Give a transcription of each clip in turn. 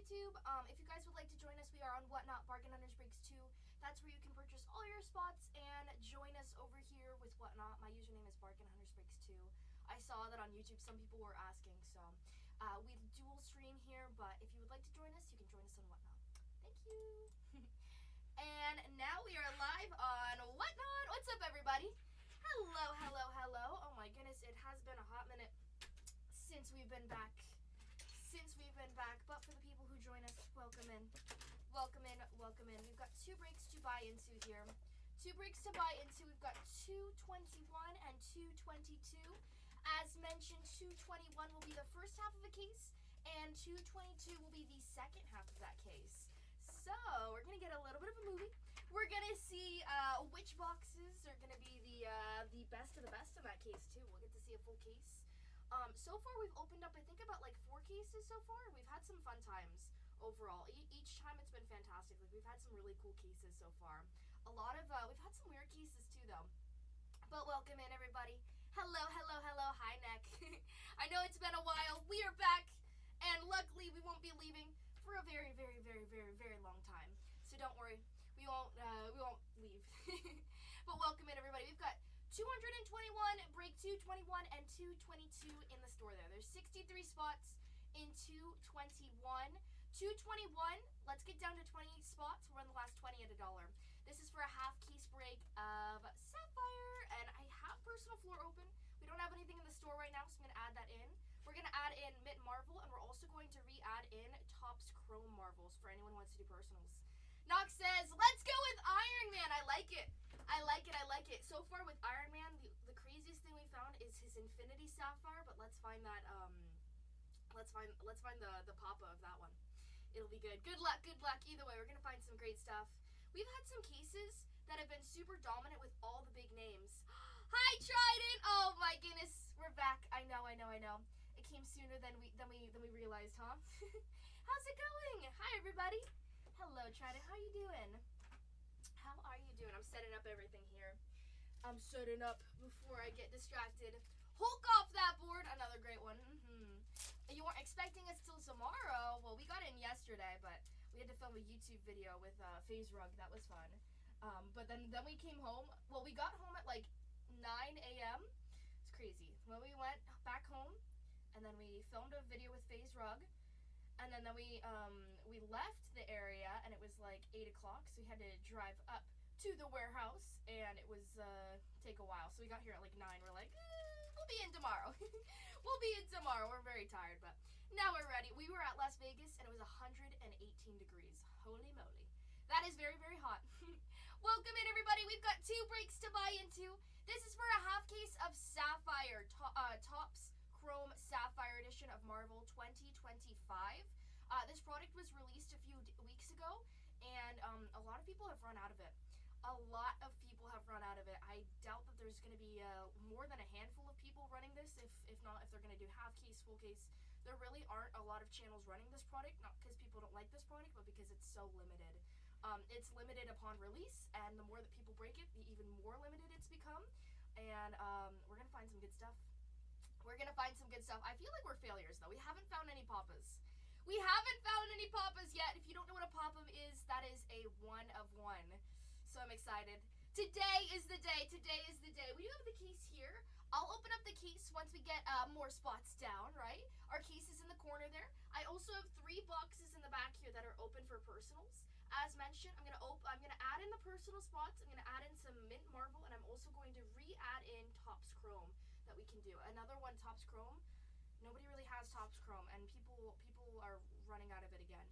YouTube? If you guys would like to join us, we are on Whatnot Bargain Hunters Breaks 2. That's where you can purchase all your spots and join us over here with Whatnot. My username is Bargain Hunters Breaks 2. I saw that on YouTube. Some people were asking, so we dual stream here. But if you would like to join us, you can join us on Whatnot. Thank you. And now we are live on Whatnot. What's up, everybody? Hello, hello, hello. Oh my goodness, it has been a hot minute since we've been back. But for the people who join us, welcome in. Welcome in, welcome in. We've got 2 breaks to buy into here. 2 breaks to buy into. We've got 221 and 222. As mentioned, 221 will be the first half of a case, and 222 will be the second half of that case. So, we're going to get a little bit of a movie. We're going to see which boxes are going to be the best of the best in that case, too. We'll get to see a full case. So far, we've opened up, I think, about like 4 cases so far. We've had some fun times overall. Each time it's been fantastic. Like, we've had some really cool cases so far. A lot of, we've had some weird cases, too, though. But welcome in, everybody. Hello, hello, hello. Hi, Nick. I know it's been a while. We are back. And luckily, we won't be leaving for a very, very, very, very, very long time. So don't worry, we won't leave. But welcome in, everybody. We've got 221, break 221, and 222 in the store there. There's 63 spots in 221. 221, let's get down to 20 spots. We're on the last 20 at $1. This is for a half case break of Sapphire, and I have personal floor open. We don't have anything in the store right now, so I'm going to add that in. We're going to add in Mint Marvel, and we're also going to re-add in Topps Chrome Marvels for anyone who wants to do personals. Nox says, let's go with Iron Man. I like it. I like it. I like it. So far with Iron Man, the craziest thing we found is his Infinity Sapphire, but let's find that, let's find the Papa of that one. It'll be good. Good luck, good luck. Either way, we're going to find some great stuff. We've had some cases that have been super dominant with all the big names. Hi, Trident! Oh my goodness, we're back. I know. It came sooner than we realized, huh? How's it going? Hi, everybody. Hello, Trident. How you doing? How are you doing? I'm setting up everything here. I'm setting up before I get distracted. Hulk off that board. Another great one. You weren't expecting us till tomorrow. Well, we got in yesterday, but we had to film a YouTube video with FaZe Rug. That was fun. But then we came home. Well, we got home at like 9 a.m. It's crazy. Well, we went back home, and then we filmed a video with FaZe Rug. And then we left the area, and it was like 8 o'clock, so we had to drive up to the warehouse, and it was take a while. So we got here at like 9. We're like, we'll be in tomorrow. We'll be in tomorrow. We're very tired, but now we're ready. We were at Las Vegas, and it was 118 degrees. Holy moly. That is very, very hot. Welcome in, everybody. We've got 2 breaks to buy into. This is for a half case of Sapphire, Topps Chrome Sapphire edition of Marvel 2025. This product was released a few weeks ago, and a lot of people have run out of it. A lot of people have run out of it. I doubt that there's going to be more than a handful of people running this, if not, if they're going to do half case, full case. There really aren't a lot of channels running this product, not because people don't like this product, but because it's so limited. It's limited upon release, and the more that people break it, the even more limited it's become. And we're going to find some good stuff. We're going to find some good stuff. I feel like we're failures, though. We haven't found any Papas. We haven't found any Papas yet. If you don't know what a Papa is, that is a 1 of 1. So I'm excited. Today is the day. Today is the day. We do have the case here. I'll open up the case once we get more spots down, right? Our case is in the corner there. I also have 3 boxes in the back here that are open for personals. As mentioned, I'm gonna add in the personal spots. I'm gonna add in some Mint Marvel, and I'm also going to re-add in Topps Chrome that we can do. Another one, Topps Chrome. Nobody really has Topps Chrome, and people are running out of it again.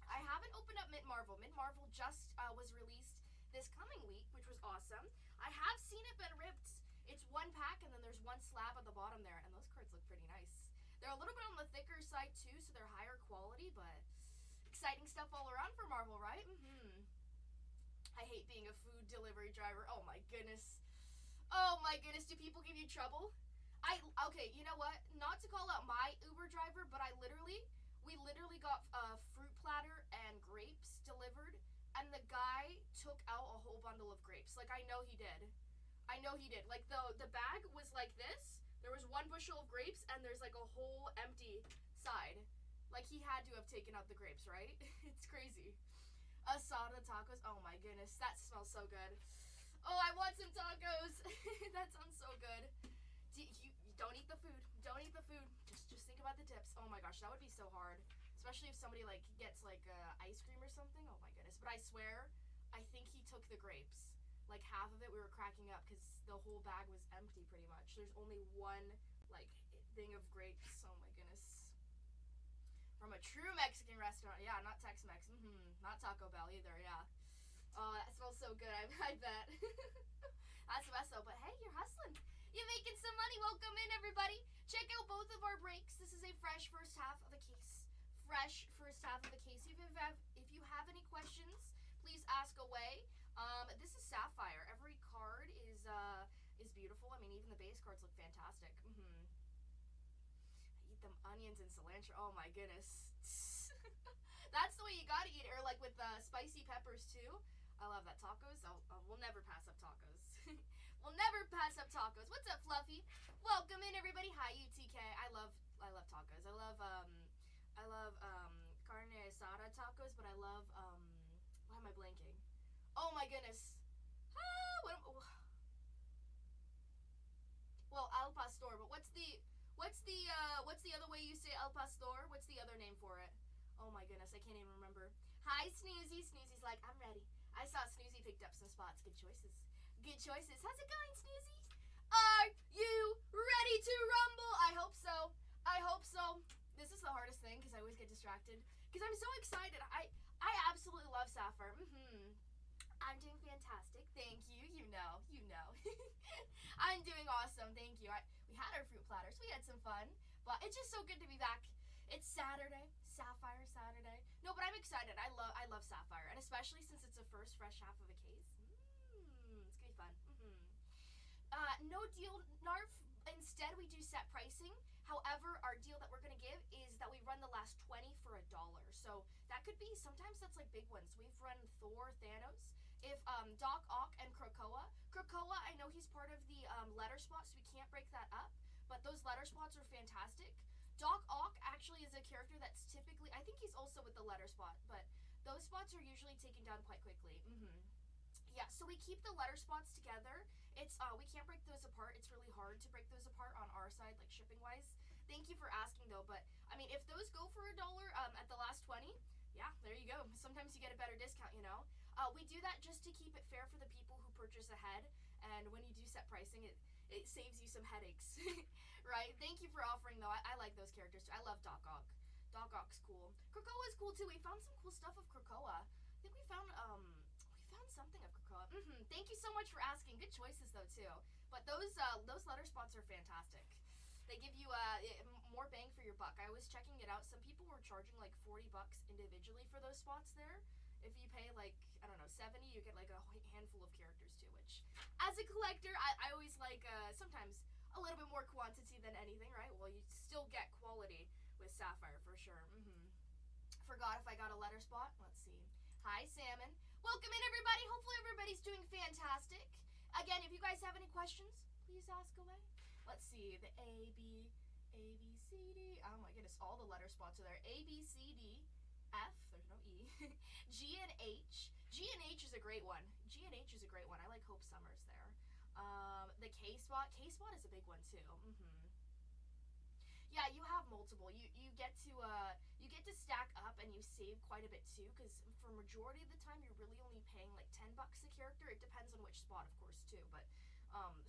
I haven't opened up Mint Marvel. Mint Marvel just was released this coming week, which was awesome. I have seen it been ripped. It's 1 pack, and then there's 1 slab at the bottom there, and those cards look pretty nice. They're a little bit on the thicker side, too, so they're higher quality, but exciting stuff all around for Marvel, right? I hate being a food delivery driver. Oh, my goodness. Oh, my goodness. Do people give you trouble? Okay, you know what? Not to call out my Uber driver, but we literally got a fruit platter and grapes delivered, and the guy took out a whole bundle of grapes. Like, I know he did. Like, the bag was like this. There was 1 bushel of grapes, and there's like a whole empty side. Like, he had to have taken out the grapes, right? It's crazy. Asada tacos. Oh my goodness, that smells so good. Oh, I want some tacos. That sounds so good. You don't eat the food. Don't eat the food. Just think about the tips. Oh my gosh, that would be so hard. Especially if somebody like gets like ice cream or something. Oh my goodness. But I swear, I think he took the grapes. Like half of it we were cracking up because the whole bag was empty pretty much. There's only one like thing of grapes. Oh my goodness. From a true Mexican restaurant. Yeah, not Tex-Mex. Not Taco Bell either, yeah. Oh, that smells so good, I bet. That's the best though. But hey, you're hustling. You're making some money. Welcome in, everybody. Check out both of our breaks. This is a fresh first half of the case. Fresh first half of the case. If you have any questions, please ask away. This is Sapphire. Every card is beautiful. I mean, even the base cards look fantastic. Them onions and cilantro. Oh my goodness. That's the way you gotta eat it. Or like with spicy peppers too. I love that. Tacos. We'll never pass up tacos. We'll never pass up tacos. What's up, Fluffy? Welcome in, everybody. Hi, UTK. I love tacos. I love carne asada tacos, but I love why am I blanking? Oh my goodness. Well, al pastor, but what's the other way you say al pastor? What's the other name for it? Oh my goodness, I can't even remember. Hi, Snoozy. Snoozy's like, I'm ready. I saw Snoozy picked up some spots. Good choices. Good choices. How's it going, Snoozy? Are you ready to rumble? I hope so. I hope so. This is the hardest thing because I always get distracted. Because I'm so excited. I absolutely love Sapphire. I'm doing fantastic. Thank you. You know. I'm doing awesome. Thank you. We had our fruit platters. We had some fun. But it's just so good to be back. It's Saturday. Sapphire Saturday. No, but I'm excited. I love Sapphire. And especially since it's the first fresh half of a case. It's going to be fun. No deal, Narf. Instead, we do set pricing. However, our deal that we're going to give is that we run the last 20 for $1. So that could be, sometimes that's like big ones. We've run Thor, Thanos. If Doc Ock and Krakoa, I know he's part of the letter spot, so we can't break that up. But those letter spots are fantastic. Doc Ock actually is a character that's typically, I think he's also with the letter spot, but those spots are usually taken down quite quickly. Yeah, so we keep the letter spots together. It's we can't break those apart. It's really hard to break those apart on our side, like shipping wise. Thank you for asking though, but I mean, if those go for $1 at the last 20, yeah, there you go. Sometimes you get a better discount, you know. We do that just to keep it fair for the people who purchase ahead, and when you do set pricing, it saves you some headaches, right? Thank you for offering though. I like those characters too. I love Doc Ock. Doc Ock's cool. Krakoa's cool too. We found some cool stuff of Krakoa. I think we found something of Krakoa. Thank you so much for asking. Good choices though too. But those letter spots are fantastic. They give you more bang for your buck. I was checking it out. Some people were charging like $40 individually for those spots there. If you pay like, I don't know, 70, you get like a handful of characters too, which as a collector, I always like sometimes a little bit more quantity than anything, right? Well, you still get quality with Sapphire for sure. Forgot if I got a letter spot. Let's see. Hi, Salmon. Welcome in, everybody. Hopefully everybody's doing fantastic. Again, if you guys have any questions, please ask away. Let's see. The A, B, C, D. Oh my goodness, all the letter spots are there. A, B, C, D, F. There's no E. G and H. G and H is a great one. G and H is a great one. I like Hope Summers there. The K spot. K spot is a big one too. Yeah, you have multiple. You get to stack up and you save quite a bit too, because for majority of the time you're really only paying like $10 a character. It depends on which spot, of course, too. But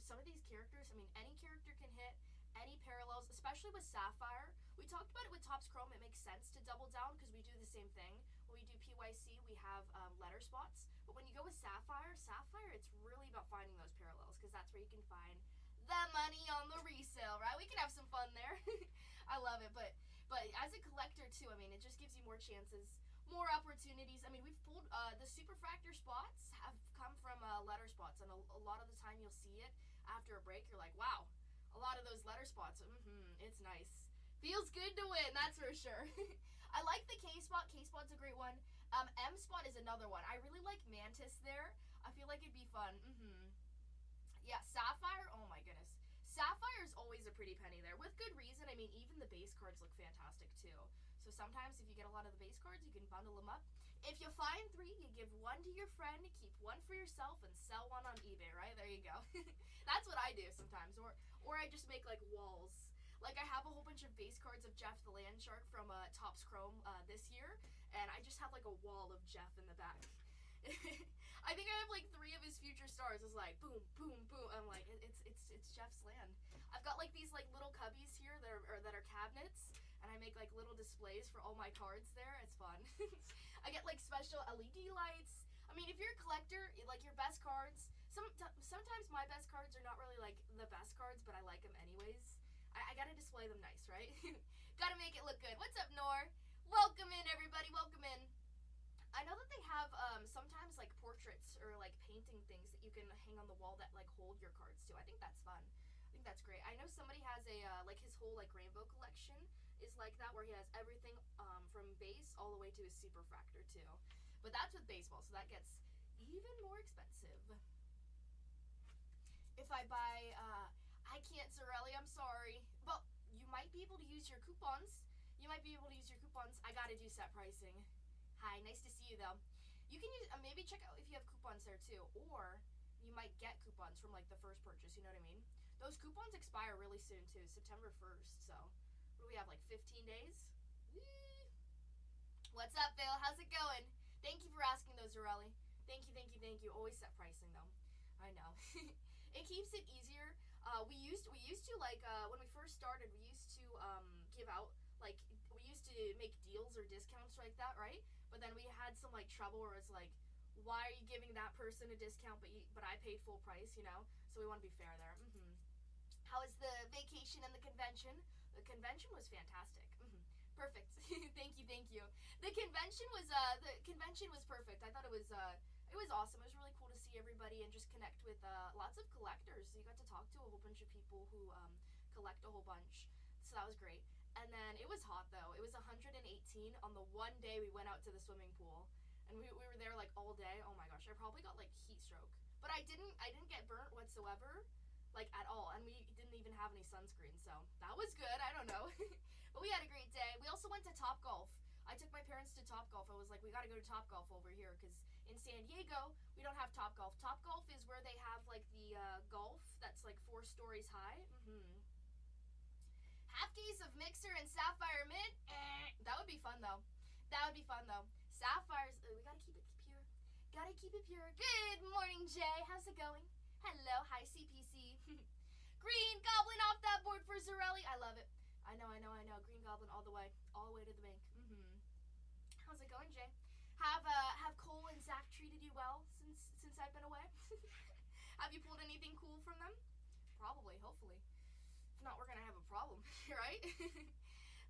some of these characters, I mean, any character can hit any parallels, especially with Sapphire. We talked about it with Topps Chrome. It makes sense to double down because we do the same thing. When we do PYC, we have letter spots. But when you go with Sapphire, it's really about finding those parallels, because that's where you can find the money on the resale, right? We can have some fun there. I love it, but as a collector too, I mean, it just gives you more chances, more opportunities. I mean, we've pulled the Superfractor spots have come from letter spots, and a lot of the time you'll see it after a break. You're like, wow, a lot of those letter spots. It's nice. Feels good to win, that's for sure. I like the K spot. K spot's a great one. M spot is another one. I really like Mantis there. I feel like it'd be fun. Yeah, Sapphire. Oh my goodness. Sapphire is always a pretty penny there, with good reason. I mean, even the base cards look fantastic too. So sometimes if you get a lot of the base cards, you can bundle them up. If you find 3, you give 1 to your friend, keep 1 for yourself, and sell 1 on eBay, right? There you go. That's what I do sometimes. Or I just make, like, walls. Like, I have a whole bunch of base cards of Jeff the Land Shark from Topps Chrome this year, and I just have, like, a wall of Jeff in the back. I think I have, like, 3 of his future stars. It's like, boom, boom, boom. I'm like, it's Jeff's land. I've got, like, these, like, little cubbies here that are cabinets, and I make, like, little displays for all my cards there. It's fun. I get, like, special LED lights. I mean, if you're a collector, like, your best cards, sometimes my best cards are not really, like, the best cards, but I like them anyways. I gotta display them nice, right? Gotta make it look good. What's up, Nor? Welcome in, everybody. Welcome in. I know that they have sometimes, like, portraits or, like, painting things that you can hang on the wall that, like, hold your cards too. I think that's fun. I think that's great. I know somebody has a, like, his whole, like, rainbow collection is like that, where he has everything from base all the way to his superfractor too. But that's with baseball, so that gets even more expensive. If I buy, I can't, Zarelli, I'm sorry. But you might be able to use your coupons. I gotta do set pricing. Hi, nice to see you though. You can use, maybe check out if you have coupons there too, or you might get coupons from, like, the first purchase, you know what I mean? Those coupons expire really soon too, September 1st, so what do we have, like 15 days? Whee! What's up, Vale? How's it going? Thank you for asking those, Zarelli. Thank you. Always set pricing though. I know. It keeps it easier. We used to like when we first started, we used to give out, like, we used to make deals or discounts like that, right? But then we had some, like, trouble where it's like, why are you giving that person a discount but I paid full price, you know? So we want to be fair there. How was the vacation and the convention? The convention was fantastic. Perfect. Thank you. The convention was perfect. I thought it was awesome. It was really cool to see everybody and just connect with lots of collectors. You got to talk to a whole bunch of people who collect a whole bunch. So that was great. And then it was hot though. It was 118 on the one day we went out to the swimming pool. And we were there, like, all day. Oh my gosh, I probably got, like, heat stroke. But I didn't get burnt whatsoever, like, at all. And we didn't even have any sunscreen, so that was good. I don't know. But we had a great day. We also went to Topgolf. I took my parents to Topgolf. I was like, we gotta go to Topgolf over here, because in San Diego, we don't have Topgolf. Topgolf is where they have, like, the golf that's, like, 4 stories high. Half case of Mixer and Sapphire mint. That would be fun, though. Sapphires, we gotta keep it pure. Good morning, Jay. How's it going? Hello, hi, CPC. Green Goblin off that board for Zarelli. I love it. I know. Green Goblin all the way to the bank. How's it going, Jay? Have Cole and Zach treated you well since I've been away? Have you pulled anything cool from them? Probably, hopefully. If not, we're gonna have a problem, right?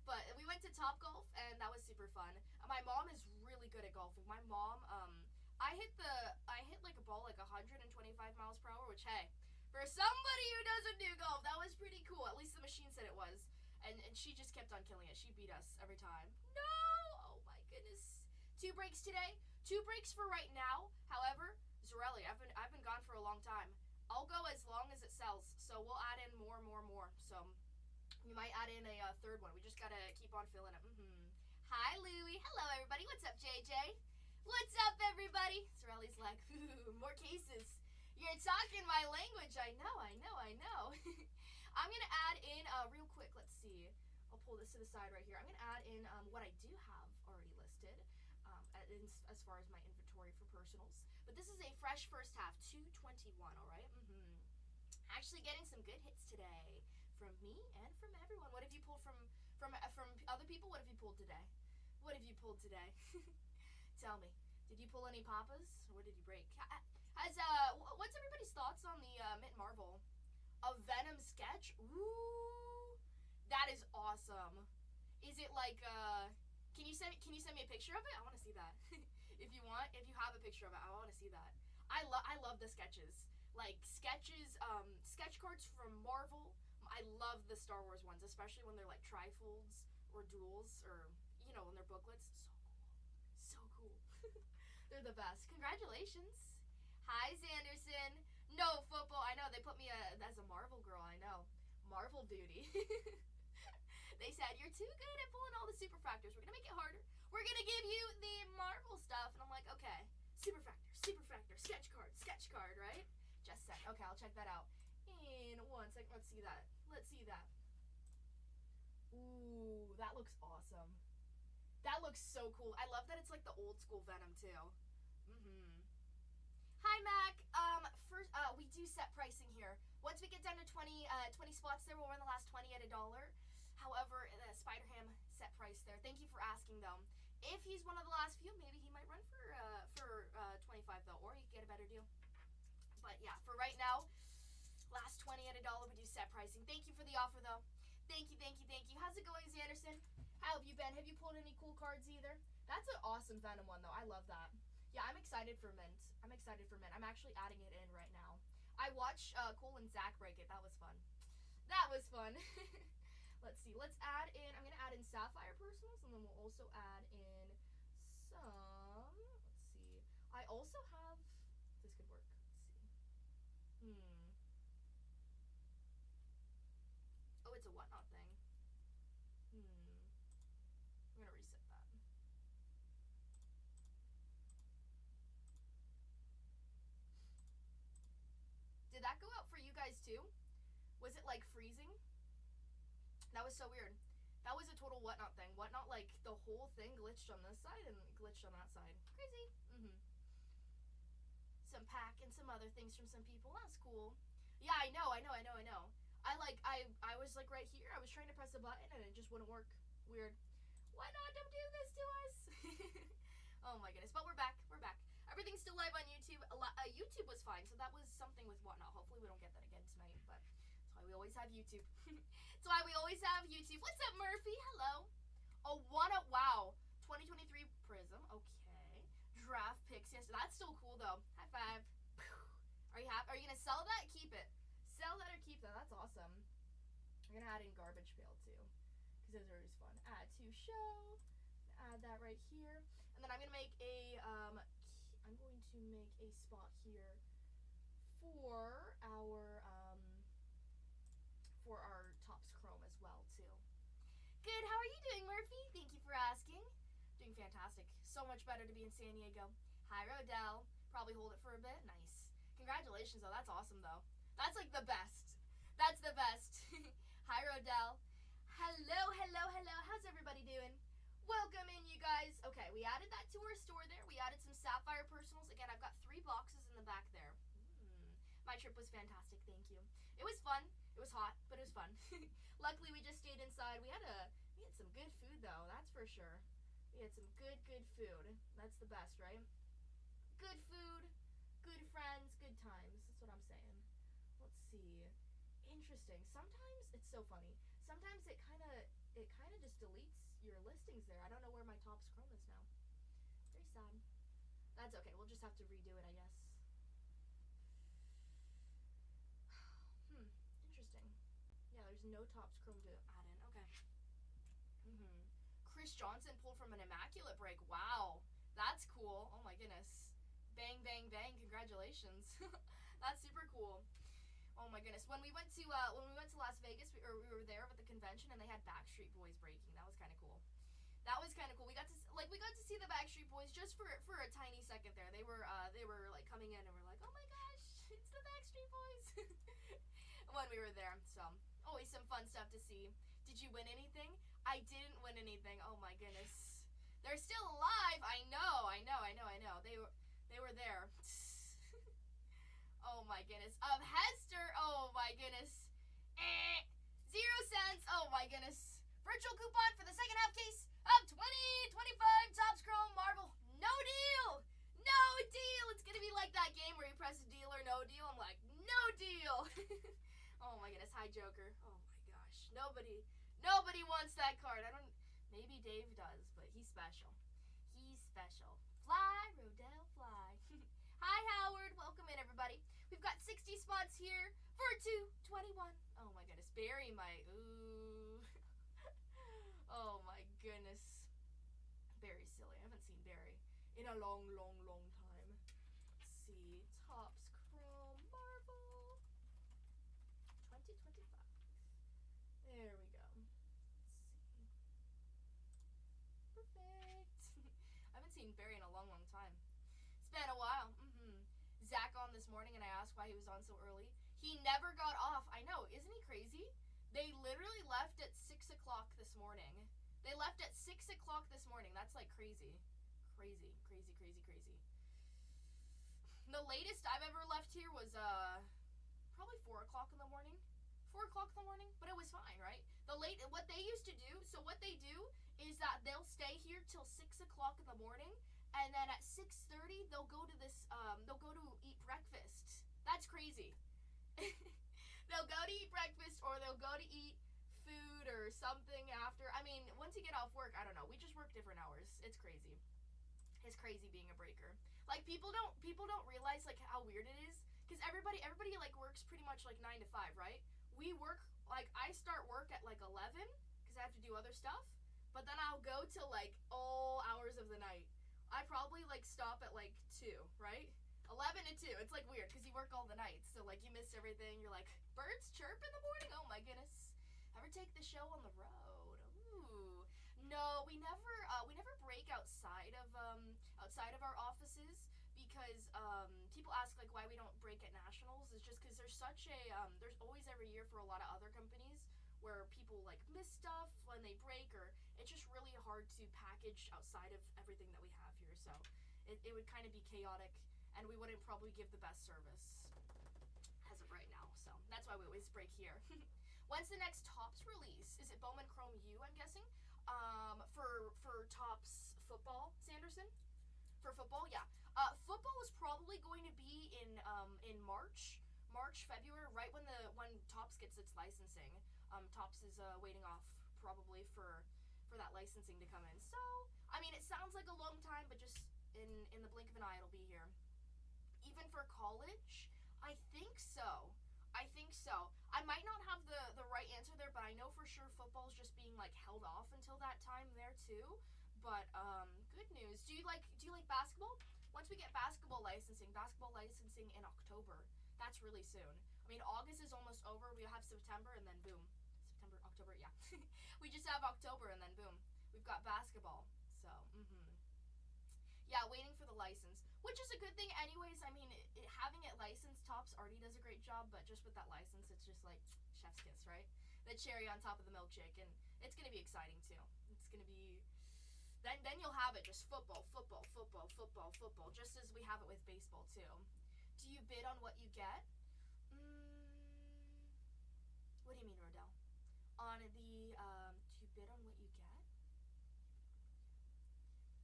But we went to Topgolf, and that was super fun. My mom is really good at golfing. My mom, I hit like a ball like 125 miles per hour, which, hey, for somebody who doesn't do golf, that was pretty cool. At least the machine said it was. And she just kept on killing it. She beat us every time. No! Oh my goodness. 2 breaks today. 2 breaks for right now. However, Zarelli, I've been gone for a long time. I'll go as long as it sells. So we'll add in more. So we might add in a 3rd one. We just gotta keep on filling it. Hi, Louie. Hello, everybody. What's up, JJ? What's up, everybody? Zarelli's like, ooh, more cases. You're talking my language. I know. I'm going to add in, real quick, let's see. I'll pull this to the side right here. I'm going to add in what I do have already listed as far as my inventory for personals. But this is a fresh first half, 221, all right? Actually getting some good hits today from me and from everyone. What have you pulled from other people? What have you pulled today? Tell me. Did you pull any papas? Or what did you break? What's everybody's thoughts on the Mint Marvel? A Venom sketch? Ooh, that is awesome. Is it like can you send me a picture of it? I want to see that. If you have a picture of it, I want to see that. I love the sketches. Like sketches, sketch cards from Marvel. I love the Star Wars ones, especially when they're like trifolds or duals, or when they're booklets. So cool. They're the best. Congratulations. Hi, Sanderson. No football. I know they put me as a Marvel girl. I know. Marvel duty. They said, you're too good at pulling all the superfractors. We're going to make it harder. We're going to give you the Marvel stuff. And I'm like, okay, superfractor, sketch card, right? Just sent. Okay, I'll check that out in 1 second. Let's see that. Ooh, that looks awesome. That looks so cool. I love that it's like the old school Venom too. Hi, Mac. First, we do set pricing here. Once we get down to 20 spots there, we'll run the last 20 at $1. However, the Spider-Ham set price there. Thank you for asking, though. If he's one of the last few, maybe he might run for 25 though, or he could get a better deal. But yeah, for right now, last 20 at $1. We do set pricing. Thank you for the offer, though. Thank you. How's it going, Zanderson? How have you been? Have you pulled any cool cards either? That's an awesome Venom one, though. I love that. Yeah, I'm excited for Mint. I'm actually adding it in right now. I watched Cole and Zach break it. That was fun. Let's see. Let's add in. I'm going to add in Sapphire Personals, and then we'll also add in some. Let's see. I also have. This could work. Let's see. Oh, it's a whatnot thing. I'm going to reset that. Did that go out for you guys too? Was it like freezing? That was so weird. That was a total whatnot thing. Whatnot, like the whole thing glitched on this side and glitched on that side. Crazy. Some pack and some other things from some people. That's cool. Yeah, I know. I was like right here. I was trying to press a button and it just wouldn't work. Weird. Why not? Don't do this to us. Oh my goodness. But we're back. Everything's still live on YouTube. YouTube was fine, so that was something with whatnot. Hopefully we don't get that again tonight, but that's why we always have YouTube. What's up, Murphy? Hello. Oh, wow. 2023 Prism. Okay. Draft picks. Yes, that's still cool though. High five. Are you happy? Are you gonna sell that? Keep it. Sell that or keep that. That's awesome. I'm gonna add in garbage pail too, because those are always fun. Add to show. Add that right here, and then I'm gonna make a spot here for our Topps Chrome as well too. Good. How are you doing, Murphy? Thank you for asking. Doing fantastic. So much better to be in San Diego. Hi, Rodell. Probably hold it for a bit. Nice. Congratulations, though. That's awesome, though. That's like the best. That's the best. Hi, Rodell. Hello. How's everybody doing? Welcome in, you guys. Okay, we added that to our store there. We added some Sapphire Personals. Again, I've got 3 boxes in the back there. My trip was fantastic. Thank you. It was fun. It was hot, but it was fun. Luckily, we just stayed inside. We had some good food, though. That's for sure. We had some good food. That's the best, right? Good food, good friends, good times. That's what I'm saying. Let's see. Interesting. Sometimes it's so funny. Sometimes it kind of just deletes your listings there. I don't know where my Topps Chrome is now. Very sad. That's okay. We'll just have to redo it, I guess. Interesting. Yeah, there's no Topps Chrome to add in. Okay. Chris Johnson pulled from an immaculate break. Wow. That's cool. Oh my goodness. Bang. Congratulations. That's super cool. Oh my goodness. When we went to Las Vegas, we were there with the convention and they had Backstreet Boys breaking. That was kind of cool. We got to see the Backstreet Boys just for a tiny second there. They were like coming in and we're like, "Oh my gosh, it's the Backstreet Boys." When we were there. So, always some fun stuff to see. Did you win anything? I didn't win anything. Oh my goodness. They're still alive. I know. They were there. Oh my goodness. Hester. Oh my goodness. 0 cents. Oh my goodness. Virtual coupon for the second half case of 2025 Topps Chrome Marvel. No deal. It's gonna be like that game where you press deal or no deal. I'm like, no deal. Oh my goodness. Hi, Joker. Oh my gosh. Nobody wants that card. Maybe Dave does, but he's special. Fly, Rodell, fly. Hi, Howard. Welcome in, everybody. We've got 60 spots here for 221. Oh my goodness. Barry might. Ooh. Oh my goodness. Barry's silly. I haven't seen Barry in a long time. Let's see. Topps Chrome Marvel 2025. There we go. Let's see. Perfect. I haven't seen Barry in a long, long time. It's been a while. Zach on this morning, and I asked why he was on so early. He never got off. I know, isn't he crazy? They literally left at 6 o'clock this morning. They left at 6 o'clock this morning. That's like crazy. Crazy. The latest I've ever left here was probably 4 o'clock in the morning. 4 o'clock in the morning, but it was fine, right? What they used to do, so what they do is that they'll stay here till 6 o'clock in the morning, and then at 6:30 they'll go to eat breakfast. That's crazy. They'll go to eat breakfast, or they'll go to eat food or something after. I mean, once you get off work, I don't know. We just work different hours. It's crazy. It's crazy being a breaker. Like, people don't realize like how weird it is, because everybody like works pretty much like 9 to 5, right? We work, like, I start work at like 11 because I have to do other stuff, but then I'll go till like all hours of the night. I probably like stop at like 2, right? 11 to 2. It's like weird because you work all the nights, so like you miss everything. You're like, birds chirp in the morning. Oh my goodness. Ever take the show on the road? Ooh. No, we never break outside of our offices, because people ask like why we don't break at nationals. It's just because there's such a there's always every year for a lot of other companies where people like miss stuff when they break, or it's just really hard to package outside of everything that we have here. So it would kind of be chaotic, and we wouldn't probably give the best service as of right now. So that's why we always break here. When's the next Topps release? Is it Bowman Chrome U, I'm guessing? For Topps football, Sanderson? For football, yeah. Football is probably going to be in March, February, right when Topps gets its licensing. Topps is waiting off probably for that licensing to come in. So, I mean, it sounds like a long time, but just in the blink of an eye, it'll be here. Even for college, I think so. I might not have the right answer there, but I know for sure football's just being like held off until that time there too. But good news. Do you like basketball? Once we get basketball licensing in October. That's really soon. I mean, August is almost over. We have September, and then boom. September, October, yeah. We just have October, and then boom. We've got basketball. So, yeah, waiting for the license, which is a good thing anyways. I mean, having it licensed, Topps already does a great job, but just with that license, it's just like chef's kiss, right? The cherry on top of the milkshake, and it's going to be exciting too. It's going to be, then you'll have it just football, just as we have it with baseball too. Do you bid on what you get? What do you mean, Rodell? On the, do you bid on what you get?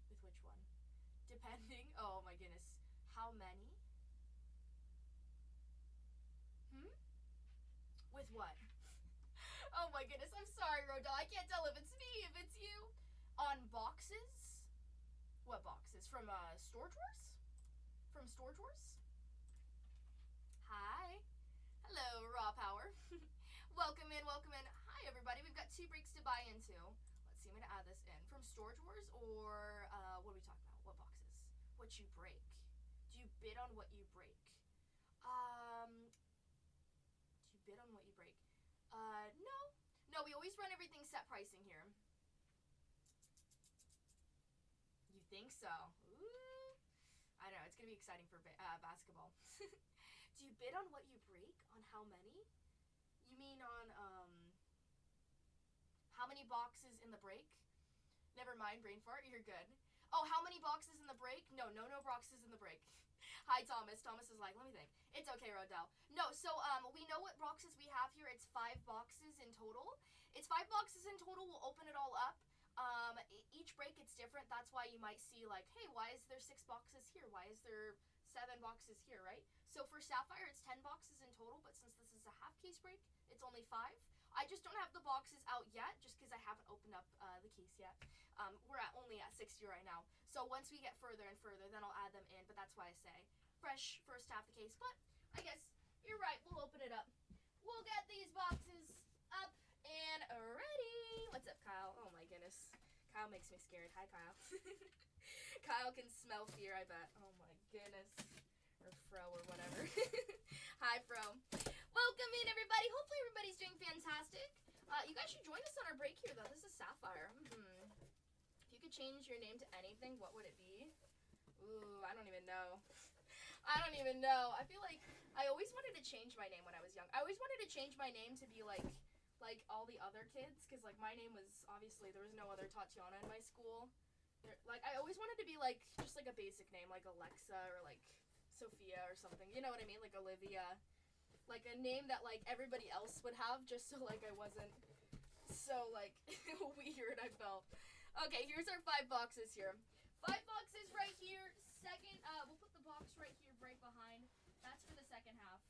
With which one? Depending, oh my goodness. How many? With what? Oh my goodness, I'm sorry, Rodell. I can't tell if it's me, if it's you. On boxes? What boxes? From store drawers? From store drawers? Hi. Hello, Raw Power. Welcome in. Hi, everybody. We've got 2 breaks to buy into. Let's see, I'm going to add this in. From store drawers, or what are we talking about? What boxes? What you break. Do you bid on what you break? Do you bid on what you break? No, we always run everything set pricing here. You think so? Ooh. I don't know, it's going to be exciting for basketball. Do you bid on what you break? On how many? You mean on, how many boxes in the break? Never mind, brain fart, you're good. Oh, how many boxes in the break? No boxes in the break. Hi, Thomas. Thomas is like, let me think. It's okay, Rodell. No, so, we know what boxes we have here. It's 5 boxes in total. We'll open it all up. Each break it's different. That's why you might see like, hey, why is there 6 boxes here? Why is there 7 boxes here, right? So for Sapphire, it's 10 boxes in total, but since this is a half case break, it's only 5. I just don't have the boxes out yet, just because I haven't opened up the case yet. We're only at 60 right now. So once we get further and further, then I'll add them in, but that's why I say fresh first half the case. But I guess you're right, we'll open it up. We'll get these boxes up and ready. What's up, Kyle? Oh my goodness. Kyle makes me scared. Hi, Kyle. Kyle can smell fear, I bet. Oh my goodness. Or Fro or whatever. Hi, Fro. Welcome in, everybody. Hopefully everybody's doing fantastic. You guys should join us on our break here, though. This is Sapphire. If you could change your name to anything, what would it be? Ooh, I don't even know. I don't even know. I feel like I always wanted to change my name when I was young. I always wanted to change my name to be like all the other kids, because like my name was, obviously there was no other Tatianna in my school. Like I always wanted to be like just like a basic name, like Alexa or like Sophia or something. You know what I mean? Like Olivia. Like a name that like everybody else would have, just so like I wasn't so like weird, I felt. Okay, here's our 5 boxes here. 5 boxes right here. Second, we'll put the box right here, right behind. That's for the second half.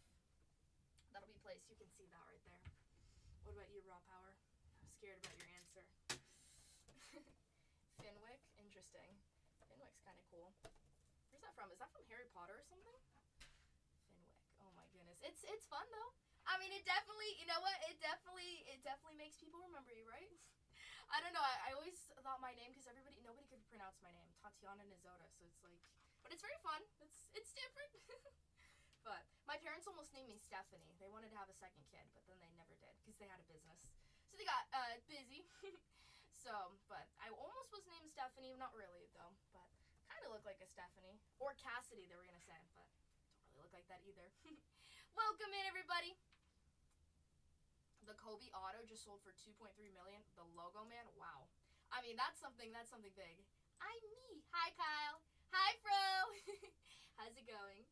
That'll be placed. You can see that right there. What about you, Raw Power? I'm scared about your answer. Finwick, interesting. Finwick's kind of cool. Where's that from? Is that from Harry Potter or something? Finwick. Oh my goodness. It's fun though. I mean, it definitely, you know what? It definitely makes people remember you, right? I don't know. I always thought my name, because nobody could pronounce my name, Tatianna Nizota. So it's like, but it's very fun. It's different. But my parents almost named me Stephanie. They wanted to have a second kid, but then they never did because they had a business. So they got busy. So, but I almost was named Stephanie. Not really though, but kind of looked like a Stephanie or Cassidy. They were gonna say, but don't really look like that either. Welcome in, everybody. The Kobe Auto just sold for $2.3 million. The logo man, wow. I mean, that's something big. I'm me. Hi, Kyle. Hi, Fro. How's it going?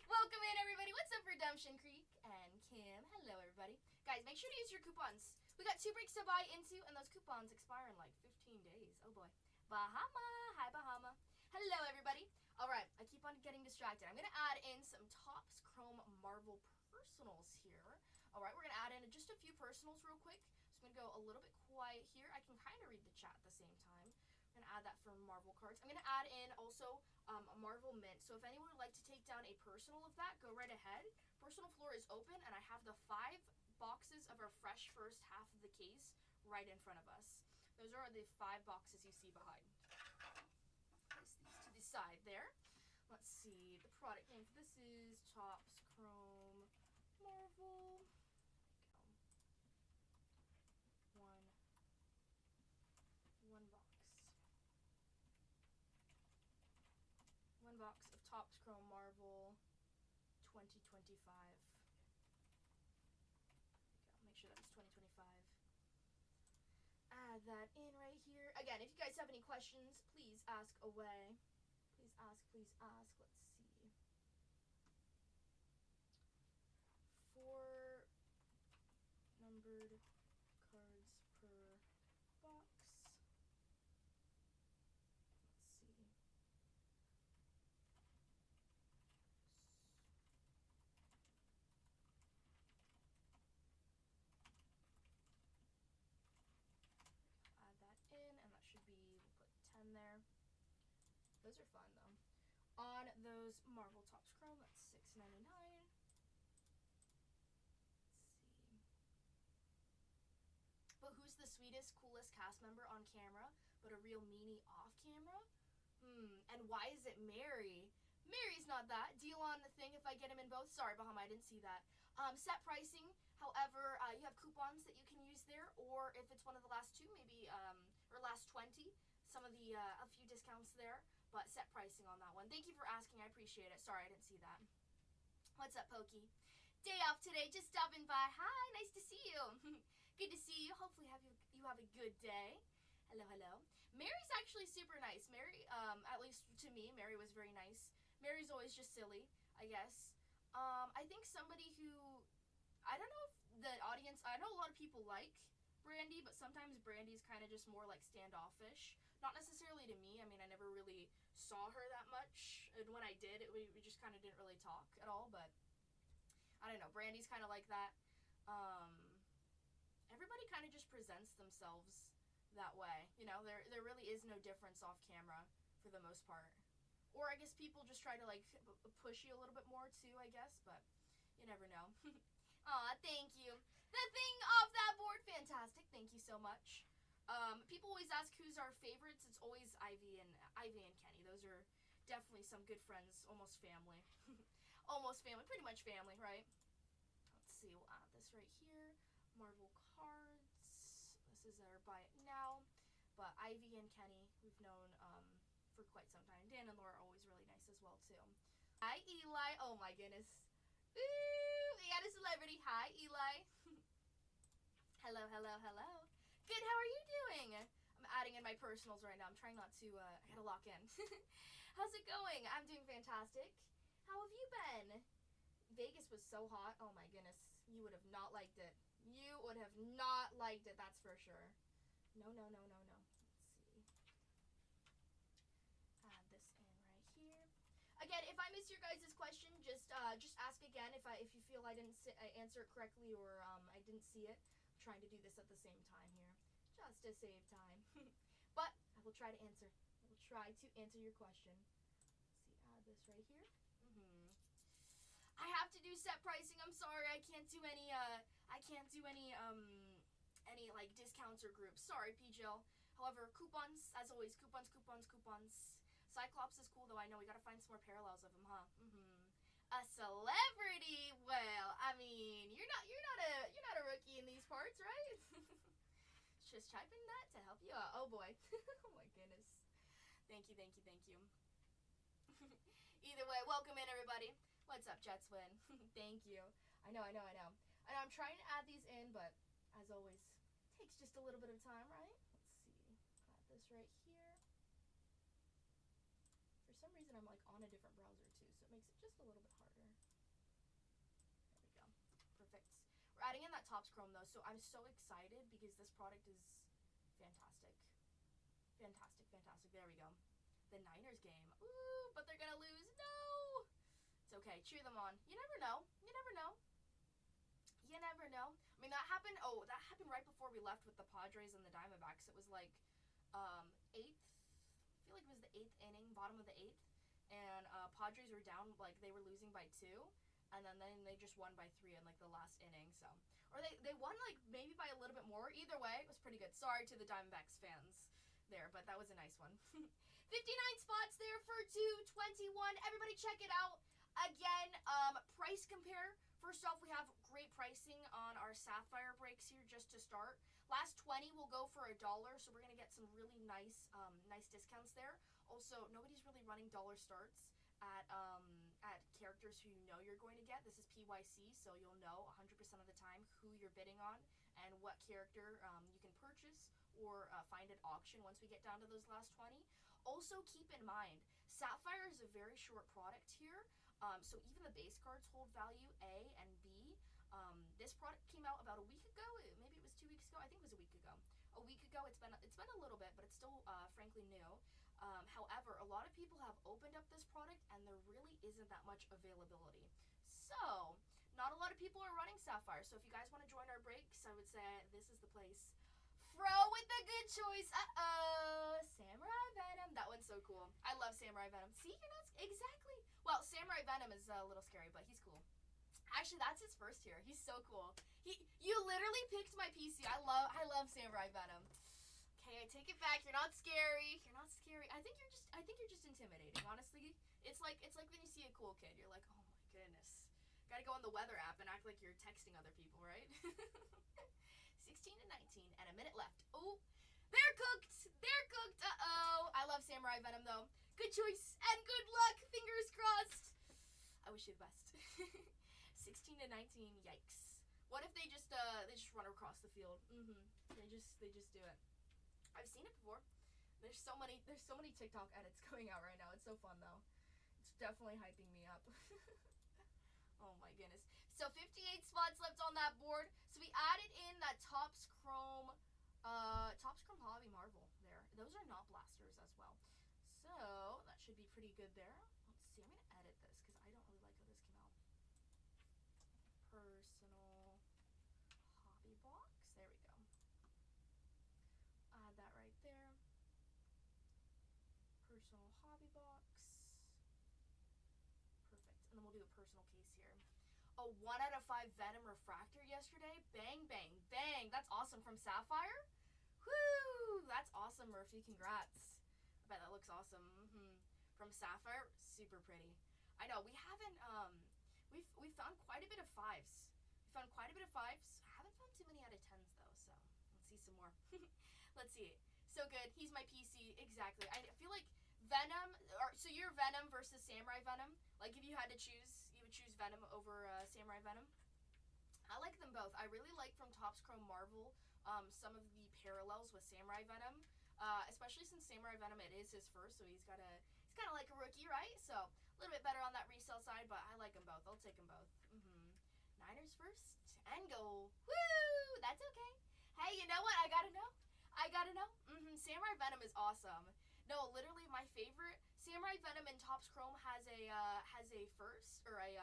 Welcome in, everybody. What's up, Redemption Creek and Kim? Hello, everybody. Guys, make sure to use your coupons. We got 2 breaks to buy into, and those coupons expire in like 15 days. Oh, boy. Bahama. Hi, Bahama. Hello, everybody. All right, I keep on getting distracted. I'm going to add in some Topps Chrome Marvel Personals here. All right, we're going to add in just a few personals real quick. So I'm going to go a little bit quiet here. I can kind of read the chat at the same time. I'm going to add that for Marvel cards. I'm going to add in also a Marvel Mint. So if anyone would like to take down a personal of that, go right ahead. Personal floor is open, and I have the 5 boxes of our fresh first half of the case right in front of us. Those are the 5 boxes you see behind. Place these to the side there. Let's see. The product name for this is Topps Chrome Marvel. One box. One box of Topps Chrome Marvel 2025. Make sure that was 2025. Add that in right here. Again, if you guys have any questions, please ask away. Please ask, please ask. Let's see. 4 numbered cards per box. In, and that should be, we'll put 10 there. Those are fun though. On those Marvel Topps Chrome, that's $6.99. Let's see. But who's the sweetest, coolest cast member on camera, but a real meanie off camera? And why is it Mary? Mary's not that. Deal on the thing if I get him in both. Sorry, Bahama, I didn't see that. Set pricing. However, you have coupons that you can use there, or if it's one of the last 2, maybe, or last 20, some of the, a few discounts there, but set pricing on that one. Thank you for asking. I appreciate it. Sorry, I didn't see that. What's up, Pokey? Day off today, just stopping by. Hi, nice to see you. Good to see you. Hopefully you have a good day. Hello, hello. Mary's actually super nice. Mary, at least to me, Mary was very nice. Mary's always just silly, I guess. I think somebody who, I don't know if the audience, I know a lot of people like Brandy, but sometimes Brandy's kind of just more like standoffish. Not necessarily to me. I mean, I never really saw her that much. And when I did, we just kind of didn't really talk at all, but I don't know. Brandy's kind of like that. Everybody kind of just presents themselves that way. You know, there really is no difference off camera for the most part. Or I guess people just try to like push you a little bit more too, I guess, but you never know. Aw, thank you. The thing off that board, fantastic. Thank you so much. People always ask who's our favorites. It's always Ivy and Kenny. Those are definitely some good friends, almost family. Almost family, pretty much family, right? Let's see, we'll add this right here. Marvel cards. This is our buy it now. But Ivy and Kenny, we've known for quite some time. Dan and Laura are always really nice as well too. Hi Eli. Oh my goodness. Ooh, we got a celebrity. Hi Eli. Hello, hello, hello. Good, how are you doing? I'm adding in my personals right now. I'm trying not to, I gotta lock in. How's it going? I'm doing fantastic. How have you been? Vegas was so hot. Oh my goodness. You would have not liked it. You would have not liked it, that's for sure. No, no, no, no, no. Let's see. Add this in right here. Again, if I miss your guys' question, just ask again if you feel I didn't answer it correctly or I didn't see it. I'm trying to do this at the same time here, just to save time. But I will try to answer. I will try to answer your question. Let's see, add this right here. I have to do set pricing. I'm sorry, I can't do any like discounts or groups. Sorry, PJL. However, coupons, as always, coupons. Cyclops is cool though. I know we gotta find some more parallels of him, huh? A celebrity. Well, I mean, you're not a rookie in these parts, right? Just typing that to help you out. Oh boy. Oh my goodness. Thank you. Either way, welcome in everybody. What's up, Jetswin? Thank you. I know. And I'm trying to add these in, but as always, takes just a little bit of time, right? Let's see. Add this right here. For some reason, I'm like on a different browser too, so it makes it just a little bit harder. There we go. Perfect. We're adding in that Topps Chrome though, so I'm so excited because this product is fantastic. Fantastic. There we go. The Niners game. Ooh, but they're gonna lose. No! It's okay. Cheer them on. You never know. I mean, that happened right before we left with the Padres and the Diamondbacks. It was like 8th. I feel like it was the 8th inning, bottom of the 8th. And Padres were down, like they were losing by 2. And then they just won by 3 in like the last inning. So, or they won like maybe by a little bit more. Either way, it was pretty good. Sorry to the Diamondbacks fans there, but that was a nice one. 59 spots there for 221. Everybody check it out. Again, price compare. First off, we have great pricing on our Sapphire breaks here just to start. Last 20 will go for $1, so we're gonna get some really nice discounts there. Also, nobody's really running dollar starts at characters who you know you're going to get. This is PYC, so you'll know 100% of the time who you're bidding on and what character you can purchase or find at auction once we get down to those last 20. Also, keep in mind, Sapphire is a very short product here. So even the base cards hold value A and B. This product came out about a week ago. Maybe it was 2 weeks ago. I think it was a week ago. A week ago, it's been a little bit, but it's still frankly new. However, a lot of people have opened up this product, and there really isn't that much availability. So not a lot of people are running Sapphire. So if you guys want to join our breaks, I would say this is the place. Fro with the good choice. Samurai Venom. That one's so cool. I love Samurai Venom. See, you're not exactly. Well, Samurai Venom is a little scary, but he's cool. Actually, that's his first here. He's so cool. You literally picked my PC. I love Samurai Venom. Okay, I take it back. You're not scary. I think you're just intimidating. Honestly, it's like when you see a cool kid, you're like, oh my goodness. Gotta go on the weather app and act like you're texting other people, right? 16 to 19 and a minute left. Oh, they're cooked. Uh-oh. I love Samurai Venom though. Good choice and good luck. Fingers crossed. I wish you the best. 16 to 19. Yikes. What if they just run across the field? They just do it. I've seen it before. There's so many TikTok edits going out right now. It's so fun though. It's definitely hyping me up. Oh my goodness. So 58 spots left on that board. So we added in that Topps Chrome Hobby Marvel there. Those are not blasters as well. So that should be pretty good there. Let's see. I'm gonna edit this because I don't really like how this came out. Personal hobby box. There we go. Add that right there. Personal hobby box. Perfect. And then we'll do a personal case here. A 1 out of 5 Venom Refractor yesterday. Bang, bang, bang. That's awesome from Sapphire. Woo! That's awesome, Murphy. Congrats. I bet that looks awesome. From Sapphire, super pretty. I know, we haven't, we've found quite a bit of 5s. I haven't found too many out of 10s, though, so let's see some more. Let's see. So good. He's my PC. Exactly. I feel like Venom, so you're Venom versus Samurai Venom. Like if you had to choose, you would choose Venom over Samurai Venom. I like them both. I really like from Topps Chrome Marvel some of the parallels with Samurai Venom, especially since Samurai Venom it is his first, so he's kind of like a rookie, right? So a little bit better on that resale side, but I like them both. I'll take them both. Niners first and goal. Woo! That's okay. Hey, you know what? I gotta know. Samurai Venom is awesome. No, literally my favorite. Samurai Venom in Topps Chrome has a first or a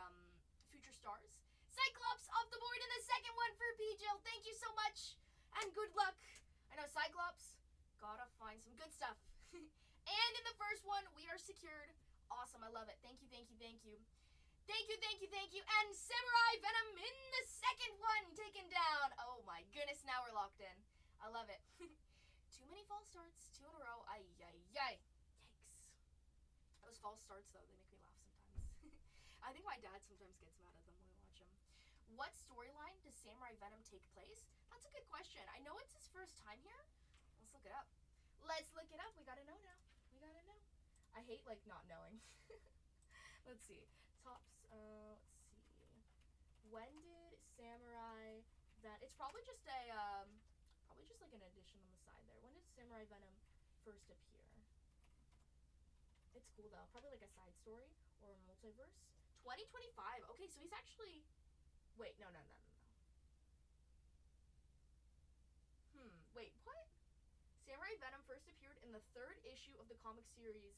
future stars. Cyclops off the board in the second one for PJL. Thank you so much and good luck. I know Cyclops. Gotta find some good stuff. And in the first one, we are secured. Awesome, I love it. Thank you. And Samurai Venom in the second one taken down. Oh my goodness, now we're locked in. I love it. Too many false starts, 2 in a row. Ay. Yikes. Those false starts, though, they make me laugh sometimes. I think my dad sometimes gets mad at them when we watch them. What storyline does Samurai Venom take place? That's a good question. I know it's his first time here. Let's look it up. We gotta know now. I hate, like, not knowing. Let's see. Topps, let's see. When did Samurai Venom... It's probably just like an addition on the side there. When did Samurai Venom first appear? It's cool, though. Probably like a side story or a multiverse. 2025. Okay, so he's actually... Wait, no. Wait, what? Samurai Venom first appeared in the 3rd issue of the comic series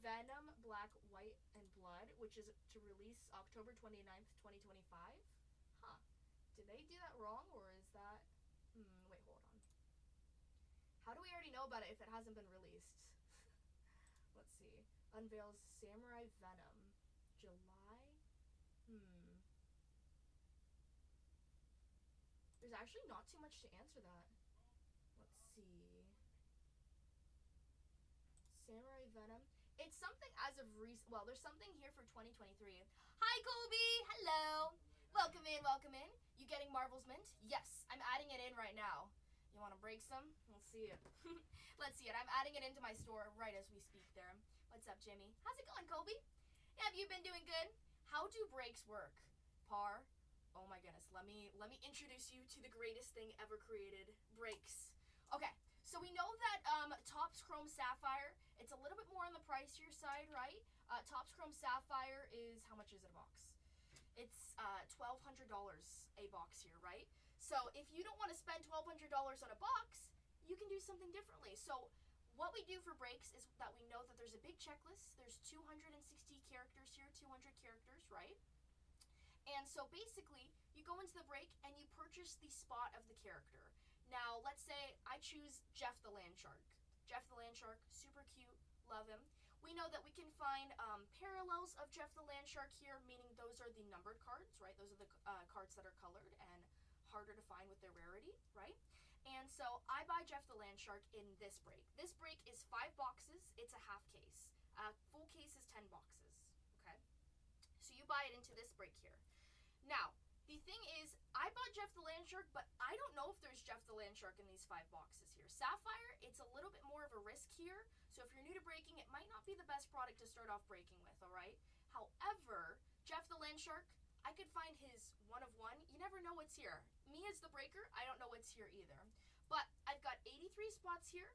Venom, Black, White, and Blood, which is to release October 29th, 2025. Huh. Did they do that wrong, or is that... wait, hold on. How do we already know about it if it hasn't been released? Let's see. Unveils Samurai Venom. July? There's actually not too much to answer that. Let's see. Samurai Venom. It's something as of recent. Well, there's something here for 2023. Hi, Colby. Hello. Welcome in. You getting Marvel's Mint? Yes, I'm adding it in right now. You want to break some? Let's see it. I'm adding it into my store right as we speak there. What's up, Jimmy? How's it going, Colby? Have you been doing good? How do breaks work? Par. Oh my goodness. Let me introduce you to the greatest thing ever created. Breaks. Okay. So we know that Topps Chrome Sapphire, it's a little bit more on the pricier side, right? Topps Chrome Sapphire is, how much is it a box? It's $1,200 a box here, right? So if you don't want to spend $1,200 on a box, you can do something differently. So what we do for breaks is that we know that there's a big checklist. There's 260 characters here, 200 characters, right? And so basically, you go into the break and you purchase the spot of the character. Now, let's say I choose Jeff the Land Shark. Jeff the Land Shark, super cute, love him. We know that we can find parallels of Jeff the Land Shark here, meaning those are the numbered cards, right? Those are the cards that are colored and harder to find with their rarity, right? And so I buy Jeff the Land Shark in this break. This break is 5 boxes. It's a half case. Full case is 10 boxes, okay? So you buy it into this break here. Now, the thing is, I bought Jeff the Land Shark, but I don't know if there's Jeff the Land Shark in these 5 boxes here. Sapphire, it's a little bit more of a risk here. So if you're new to breaking, it might not be the best product to start off breaking with, all right? However, Jeff the Land Shark, I could find his one of one. You never know what's here. Me as the breaker, I don't know what's here either. But I've got 83 spots here.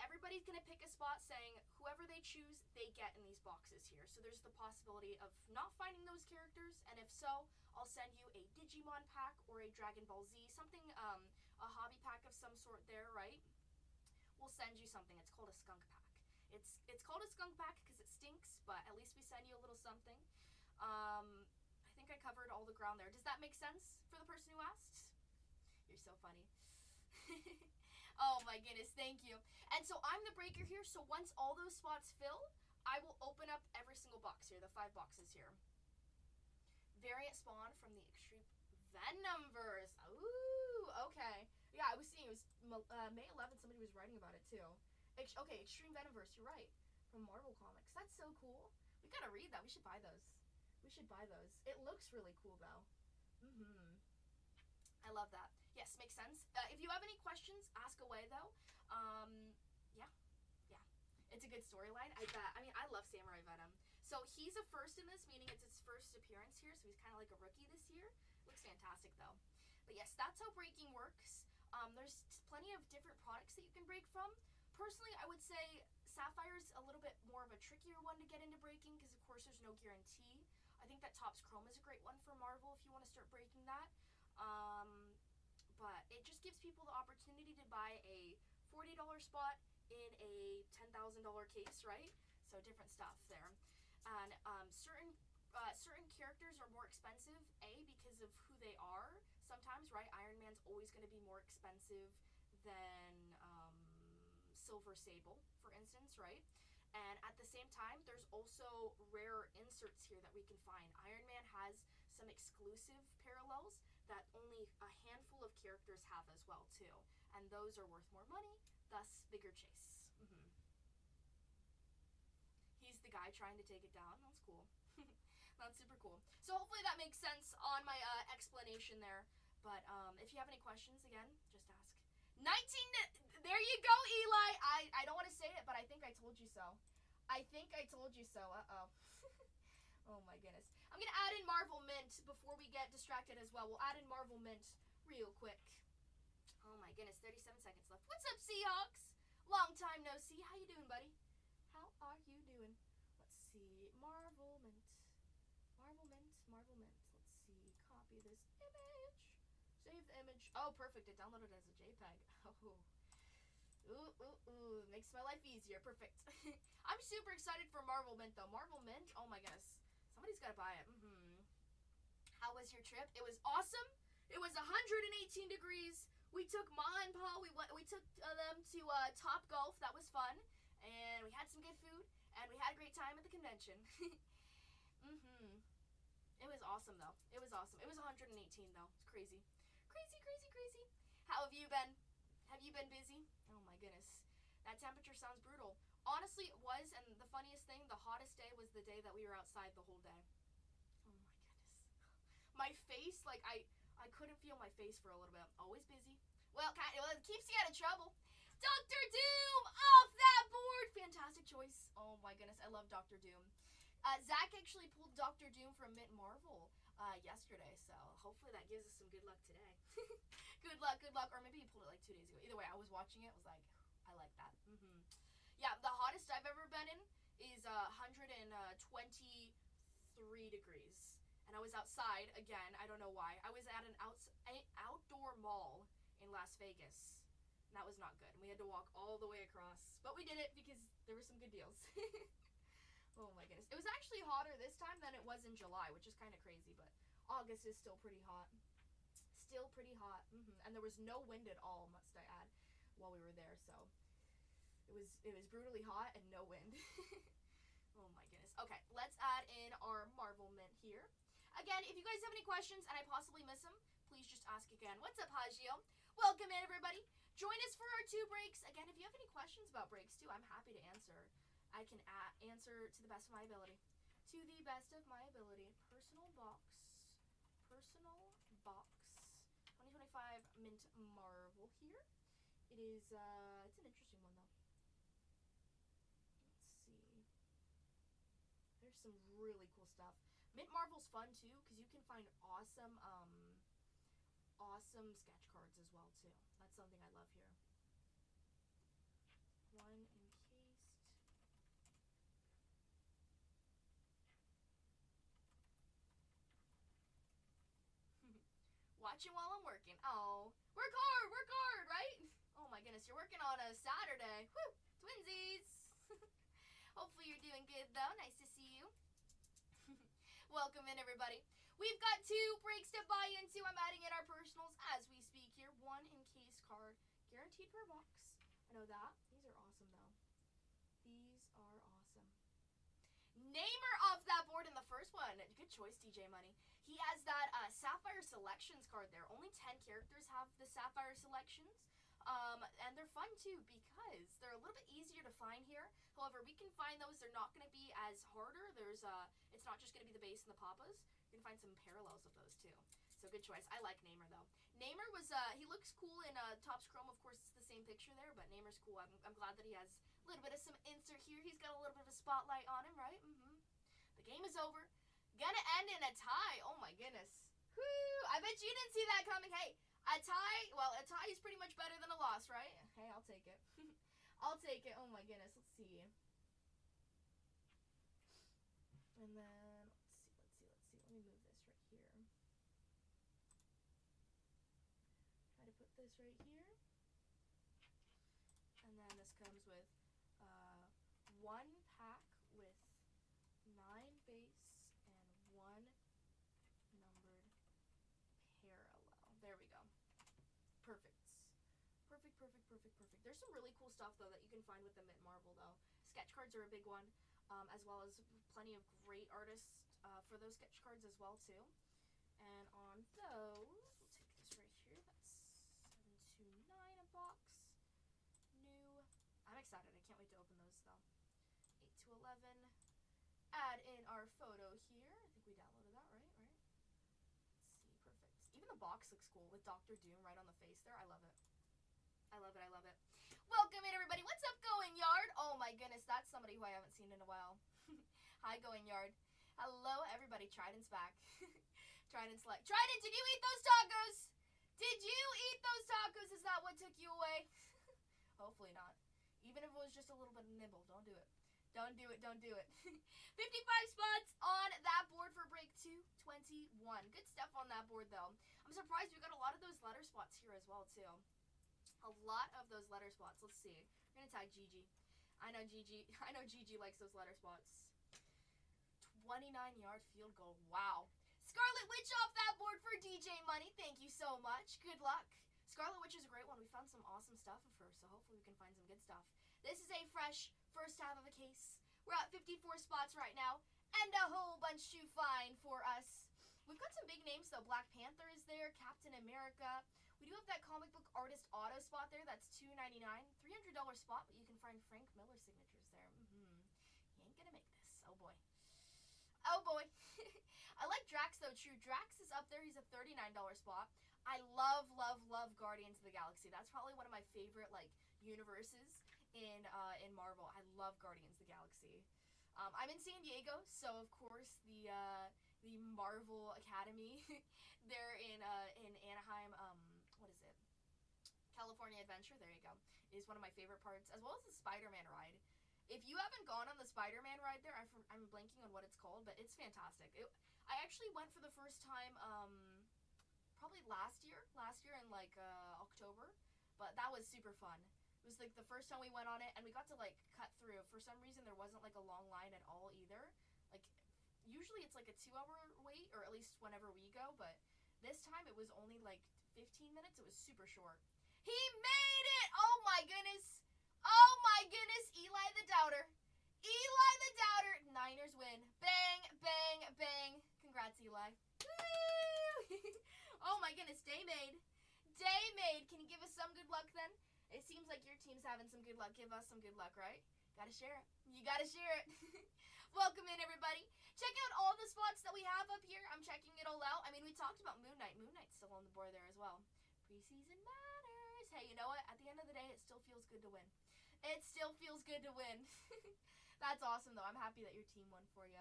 Everybody's going to pick a spot saying whoever they choose, they get in these boxes here. So there's the possibility of not finding those characters. And if so, I'll send you a Digimon pack or a Dragon Ball Z, something, a hobby pack of some sort there, right? We'll send you something. It's called a skunk pack. It's called a skunk pack because it stinks, but at least we send you a little something. I think I covered all the ground there. Does that make sense for the person who asked? You're so funny. Oh my goodness, thank you. And so I'm the breaker here, so once all those spots fill, I will open up every single box here, the 5 boxes here. Variant spawn from the Extreme Venomverse. Ooh, okay. Yeah, I was seeing it was May 11th, somebody was writing about it too. Okay, Extreme Venomverse, you're right. From Marvel Comics. That's so cool. We gotta read that. We should buy those. It looks really cool though. I love that. Yes, makes sense. If you have any questions, ask away though. It's a good storyline. I bet. I mean, I love Samurai Venom. So he's a first in this, meaning it's his first appearance here. So he's kind of like a rookie this year. Looks fantastic though. But yes, that's how breaking works. There's plenty of different products that you can break from. Personally, I would say Sapphire's a little bit more of a trickier one to get into breaking because, of course, there's no guarantee. I think that Topps Chrome is a great one for Marvel if you want to start breaking that. But it just gives people the opportunity to buy a $40 spot in a $10,000 case, right? So different stuff there. And certain characters are more expensive, because of who they are sometimes, right? Iron Man's always going to be more expensive than Silver Sable, for instance, right? And at the same time, there's also rare inserts here that we can find. Iron Man has some exclusive parallels that only a handful of characters have as well, too. And those are worth more money, thus bigger chase. He's the guy trying to take it down. That's cool. That's super cool. So hopefully that makes sense on my explanation there. But if you have any questions, again, just ask. 19, there you go, Eli. I don't want to say it, but I think I told you so. I think I told you so. Uh-oh. Oh my goodness. I'm going to add in Marvel Mint before we get distracted as well. We'll add in Marvel Mint real quick. Oh my goodness, 37 seconds left. What's up, Seahawks? Long time no see. How you doing, buddy? How are you doing? Let's see. Marvel Mint. Marvel Mint. Marvel Mint. Let's see. Copy this image. Save the image. Oh, perfect. It downloaded as a JPEG. Oh. Ooh. Makes my life easier. Perfect. I'm super excited for Marvel Mint, though. Marvel Mint? Oh my goodness. Somebody's got to buy it. How was your trip? It was awesome. It was 118 degrees. We took Ma and Pa. We took them to Top Golf. That was fun. And we had some good food. And we had a great time at the convention. It was awesome, though. It was awesome. It was 118, though. It's crazy. Crazy. How have you been? Have you been busy? Oh, my goodness. That temperature sounds brutal. Honestly, it was. And the funniest thing, the hottest day was the day that we were outside the whole day. Oh, my goodness. My face, like, I couldn't feel my face for a little bit. Always busy. Well, it keeps you out of trouble. Dr. Doom off that board. Fantastic choice. Oh my goodness, I love Dr. Doom. Zach actually pulled Dr. Doom from Mint Marvel yesterday, so hopefully that gives us some good luck today. Good luck. Or maybe he pulled it like 2 days ago. Either way, I was watching it. Was like, I like that. Yeah, the hottest I've ever been in is 123 degrees. And I was outside again. I don't know why. I was at an outdoor mall in Las Vegas. And that was not good. And we had to walk all the way across. But we did it because there were some good deals. Oh my goodness. It was actually hotter this time than it was in July, which is kind of crazy. But August is still pretty hot. Still pretty hot. And there was no wind at all, must I add, while we were there. So it was brutally hot and no wind. Oh my goodness. Okay, let's add in our Marvel Mint here. Again, if you guys have any questions and I possibly miss them, please just ask again. What's up, Hagio? Welcome in, everybody. Join us for our 2 breaks. Again, if you have any questions about breaks, too, I'm happy to answer. I can answer to the best of my ability. To the best of my ability. Personal box. 2025 Mint Marvel here. It is, it's an interesting one, though. Let's see. There's some really cool stuff. Mint Marvel's fun, too, because you can find awesome, awesome sketch cards as well, too. That's something I love here. One encased. Watching while I'm working. Oh, work hard, right? Oh my goodness, you're working on a Saturday. Woo, twinsies. Hopefully you're doing good, though. Nice to see you. Welcome in, everybody. We've got 2 breaks to buy into. I'm adding in our personals as we speak here. 1 encased card, guaranteed per box. I know that. These are awesome, though. These are awesome. Namer off that board in the first one. Good choice, DJ Money. He has that Sapphire Selections card there. Only 10 characters have the Sapphire Selections. And they're fun, too, because they're a little bit easier to find here. However, we can find those. They're not going to be as harder. It's not just going to be the base and the papas. You can find some parallels of those, too. So good choice. I like Namer, though. Namer was, he looks cool in Topps Chrome. Of course, it's the same picture there, but Namer's cool. I'm glad that he has A little bit of some insert here. He's got a little bit of a spotlight on him, right? The game is over. Gonna end in a tie. Oh my goodness. Whoo! I bet you didn't see that coming. Hey, a tie, well, a tie is pretty much better than a loss, right? Hey, I'll take it. I'll take it. Oh my goodness. Let's see. And then, let's see. Let me move this right here. Try to put this right here. And then this comes with 1 pack with 9 base and 1 numbered parallel. There we go. Perfect. Perfect. There's some really cool stuff, though, that you can find with the Mint Marvel, though. Sketch cards are a big one, as well as plenty of great artists for those sketch cards as well, too. And on those, we'll take this right here. That's 729 a box. New. I'm excited. I can't wait to open those, though. 8 to 11. Add in our photo here. I think we downloaded that, right? Let's see. Perfect. Even the box looks cool with Dr. Doom right on the face there. I love it. Welcome in, everybody. What's up, Going Yard? Oh my goodness, that's somebody who I haven't seen in a while. Hi, Going Yard. Hello, everybody. Trident's back. Trident's like, Trident, did you eat those tacos? Did you eat those tacos? Is that what took you away? Hopefully not. Even if it was just a little bit of nibble, don't do it. Don't do it. 55 spots on that board for break 221. Good stuff on that board, though. I'm surprised we got a lot of those letter spots here as well, too. A lot of those letter spots. Let's see. We're going to tag Gigi. I know Gigi likes those letter spots. 29-yard field goal. Wow. Scarlet Witch off that board for DJ Money. Thank you so much. Good luck. Scarlet Witch is a great one. We found some awesome stuff of her, so hopefully we can find some good stuff. This is a fresh first half of a case. We're at 54 spots right now, and a whole bunch to find for us. We've got some big names, though. Black Panther is there, Captain America. We do have that comic book artist auto spot there. That's $2.99. $300 spot, but you can find Frank Miller signatures there. He ain't gonna make this. Oh, boy. I like Drax, though. True. Drax is up there. He's a $39 spot. I love Guardians of the Galaxy. That's probably one of my favorite, like, universes in Marvel. I love Guardians of the Galaxy. I'm in San Diego, so, of course, the Marvel Academy there in Anaheim, what is it? California Adventure, there you go, is one of my favorite parts, as well as the Spider-Man ride. If you haven't gone on the Spider-Man ride there, I'm blanking on what it's called, but it's fantastic. I actually went for the first time, probably last year in like October, but that was super fun. It was like the first time we went on it, and we got to like cut through. For some reason, there wasn't like a long line at all either. Like usually it's like a 2-hour wait, or at least whenever we go, but this time it was only like 15 minutes. It was super short. He made it! Oh my goodness! Eli the Doubter. Niners win. Bang, bang, bang. Congrats, Eli. Woo! Oh my goodness, day made. Can you give us some good luck then? It seems like your team's having some good luck. Give us some good luck, right? Gotta share it. You gotta share it. Welcome in, everybody. Check out all the spots that we have up here. I'm checking it all out. I mean, we talked about Moon Knight. Moon Knight's still on the board there as well. Preseason matters. Hey, you know what? At the end of the day, it still feels good to win. That's awesome, though. I'm happy that your team won for you.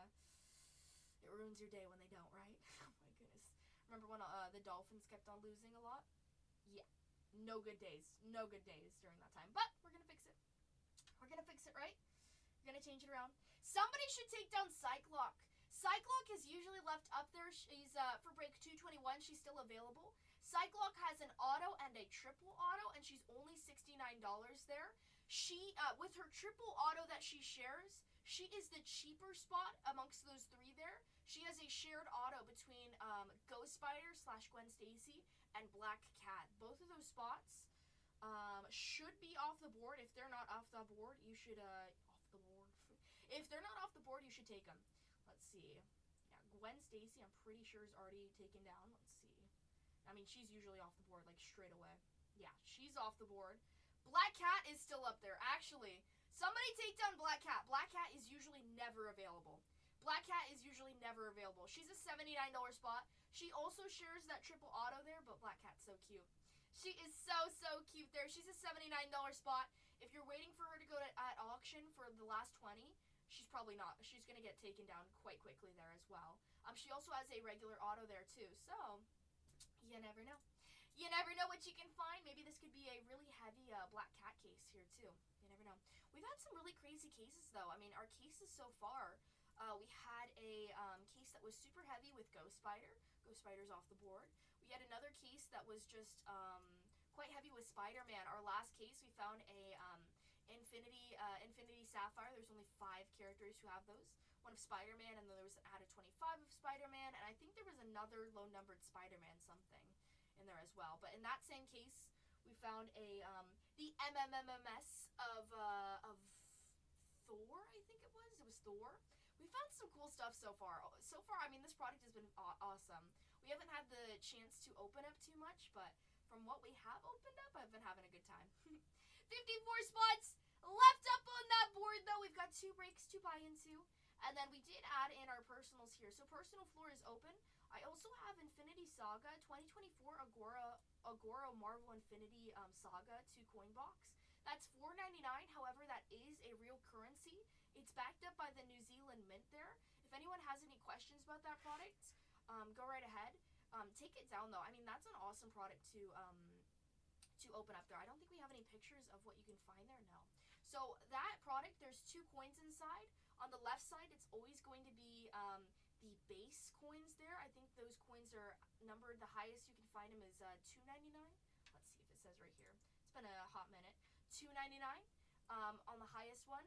It ruins your day when they don't, right? Oh, my goodness. Remember when the Dolphins kept on losing a lot? Yeah. No good days during that time. But we're going to fix it. Right? We're going to change it around. Somebody should take down Cyclock. Cyclock is usually left up there. She's, for break 221, she's still available. Cyclock has an auto and a triple auto, and she's only $69 there. She, with her triple auto that she shares, she is the cheaper spot amongst those three there. She has a shared auto between Ghost Spider / Gwen Stacy and Black Cat. Both of those spots should be off the board. If they're not off the board, you should If they're not off the board, you should take them. Let's see. Yeah, Gwen Stacy, I'm pretty sure is already taken down. Let's see. I mean, she's usually off the board like straight away. Yeah, she's off the board. Black Cat is still up there. Actually, somebody take down Black Cat. Black Cat is usually never available. She's a $79 spot. She also shares that triple auto there, but Black Cat's so cute. She is so cute there. She's a $79 spot. If you're waiting for her to go at auction for the last 20, she's probably not. She's going to get taken down quite quickly there as well. She also has a regular auto there too, so you never know. You never know what you can find. Maybe this could be a really heavy black cat case here too. You never know. We've had some really crazy cases though. I mean, our cases so far, we had a case that was super heavy with Ghost Spider. Ghost Spider's off the board. We had another case that was just quite heavy with Spider-Man. Our last case, we found a Infinity Sapphire. There's only 5 characters who have those. One of Spider-Man, and then there was an added 25 of Spider-Man, and I think there was another low-numbered Spider-Man something in there as well. But in that same case, we found the MMMMS of Thor, I think it was. It was Thor. We found some cool stuff so far. So far, I mean, this product has been awesome. We haven't had the chance to open up too much, but from what we have opened up, I've been having a good time. 54 spots left up on that board, though. We've got 2 breaks to buy into. And then we did add in our personals here. So personal floor is open. I also have Infinity Saga 2024 Agora Marvel Infinity Saga 2 coin box. That's $4.99. However, that is a real currency. It's backed up by the New Zealand Mint there. If anyone has any questions about that product, go right ahead. Take it down though. I mean, that's an awesome product to open up there. I don't think we have any pictures of what you can find there. No. So that product, there's 2 coins inside. On the left side, it's always going to be the base coins there. I think those coins are numbered. The highest you can find them is $2.99. Let's see if it says right here. It's been a hot minute. $2.99 on the highest one.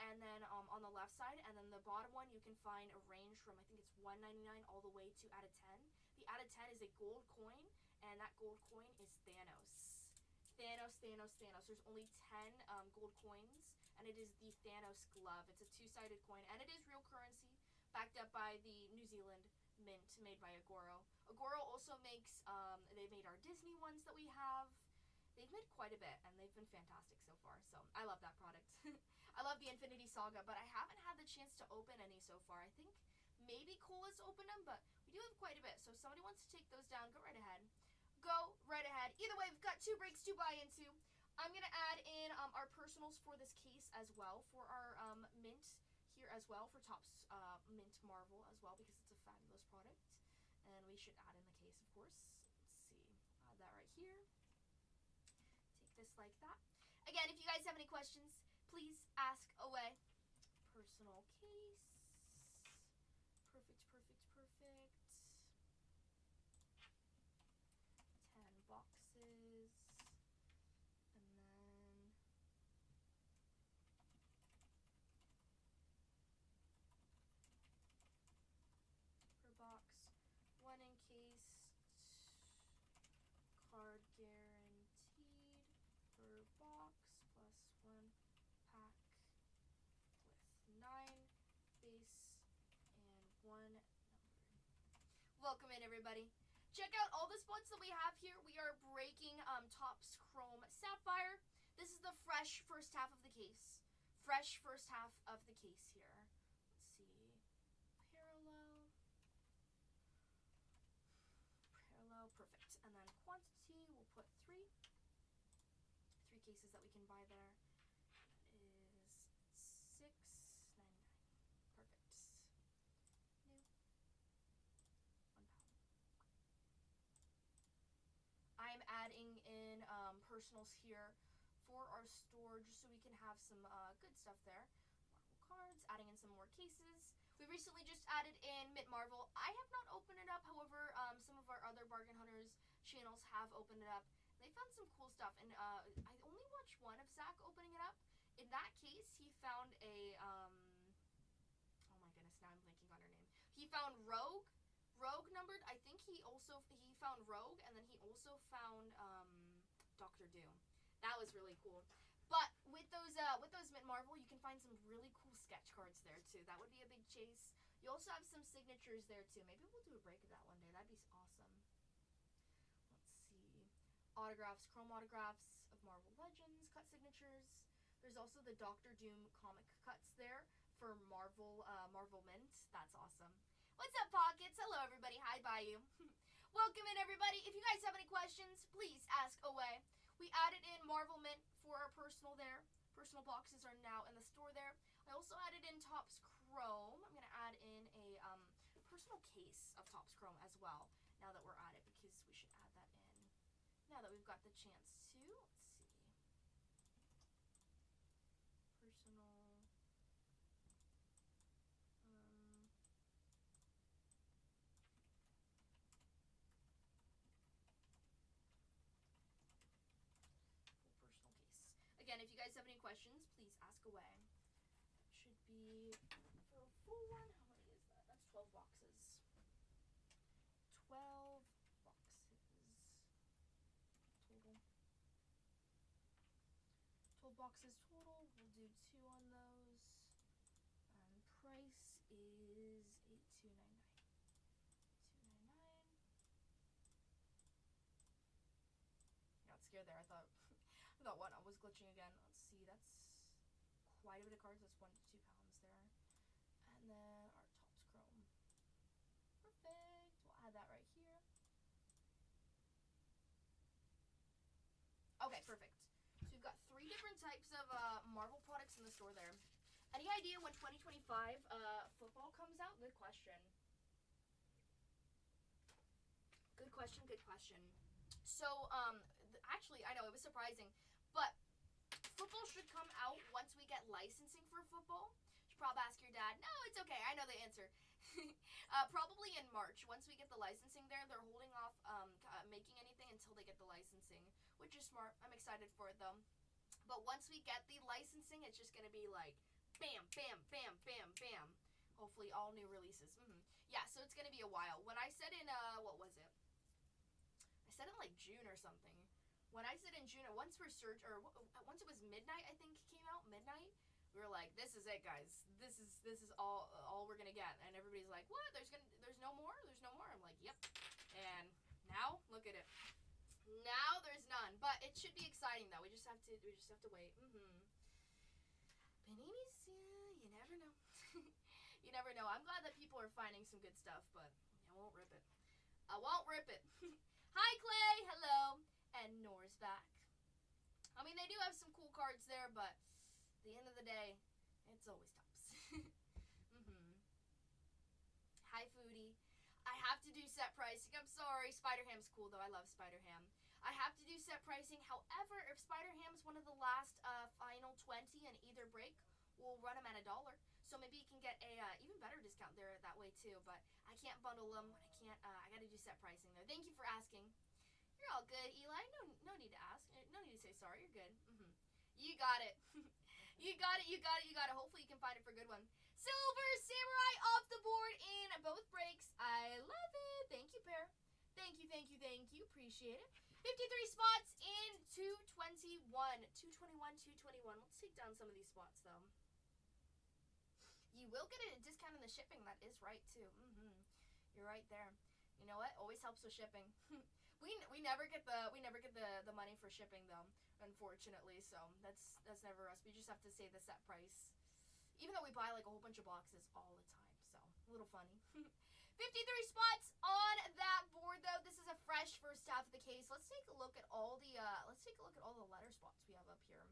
And then on the left side, and then the bottom one, you can find a range from, I think it's $1.99 all the way to out of 10. The out of 10 is a gold coin, and that gold coin is Thanos. Thanos. There's only 10 gold coins, and it is the Thanos glove. It's a 2-sided coin, and it is real currency, backed up by the New Zealand Mint, made by Agoro. Agoro also makes, they made our Disney ones that we have. They've made quite a bit, and they've been fantastic so far, so I love that product. I love the Infinity Saga, but I haven't had the chance to open any so far. I think maybe Cole has opened them, but we do have quite a bit, so if somebody wants to take those down, go right ahead. Go right ahead. Either way, we've got 2 breaks to buy into. I'm going to add in our personals for this case as well, for our Mint here as well, for Topps Mint Marvel as well, because it's a fabulous product. And we should add in the case, of course. Let's see. Add that right here. Take this like that. Again, if you guys have any questions, please ask away. Personal case. Perfect. 10 boxes. And then per box. 1 encased. Card guaranteed per box. Plus 1 pack with 9 base and 1 number. Welcome in, everybody. Check out all the spots that we have here. We are breaking Topps Chrome Sapphire. This is the fresh first half of the case. Fresh first half of the case here. Let's see. Parallel. Perfect. And then quantity, we'll put 3. 3 cases that we can buy there. That is $6.99. Perfect. New. £1. I'm adding in personals here for our store, just so we can have some good stuff there. Marvel cards, adding in some more cases. We recently just added in Mint Marvel. I have not opened it up, however, some of our other Bargain Hunters channels have opened it up. They found some cool stuff, and I only watched one of Zach opening it up. In that case, he found a, oh my goodness, now I'm blanking on her name. He found Rogue numbered. I think he found Rogue, and then he also found Dr. Doom. That was really cool. But with those Mint Marvel, you can find some really cool sketch cards there too. That would be a big chase. You also have some signatures there too. Maybe we'll do a break of that one day. That'd be awesome. Let's see. Autographs, chrome autographs of Marvel Legends, cut signatures. There's also the Dr. Doom comic cuts there for Marvel Mint. That's awesome. What's up, Pockets? Hello, everybody. Hi, Bayou. Welcome in, everybody. If you guys have any questions, please ask away. We added in Marvel Mint for our personal there. Personal boxes are now in the store there. I also added in Topps Chrome. I'm going to add in a personal case of Topps Chrome as well, now that we're at it, because we should add that in now that we've got the chance to. Let's see. Personal. Personal case. Again, if you guys have any questions, please ask away. That should be for a full one. How many is that? That's 12 boxes. 12 boxes total. 12 boxes total. We'll do 2 on those. Price is $8,299. Got scared there. I thought what? I was glitching again. Let's see. That's quite a bit of cards. That's 1 to 2 pounds there. And then our Topps Chrome. Perfect. We'll add that right here. Okay, perfect. So we've got 3 different types of Marvel products in the store there. Any idea when 2025 football comes out? Good question. Good question, good question. So, actually, I know, it was surprising, but football should come out once we get licensing for football. You should probably ask your dad. No, it's okay. I know the answer. Probably in March. Once we get the licensing there, they're holding off making anything until they get the licensing, which is smart. I'm excited for it, though. But once we get the licensing, it's just going to be like bam, bam, bam, bam, bam. Hopefully all new releases. Yeah, so it's going to be a while. When I said in, what was it? I said in like June or something. When I said in June, once it was midnight, I think came out, midnight. We were like, this is it, guys. This is all we're going to get. And everybody's like, what? There's no more? There's no more? I'm like, yep. And now, look at it. Now there's none. But it should be exciting though. We just have to wait. Paninis, you never know. You never know. I'm glad that people are finding some good stuff, but I won't rip it. I won't rip it. Hi, Clay. Hello. And Nora's back. I mean, they do have some cool cards there, but at the end of the day, it's always Topps. Hi, Foodie. I have to do set pricing. I'm sorry. Spider-Ham's cool, though. I love Spider-Ham. I have to do set pricing. However, if Spider-Ham's one of the last final 20 in either break, we'll run them at $1. So maybe you can get a even better discount there that way too. But I can't bundle them. I got to do set pricing there. Thank you for asking. You're all good, Eli. No need to ask. No need to say sorry. You're good. You got it. You got it. You got it. You got it. Hopefully you can find it for a good one. Silver Samurai off the board in both breaks. I love it. Thank you, Pear. Thank you, thank you, thank you. Appreciate it. 53 spots in 221. 221, 221. Let's take down some of these spots, though. You will get a discount in the shipping. That is right, too. You're right there. You know what? Always helps with shipping. we never get the money for shipping, though, unfortunately. So that's never us. We just have to say the set price. Even though we buy like a whole bunch of boxes all the time. So a little funny. 53 spots on that board, though. This is a fresh first half of the case. Let's take a look at all the letter spots we have up here.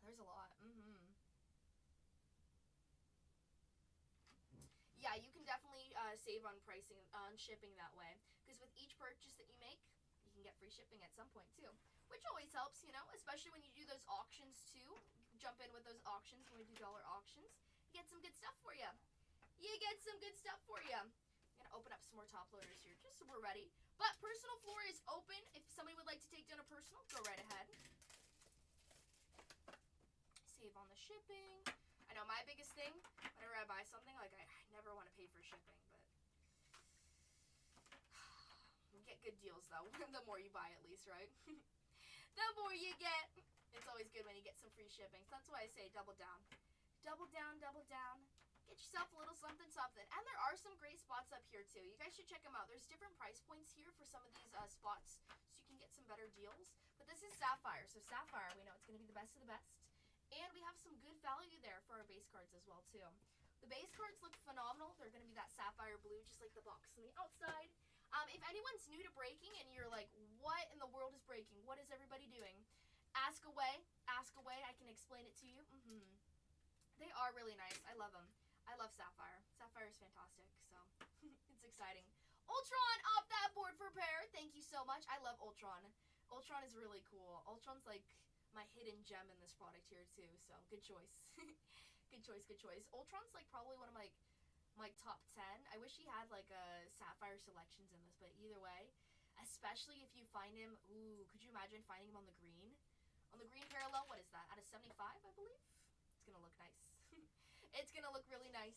There's a lot. Yeah, you can definitely save on pricing, on shipping that way. Because with each purchase that you make, you can get free shipping at some point too. Which always helps, you know, especially when you do those auctions too. Jump in with those auctions when we do dollar auctions. You get some good stuff for you. You get some good stuff for you. I'm going to open up some more top loaders here just so we're ready. But personal floor is open. If somebody would like to take down a personal, go right ahead. Save on the shipping. I know my biggest thing, whenever I buy something, like I never want to pay for shipping, but you get good deals though. The more you buy, at least, right? The more you get. It's always good when you get some free shipping. So that's why I say double down. Double down, double down. Get yourself a little something, something. And there are some great spots up here, too. You guys should check them out. There's different price points here for some of these spots, so you can get some better deals. But this is Sapphire. So Sapphire, we know it's going to be the best of the best. And we have some good value there for our base cards as well, too. The base cards look phenomenal. They're going to be that Sapphire blue, just like the box on the outside. If anyone's new to breaking and you're like, what in the world is breaking? What is everybody doing? Ask away. Ask away. I can explain it to you. They are really nice. I love them. I love Sapphire. Sapphire is fantastic, so it's exciting. Ultron off that board for pair. Thank you so much. I love Ultron. Ultron is really cool. Ultron's like my hidden gem in this product here too, so good choice. Good choice, good choice. Ultron's like probably one of my top 10. I wish he had like a Sapphire selections in this, but either way, especially if you find him, ooh, could you imagine finding him on the green? On the green parallel, what is that? Out of 75, I believe? It's gonna look nice. It's gonna look really nice.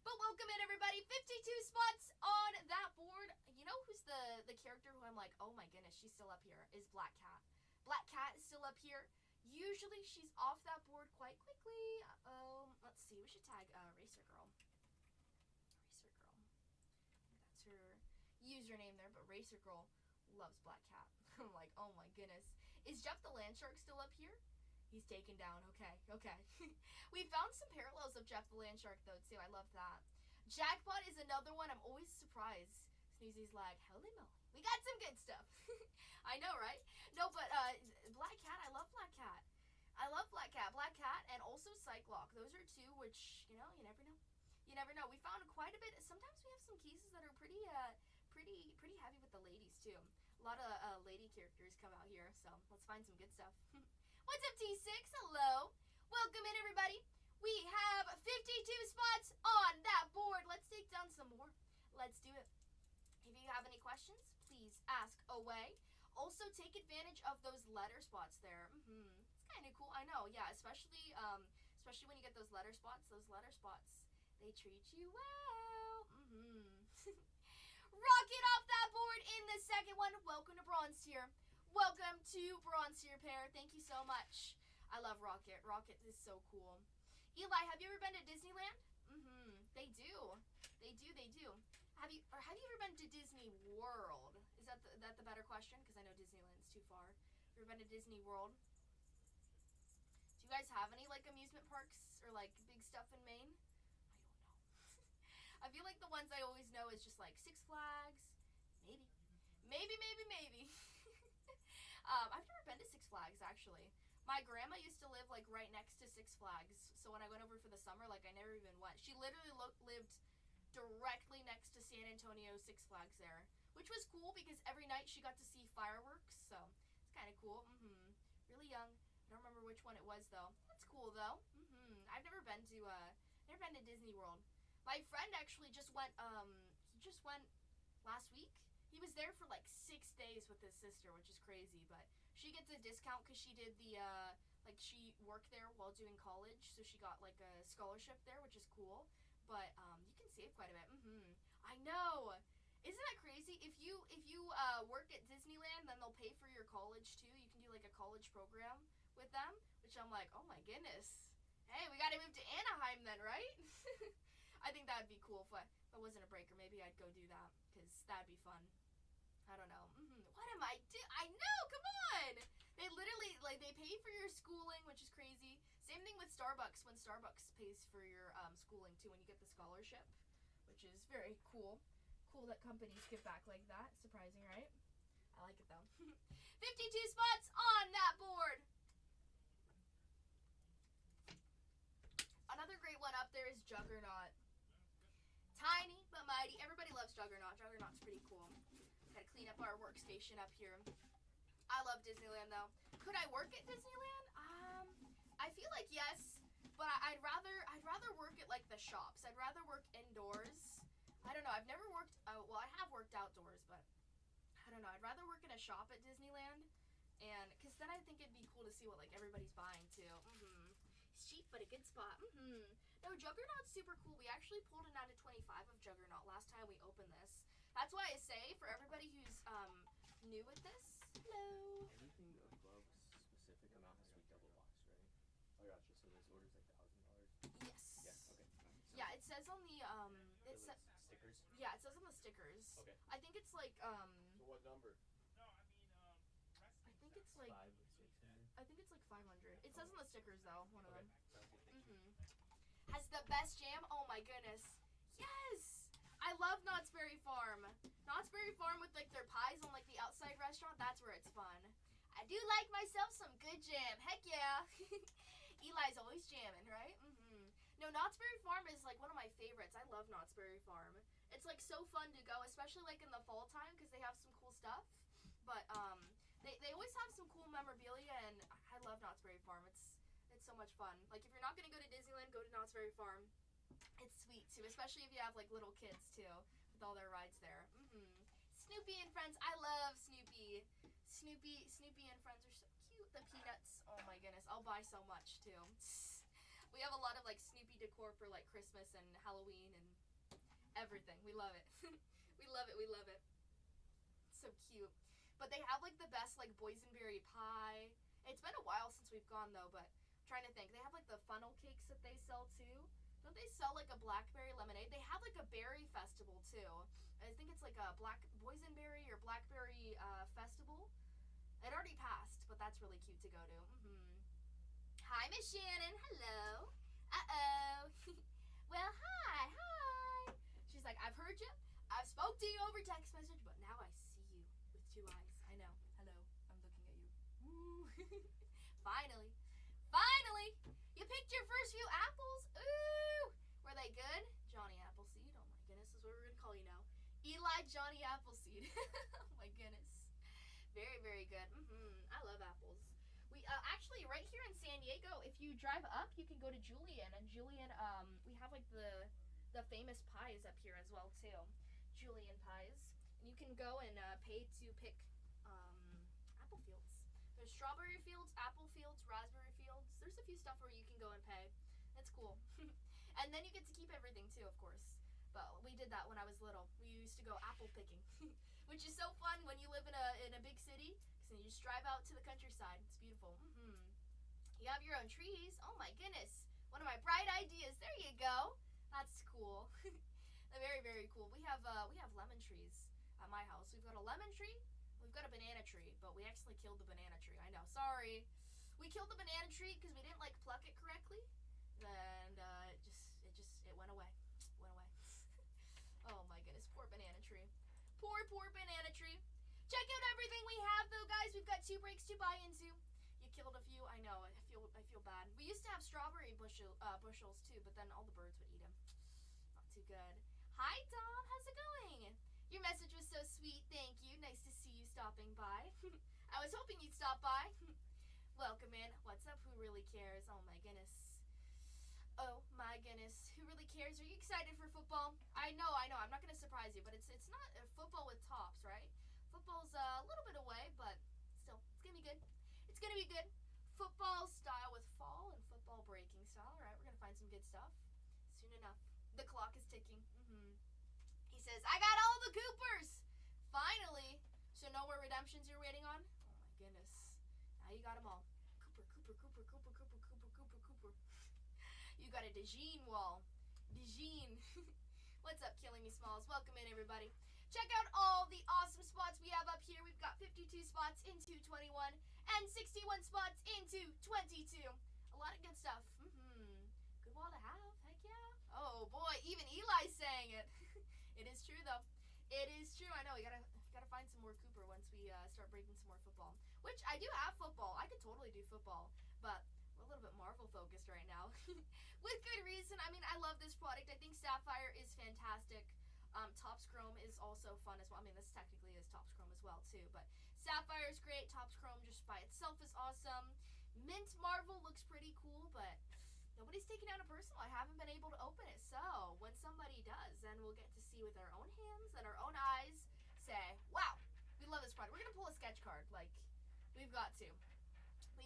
But welcome in, everybody. 52 spots on that board. You know who's the character who I'm like, oh my goodness, she's still up here, is Black Cat. Black Cat is still up here. Usually she's off that board quite quickly. Let's see. We should tag Racer Girl. Racer Girl. That's her username there, but Racer Girl loves Black Cat. I'm like, oh my goodness. Is Jeff the Landshark still up here? He's taken down. Okay, okay. We found some parallels of Jeff the Landshark, though, too. I love that. Jackpot is another one. I'm always surprised. Sneezy's like, holy moly. We got some good stuff. I know, right? No, but Black Cat, I love Black Cat. I love Black Cat. Black Cat and also Cyclock. Those are two which, you know, you never know. You never know. We found quite a bit. Sometimes we have some cases that are pretty heavy with the ladies, too. A lot of lady characters come out here, so let's find some good stuff. What's up, T6? Hello. Welcome in, everybody. We have 52 spots on that board. Let's take down some more. Let's do it. If you have any questions, please ask away. Also, take advantage of those letter spots there. It's kind of cool. I know, yeah, especially when you get those letter spots. Those letter spots, they treat you well. Rocket off that board in the second one. Welcome to Bronze Tier. Welcome to Bronze Tier pair. Thank you so much. I love Rocket. Rocket is so cool. Eli, have you ever been to Disneyland? They do. They do. They do. Have you ever been to Disney World? Is that the better question? Because I know Disneyland's too far. You ever been to Disney World? Do you guys have any like amusement parks or like big stuff in Maine? I don't know. I feel like the ones I always know is just like Six Flags. Maybe. I've never been to Six Flags, actually. My grandma used to live like right next to Six Flags, so when I went over for the summer, like I never even went. She literally lived directly next to San Antonio Six Flags there, which was cool because every night she got to see fireworks, so it's kind of cool. Really young. I don't remember which one it was though. That's cool though. I've never been to Disney World. My friend actually just went last week. He was there for like 6 days with his sister, which is crazy, but she gets a discount because she did the like she worked there while doing college, so she got like a scholarship there, which is cool. But you can save quite a bit. I know. Isn't that crazy? If you work at Disneyland, then they'll pay for your college too. You can do like a college program with them, which I'm like, oh my goodness. Hey, we gotta move to Anaheim then, right? I think that'd be cool if I wasn't a breaker. Maybe I'd go do that because that'd be fun. I don't know. What am I do? I know. Come on. They literally like they pay for your schooling, which is crazy. Same thing with Starbucks when Starbucks pays for your schooling too when you get the scholarship, which is very cool. Cool that companies give back like that. Surprising, right? I like it though. 52 spots on that board. Another great one up there is Juggernaut. Tiny but mighty. Everybody loves Juggernaut. Juggernaut's pretty cool. Gotta clean up our workstation up here. I love Disneyland though. Could I work at Disneyland? I feel like yes, but I'd rather work at like the shops. I'd rather work indoors. I don't know. I've never worked. Well, I have worked outdoors, but I don't know. I'd rather work in a shop at Disneyland, and because then I think it'd be cool to see what like everybody's buying too. It's cheap, but a good spot. No, Juggernaut's super cool. We actually pulled an out of 25 of Juggernaut last time we opened this. That's why I say for everybody who's new with this. Hello. Anything above specific amount has to be double box, right? Oh, gotcha. So this order's like $1,000. Yes. Yeah. Okay. Yeah, it says on the stickers. Yeah, it says on the stickers. Okay. I think it's like So what number? I think it's like 5 or 600. I think it's like 500. It says on the stickers though, one of them. Sounds good. Thank you. Has the best jam. Oh my goodness. Yes. I love Not Knott's Berry Farm. Knott's Berry Farm with like their pies on like the outside restaurant. That's where it's fun. I do like myself some good jam. Heck yeah. Eli's always jamming, right? No, Knott's Berry Farm is like one of my favorites. I love Knott's Berry Farm. It's like so fun to go, especially like in the fall time because they have some cool stuff. But they always have some cool memorabilia, and I love Knott's Berry Farm. It's so much fun. Like if you're not gonna go to Disneyland, go to Knott's Berry Farm. It's sweet too, especially if you have like little kids too with all their rides there. Snoopy and Friends. I love Snoopy. Snoopy and Friends are so cute. The Peanuts. Oh my goodness, I'll buy so much too. We have a lot of like Snoopy decor for like Christmas and Halloween and everything. We love it. We love it. We love it. So cute. But they have like the best like boysenberry pie. It's been a while since we've gone though, but I'm trying to think. They have like the funnel cakes that they sell too. Don't they sell like a blackberry lemonade? They have like a berry festival too. I think it's like a boysenberry or blackberry festival. It already passed, but that's really cute to go to. Hi, Miss Shannon. Hello. Uh-oh. Well, hi. She's like, I've heard you. I've spoke to you over text message, but now I see you with 2 eyes. I know. Hello. I'm looking at you. Woo. Finally. You picked your first few apples. Ooh. Were they good? Johnny Appleseed. Oh my goodness, this is what we're going to call you now. Eli Johnny Appleseed. Oh my goodness. Very, very good. I love apples. We actually right here in San Diego, if you drive up, you can go to Julian, and Julian, we have like the famous pies up here as well too. Julian pies, and you can go and pay to pick apple fields. There's strawberry fields, apple fields, raspberry fields. There's a few stuff where you can go and pay. That's cool. And then you get to keep everything too, of course. But we did that when I was little. We used to go apple picking, which is so fun when you live in a big city. So you just drive out to the countryside. It's beautiful. You have your own trees. Oh my goodness! One of my bright ideas. There you go. That's cool. Very, very cool. We have lemon trees at my house. We've got a lemon tree. We've got a banana tree, but we actually killed the banana tree. I know. Sorry. We killed the banana tree because we didn't like pluck it correctly, and it went away. Oh my goodness, poor banana tree. Poor banana tree. Check out everything we have though, guys. We've got 2 breaks to buy into. You killed a few. I know. I feel bad. We used to have strawberry bushels too, but then all the birds would eat them. Not too good. Hi, Dom. How's it going? Your message was so sweet. Thank you. Nice to see you stopping by. I was hoping you'd stop by. Welcome in. What's up? Who really cares? Oh my goodness. Oh my goodness. Who really cares? Are you excited for football? I know. I'm not going to surprise you, but it's not football with tops, right? Football's a little bit away, but still, it's going to be good. It's going to be good. Football style with fall and football breaking style. All right, we're going to find some good stuff soon enough. The clock is ticking. He says, I got all the Coopers! Finally! So no more redemptions you're waiting on? Oh my goodness. Now you got them all. Cooper. You got a DeJean wall. DeJean. What's up, Killing Me Smalls? Welcome in, everybody. Check out all the awesome spots we have up here. We've got 52 spots into 21 and 61 spots into 22. A lot of good stuff. Good wall to have. Heck yeah. Oh boy, even Eli's saying it. It is true though. It is true. I know. We gotta find some more Cooper once we start breaking some more football. Which I do have football. I could totally do football, but we're a little bit Marvel focused right now. With good reason. I mean, I love this product. I think Sapphire is fantastic. Topps Chrome is also fun as well. I mean, this technically is Topps Chrome as well too, but Sapphire is great. Topps Chrome just by itself is awesome. Mint Marvel looks pretty cool, but nobody's taken out a personal. I haven't been able to open it. So when somebody does, then we'll get to see with our own hands and our own eyes, say, wow, we love this product. We're going to pull a sketch card. Like, we've got to.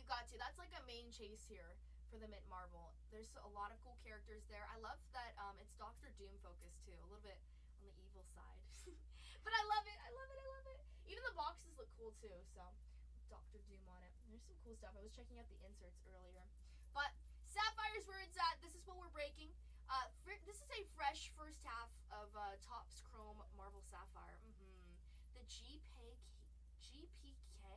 That's like a main chase here for the Mint Marvel. There's a lot of cool characters there. I love that it's Doctor Doom focused too. A little bit on the evil side. But I love it. Even the boxes look cool too. So Doctor Doom on it. There's some cool stuff. I was checking out the inserts earlier. But Sapphire's where it's at. This is what we're breaking. This is a fresh first half of Topps Chrome Marvel Sapphire. The GPK? GPK.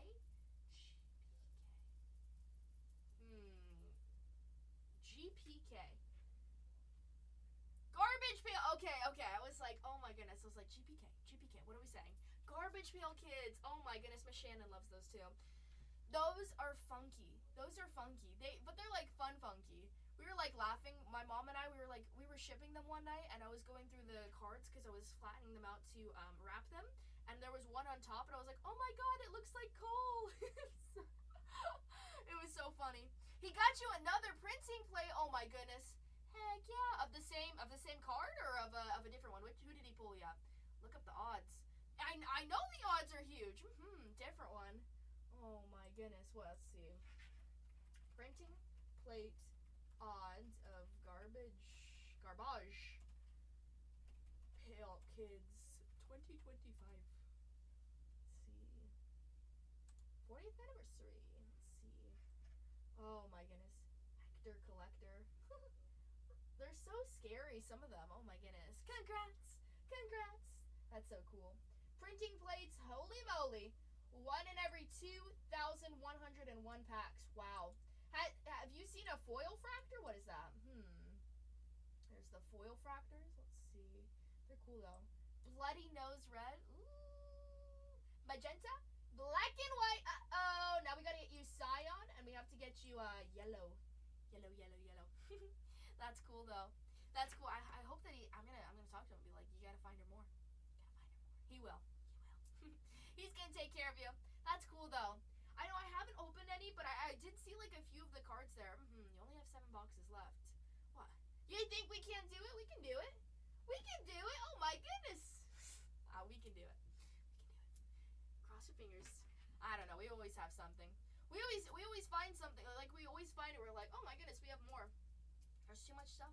Garbage pail. Okay. I was like, oh my goodness. I was like, Garbage Pail Kids. Oh my goodness, Miss Shannon loves those too. Those are funky. Those are funky. But they're like fun funky. We were like laughing. My mom and I, we were shipping them one night, and I was going through the cards because I was flattening them out to wrap them. And there was one on top, and I was like, "Oh my god, it looks like coal!" It was so funny. He got you another printing plate. Oh my goodness. Heck yeah! Of the same card or of a different one? Who did he pull you? Look up the odds. I know the odds are huge. Different one. Oh my goodness. Well, let's see. Printing plate odds of garbage Pail Kids 2025. Let's see. 40th anniversary. Let's see. Oh my goodness. Hector Collector. They're so scary, some of them. Oh my goodness. Congrats. That's so cool. Printing plates, holy moly. 1 in every 2,101 packs. Wow. Have you seen a foil fractor? What is that? There's the foil fractors. Let's see. They're cool though. Bloody Nose Red. Ooh. Magenta. Black and white. Uh-oh. Now we gotta get you Scion, and we have to get you yellow. Yellow. That's cool though. That's cool. I hope that I'm gonna talk to him and be like, you gotta find her more. He will. He's gonna take care of you. That's cool though. I know I haven't opened any, but I did see like a few of the cards there. You only have 7 boxes left. What? You think we can't do it? We can do it. We can do it. Oh my goodness. We can do it. Cross your fingers. I don't know. We always have something. We always find something. Like we always find it. We're like, oh my goodness, we have more. There's too much stuff.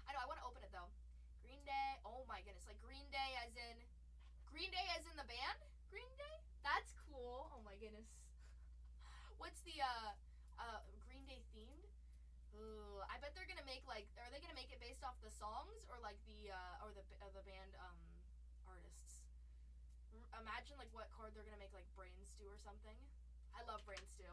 I know. I want to open it though. Green Day. Oh my goodness. Like Green Day as in the band? Green Day? That's cool. Oh my goodness. What's the Green Day themed? I bet they're gonna make like, are they gonna make it based off the songs or like the band artists? Imagine like what card they're gonna make, like Brain Stew or something. I love Brain Stew.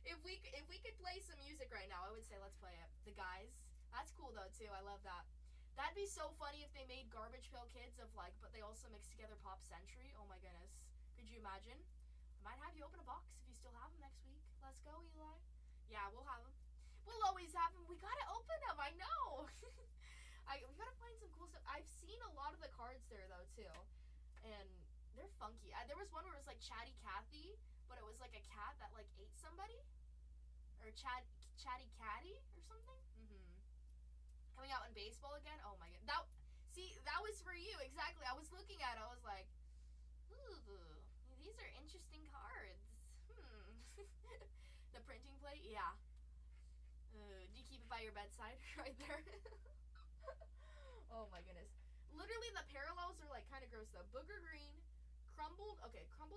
If we could play some music right now, I would say let's play it. The Guys. That's cool though too. I love that. That'd be so funny if they made Garbage Pail Kids of like, but they also mixed together Pop Century. Oh my goodness. Could you imagine? I might have you open a box if you still have them next week. Let's go, Eli. Yeah, we'll have them. We'll always have them. We gotta open them. I know. We gotta find some cool stuff. I've seen a lot of the cards there though too, and they're funky. There was one where it was like Chatty Cathy, but it was like a cat that like ate somebody, or Chatty Catty or something. Coming out in baseball again. Oh my god. That was for you exactly. I was looking at it. I was like, ooh, these are interesting cards. The printing plate, yeah. Do you keep it by your bedside right there? Oh my goodness. Literally the parallels are like kind of gross though. Booger green, crumbled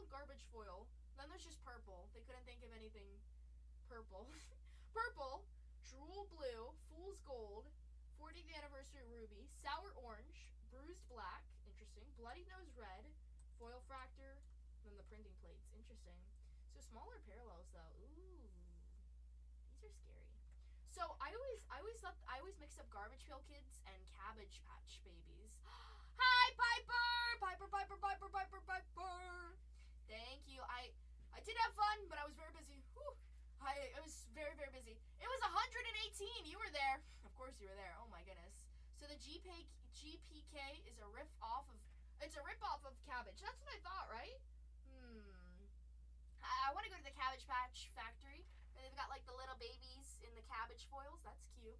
garbage foil. Then there's just purple. They couldn't think of anything purple. Purple, drool blue, fool's gold, 40th anniversary ruby, sour orange, bruised black, interesting, bloody nose red, foil fractor, then the printing plates, interesting. So smaller parallels though. Ooh, these are scary. So I always mix up Garbage Pail Kids and Cabbage Patch Babies. Hi Piper! Piper! Thank you. I did have fun, but I was very busy. Whew. I was very, very busy. It was 118. You were there. Of course you were there. Oh my goodness. So the GPK is a rip-off of Cabbage. That's what I thought, right? I want to go to the Cabbage Patch factory. They've got like the little babies in the cabbage foils. That's cute.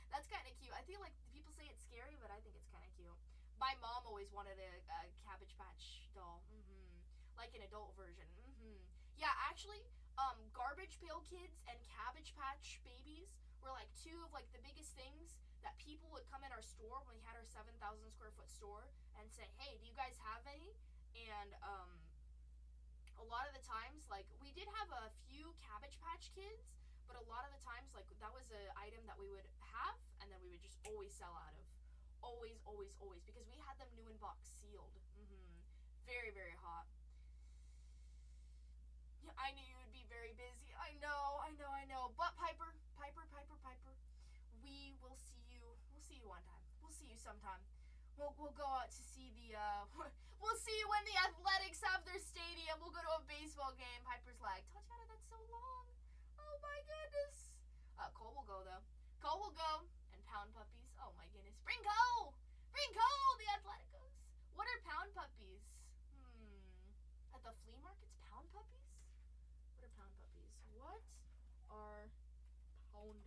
That's kind of cute. I feel like people say it's scary, but I think it's kind of cute. My mom always wanted a Cabbage Patch doll. Like an adult version. Yeah, actually, Garbage Pail Kids and Cabbage Patch Babies were like two of like the biggest things that people would come in our store when we had our 7,000 square foot store and say, hey, do you guys have any? And a lot of the times, like, we did have a few Cabbage Patch Kids, but a lot of the times, like, that was an item that we would have and then we would just always sell out of. Always, because we had them new in box sealed. Very, very hot. Yeah, I knew you would be very busy. I know. But Piper, we will see you. We'll see you one time. We'll see you sometime. We'll go out to see the We'll see you when the Athletics have their stadium. We'll go to a baseball game. Piper's like, Tatiana, that's so long. Oh my goodness. Cole will go though. Cole will go. And Pound Puppies. Oh my goodness. Bring Cole! Bring Cole, the Atleticos. What are Pound Puppies? At the flea markets, Pound Puppies? What are Pound Puppies? What are Pound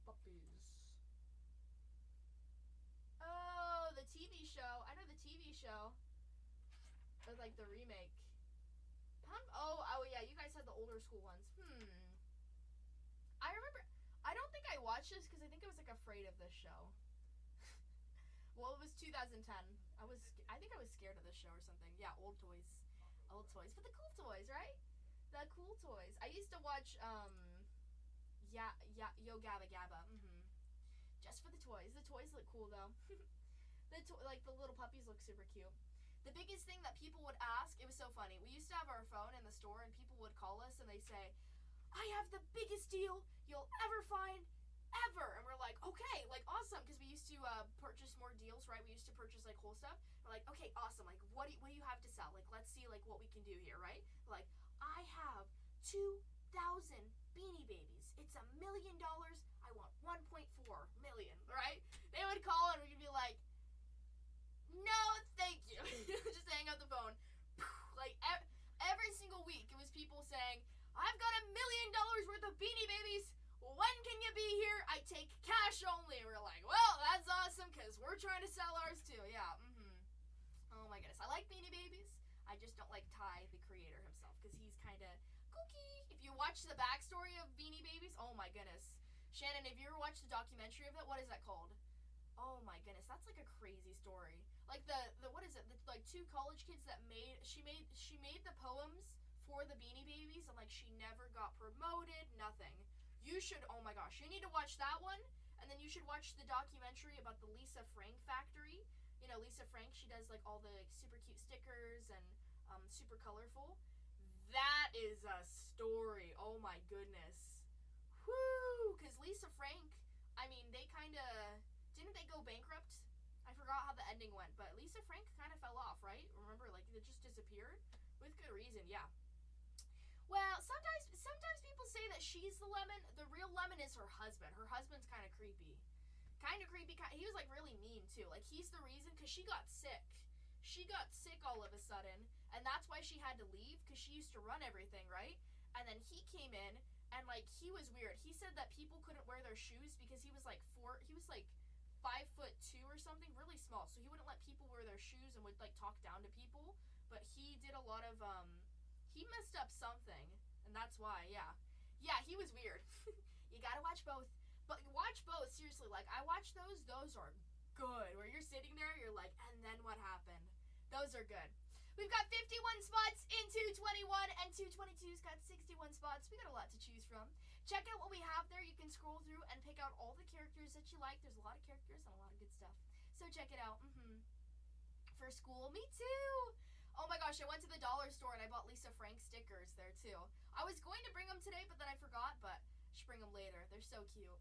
Puppies? Oh, the TV show. I know the TV show. Or like the remake. Oh yeah, you guys had the older school ones. I remember, I don't think I watched this because I think I was like afraid of this show. Well, it was 2010. I think I was scared of this show or something. Yeah, old toys. But the cool toys, right? The cool toys. I used to watch, Yo Gabba Gabba. Just for the toys. The toys look cool though. Like the little puppies look super cute. The biggest thing that people would ask, it was so funny. We used to have our phone in the store and people would call us and they say, I have the biggest deal you'll ever find ever. And we're like, okay, like awesome. Because we used to purchase more deals, right? We used to purchase like whole stuff. We're like, okay, awesome. Like what do you have to sell? Like let's see like what we can do here, right? Like I have 2,000 Beanie Babies. It's $1 million. I want 1.4 million, right? They would call and we could be like, no, thank you. Just hang up the phone. Like every single week, it was people saying, I've got $1 million worth of Beanie Babies. When can you be here? I take cash only. We're like, well, that's awesome because we're trying to sell ours too. Yeah. Oh my goodness. I like Beanie Babies. I just don't like Ty, the creator himself, because he's kind of kooky. If you watch the backstory of Beanie Babies, oh my goodness. Shannon, if you ever watched the documentary of it, what is that called? Oh my goodness, that's like a crazy story. Like the what is it? The, like two college kids that she made the poems for the Beanie Babies and like she never got promoted, nothing. You should, oh my gosh, you need to watch that one, and then you should watch the documentary about the Lisa Frank factory. You know, Lisa Frank, she does like all the super cute stickers and super colorful. That is a story. Oh my goodness. Whoo! Because Lisa Frank, I mean, they kind of, didn't they go bankrupt? I forgot how the ending went, but Lisa Frank kind of fell off, right? Remember, like, it just disappeared? With good reason, yeah. Well, sometimes people say that she's the lemon. The real lemon is her husband. Her husband's kind of creepy. He was, like, really mean, too. Like, he's the reason, because she got sick. She got sick all of a sudden, and that's why she had to leave, because she used to run everything, right? And then he came in, and, like, he was weird. He said that people couldn't wear their shoes because he was, like, 5'2" or something, really small. So he wouldn't let people wear their shoes and would, like, talk down to people. But he did a lot of, he messed up something, and that's why, yeah. Yeah, he was weird. You gotta watch both. But watch both, seriously. Like, I watch those are good. Where you're sitting there, you're like, and then what happened? Those are good. We've got 51 spots in 221, and 222's got 61 spots. We got a lot to choose from. Check out what we have there. You can scroll through and pick out all the characters that you like. There's a lot of characters and a lot of good stuff. So check it out. For school, me too. Oh my gosh, I went to the dollar store and I bought Lisa Frank stickers there too. I was going to bring them today, but then I forgot, but I should bring them later. They're so cute.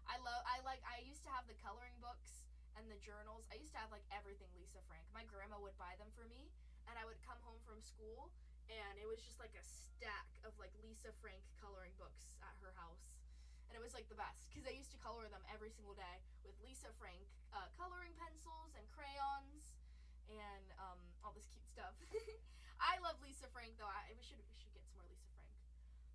I used to have the coloring books and the journals. I used to have like everything Lisa Frank. My grandma would buy them for me, and I would come home from school and it was just like a stack of like Lisa Frank coloring books at her house. And it was like the best because I used to color them every single day with Lisa Frank coloring pencils and crayons and all this cute stuff. I love Lisa Frank though. We should get some more Lisa Frank.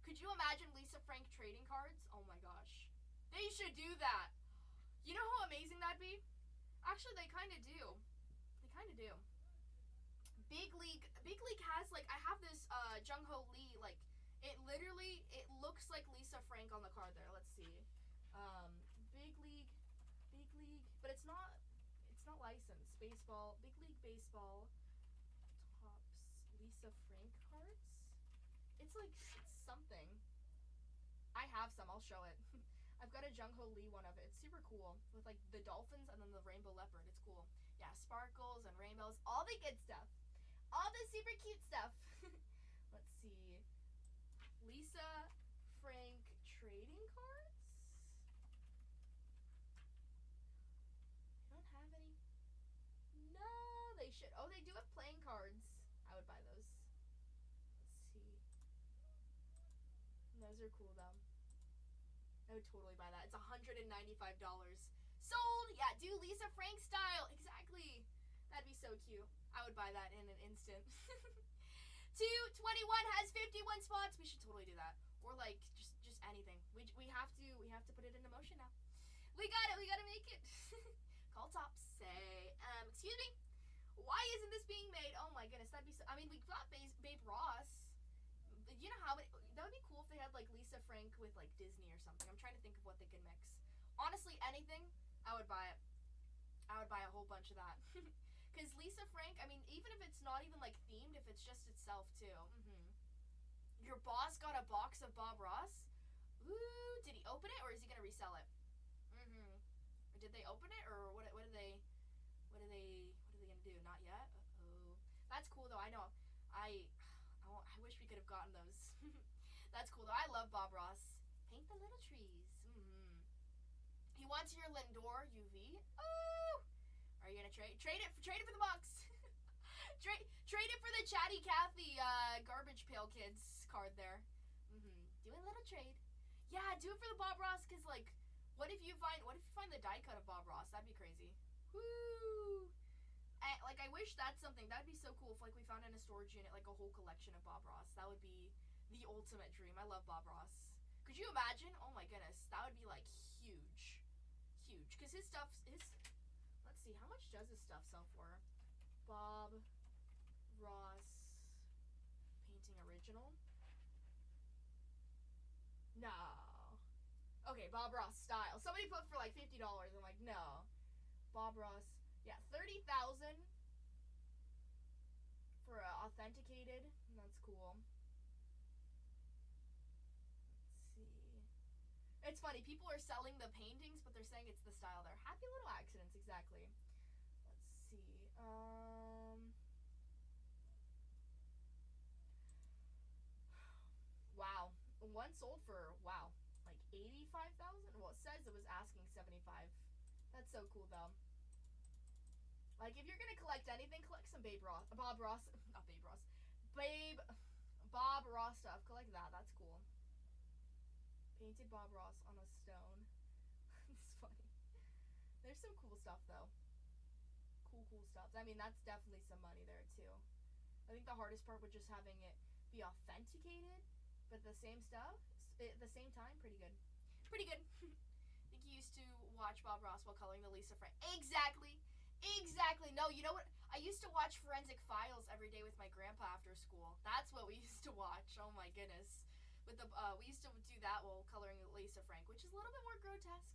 Could you imagine Lisa Frank trading cards? Oh my gosh. They should do that. You know how amazing that'd be? Actually, they kind of do. Big League has, like, I have this Jung-Ho Lee, like, it looks like Lisa Frank on the card there. Let's see. Big League, but it's not licensed. Baseball, Big League Baseball, Topps, Lisa Frank cards? It's something. I have some, I'll show it. I've got a Jung-Ho Lee one of it. It's super cool with like the dolphins and then the rainbow leopard. It's cool. Yeah, sparkles and rainbows, all the good stuff. All the super cute stuff. Let's see. Lisa Frank trading cards? I don't have any. No, they should. Oh, they do have playing buy those. Let's see. Those are cool though. I would totally buy that. It's $195. Sold! Yeah, do Lisa Frank style. Exactly. That'd be so cute. I would buy that in an instant. 221 has 51 spots. We should totally do that. Or like just anything. We have to put it into motion now. We got it. We got to make it. Call tops. Say, excuse me. Why isn't this being made? Oh my goodness, that'd be so. I mean, we got Babe Ross. You know how many? That would be cool if they had like Lisa Frank with like Disney or something. I'm trying to think of what they could mix. Honestly, anything, I would buy it. I would buy a whole bunch of that. Because Lisa Frank, I mean, even if it's not even like themed, if it's just itself too. Your boss got a box of Bob Ross. Ooh, did he open it or is he gonna resell it? Or did they open it or what are they gonna do? Not yet. Uh-oh. That's cool though. I know. I wish we could have gotten those. That's cool though. I love Bob Ross. Paint the little trees. He wants your Lindor UV. Oh, are you gonna trade it for the box? trade it for the Chatty Cathy Garbage Pail Kids card there. Do a little trade. Yeah, do it for the Bob Ross. Cause like, what if you find the die cut of Bob Ross? That'd be crazy. Woo! Like, I wish that's something. That'd be so cool if, like, we found in a storage unit, like, a whole collection of Bob Ross. That would be the ultimate dream. I love Bob Ross. Could you imagine? Oh, my goodness. That would be, like, huge. Huge. Because his stuff, let's see. How much does his stuff sell for? Bob Ross painting original? No. Okay, Bob Ross style. Somebody put for, like, $50. I'm like, no. Bob Ross. Yeah, 30,000 for authenticated. That's cool. Let's see. It's funny. People are selling the paintings, but they're saying it's the style there. Happy little accidents, exactly. Let's see. Wow. One sold for, wow, like 85,000? Well, it says it was asking 75. That's so cool, though. Like, if you're gonna collect anything, collect some Bob Ross stuff. Collect that. That's cool. Painted Bob Ross on a stone. It's funny. There's some cool stuff, though. Cool stuff. I mean, that's definitely some money there, too. I think the hardest part was just having it be authenticated, but the same stuff, at the same time, pretty good. Pretty good. I think you used to watch Bob Ross while coloring the Lisa Frank. Exactly. No, you know what? I used to watch Forensic Files every day with my grandpa after school. That's what we used to watch. Oh my goodness. With the we used to do that while coloring Lisa Frank, which is a little bit more grotesque.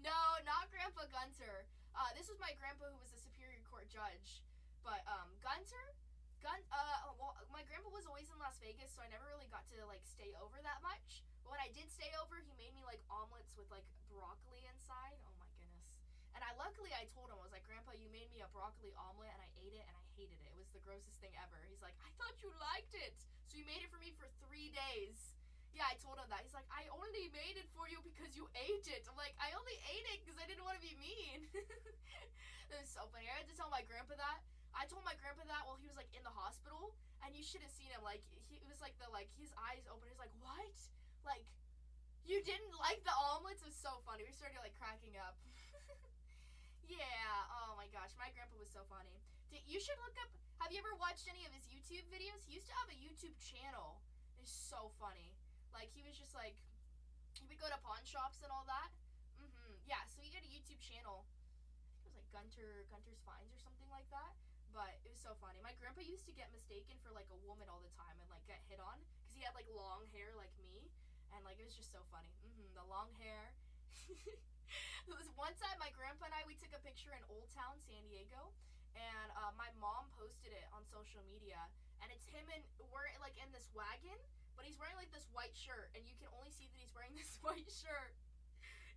No, not Grandpa Gunter. This was my grandpa who was a Superior Court judge. But Gunter, well, my grandpa was always in Las Vegas, so I never really got to like stay over that much. But when I did stay over, he made me like omelets with like broccoli inside. Oh my goodness. And luckily I told him, I was like, Grandpa, you made me a broccoli omelet, and I ate it, and I hated it. It was the grossest thing ever. He's like, I thought you liked it. So you made it for me for 3 days. Yeah, I told him that. He's like, I only made it for you because you ate it. I'm like, I only ate it because I didn't want to be mean. It was so funny. I had to tell my grandpa that. I told my grandpa that while he was, like, in the hospital, and you should have seen him. Like, it was like his eyes open. He's like, what? Like, you didn't like the omelets? It was so funny. We started, like, cracking up. Yeah, oh my gosh, my grandpa was so funny. You should look up, have you ever watched any of his YouTube videos? He used to have a YouTube channel. It's so funny. Like, he was just like, he would go to pawn shops and all that. Yeah, so he had a YouTube channel. I think it was like Gunter's Finds or something like that. But it was so funny. My grandpa used to get mistaken for like a woman all the time and like get hit on. Because he had like long hair like me. And like, it was just so funny. The long hair. It was one time my grandpa and I, we took a picture in Old Town, San Diego, and my mom posted it on social media, and it's him and we're like in this wagon, but he's wearing like this white shirt, and you can only see that he's wearing this white shirt.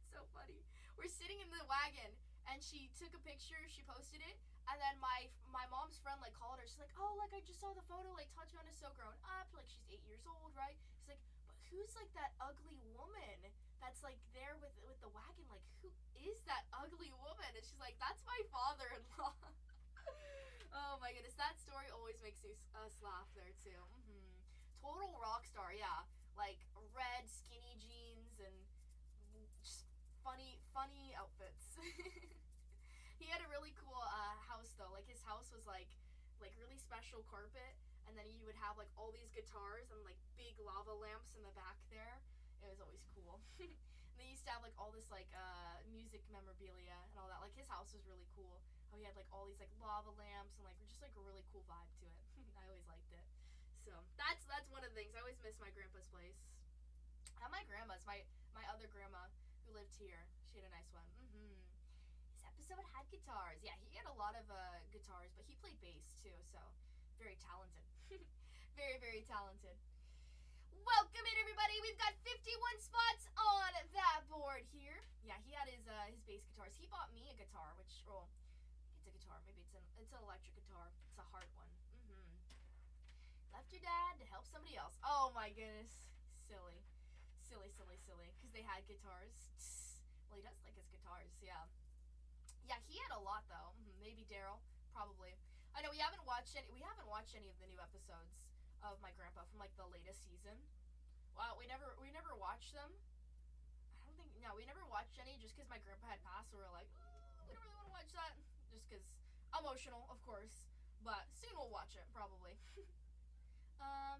So funny. We're sitting in the wagon, and she took a picture, she posted it, and then my mom's friend like called her. She's like, oh, like I just saw the photo, like Tatianna's so grown up, like she's 8 years old, right? She's like, but who's like that ugly woman that's like there with the wagon? Like, who is that ugly woman? And she's like, that's my father-in-law. Oh my goodness, that story always makes us laugh there too. Total rock star, yeah. Like red skinny jeans and just funny outfits. He had a really cool house though. Like his house was like really special carpet, and then you would have like all these guitars and like big lava lamps in the back there. It was always cool. And they used to have like all this like music memorabilia and all that. Like his house was really cool. How he had like all these like lava lamps and like just like a really cool vibe to it. I always liked it. So that's one of the things. I always miss my grandpa's place. And my grandma's my other grandma who lived here. She had a nice one. His episode had guitars. Yeah, he had a lot of guitars, but he played bass too. So very talented. Very, very talented. Welcome in, everybody. We've got 51 spots on that board here. Yeah, he had his bass guitars. He bought me a guitar, which, well, it's a guitar. Maybe it's an electric guitar. It's a hard one. Left your dad to help somebody else. Oh my goodness. Silly. Because they had guitars. Well, he does like his guitars, yeah. Yeah, he had a lot though. Maybe Daryl, probably. I know we haven't watched any of the new episodes of my grandpa from like the latest season. Wow, we never watched them. We never watched any just because my grandpa had passed, so we were like, we don't really want to watch that. Just because emotional, of course. But soon we'll watch it, probably.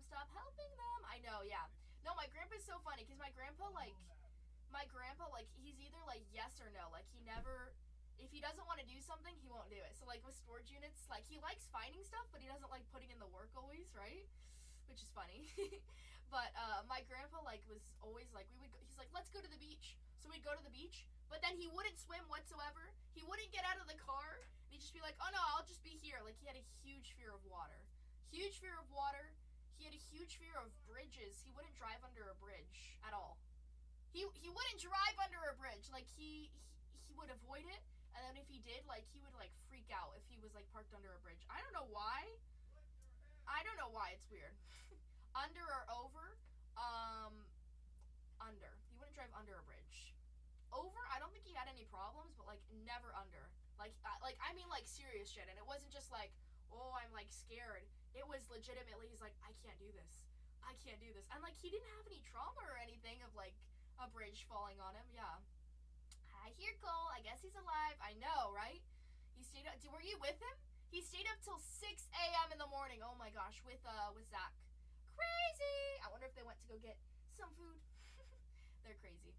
Stop helping them. I know, yeah. No, my grandpa's so funny because my grandpa, he's either like yes or no. Like he never, if he doesn't want to do something, he won't do it. So like with storage units, like he likes finding stuff, but he doesn't like putting in the work always, right? Which is funny. But my grandpa like was always like he's like, let's go to the beach. So we'd go to the beach, but then he wouldn't swim whatsoever. He wouldn't get out of the car. And he'd just be like, oh no, I'll just be here. Like he had a huge fear of water. He had a huge fear of bridges. He wouldn't drive under a bridge at all. He wouldn't drive under a bridge. Like he would avoid it, and then if he did, like he would like freak out if he was like parked under a bridge. I don't know why. It's weird. Under or over? Under. He wouldn't drive under a bridge. Over, I don't think he had any problems, but like never under. Like I mean like serious shit, and it wasn't just like, oh, I'm like scared. It was legitimately, he's like, I can't do this. And like he didn't have any trauma or anything of like a bridge falling on him. Yeah. Hi here, Cole. I guess he's alive. I know, right? He stayed up. Were you with him? He stayed up till 6 a.m. in the morning. Oh my gosh, with Zach. Crazy. I wonder if they went to go get some food. They're crazy.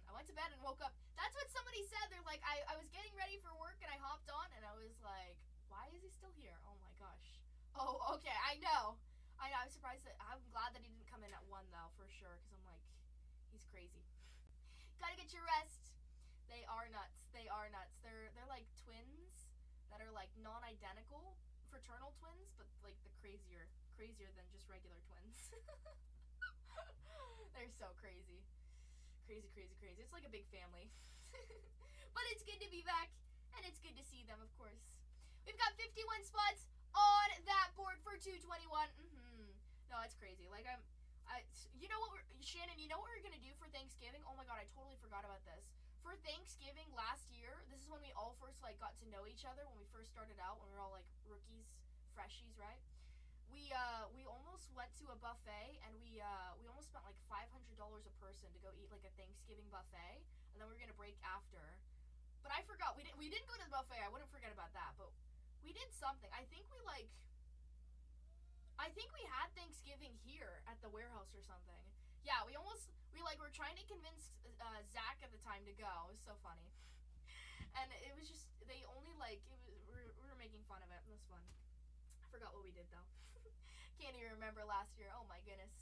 I went to bed and woke up. That's what somebody said. They're like, I was getting ready for work and I hopped on and I was like, why is he still here? Oh my gosh. Oh, okay. I know. I'm surprised I'm glad that he didn't come in at 1 though, for sure, because I'm like, he's crazy. Gotta get your rest. They are nuts. They're like twins that are like non-identical fraternal twins, but like the crazier than just regular twins. They're so crazy. Crazy. It's like a big family. But it's good to be back, and it's good to see them, of course. We've got 51 spots on that board for 221. No, it's crazy. Like you know what, Shannon, you know what we're gonna do for Thanksgiving? Oh my god, I totally forgot about this. For Thanksgiving last year, this is when we all first like got to know each other, when we first started out, when we were all like rookies, freshies, right? We almost went to a buffet, and we almost spent like $500 a person to go eat like a Thanksgiving buffet, and then we were gonna break after. But I forgot, we didn't go to the buffet. I wouldn't forget about that, but we did something. I think we had Thanksgiving here at the warehouse or something. Yeah, we were trying to convince Zach at the time to go. It was so funny. And it was just, we were making fun of it. It was fun. I forgot what we did though. Can't even remember last year. Oh my goodness.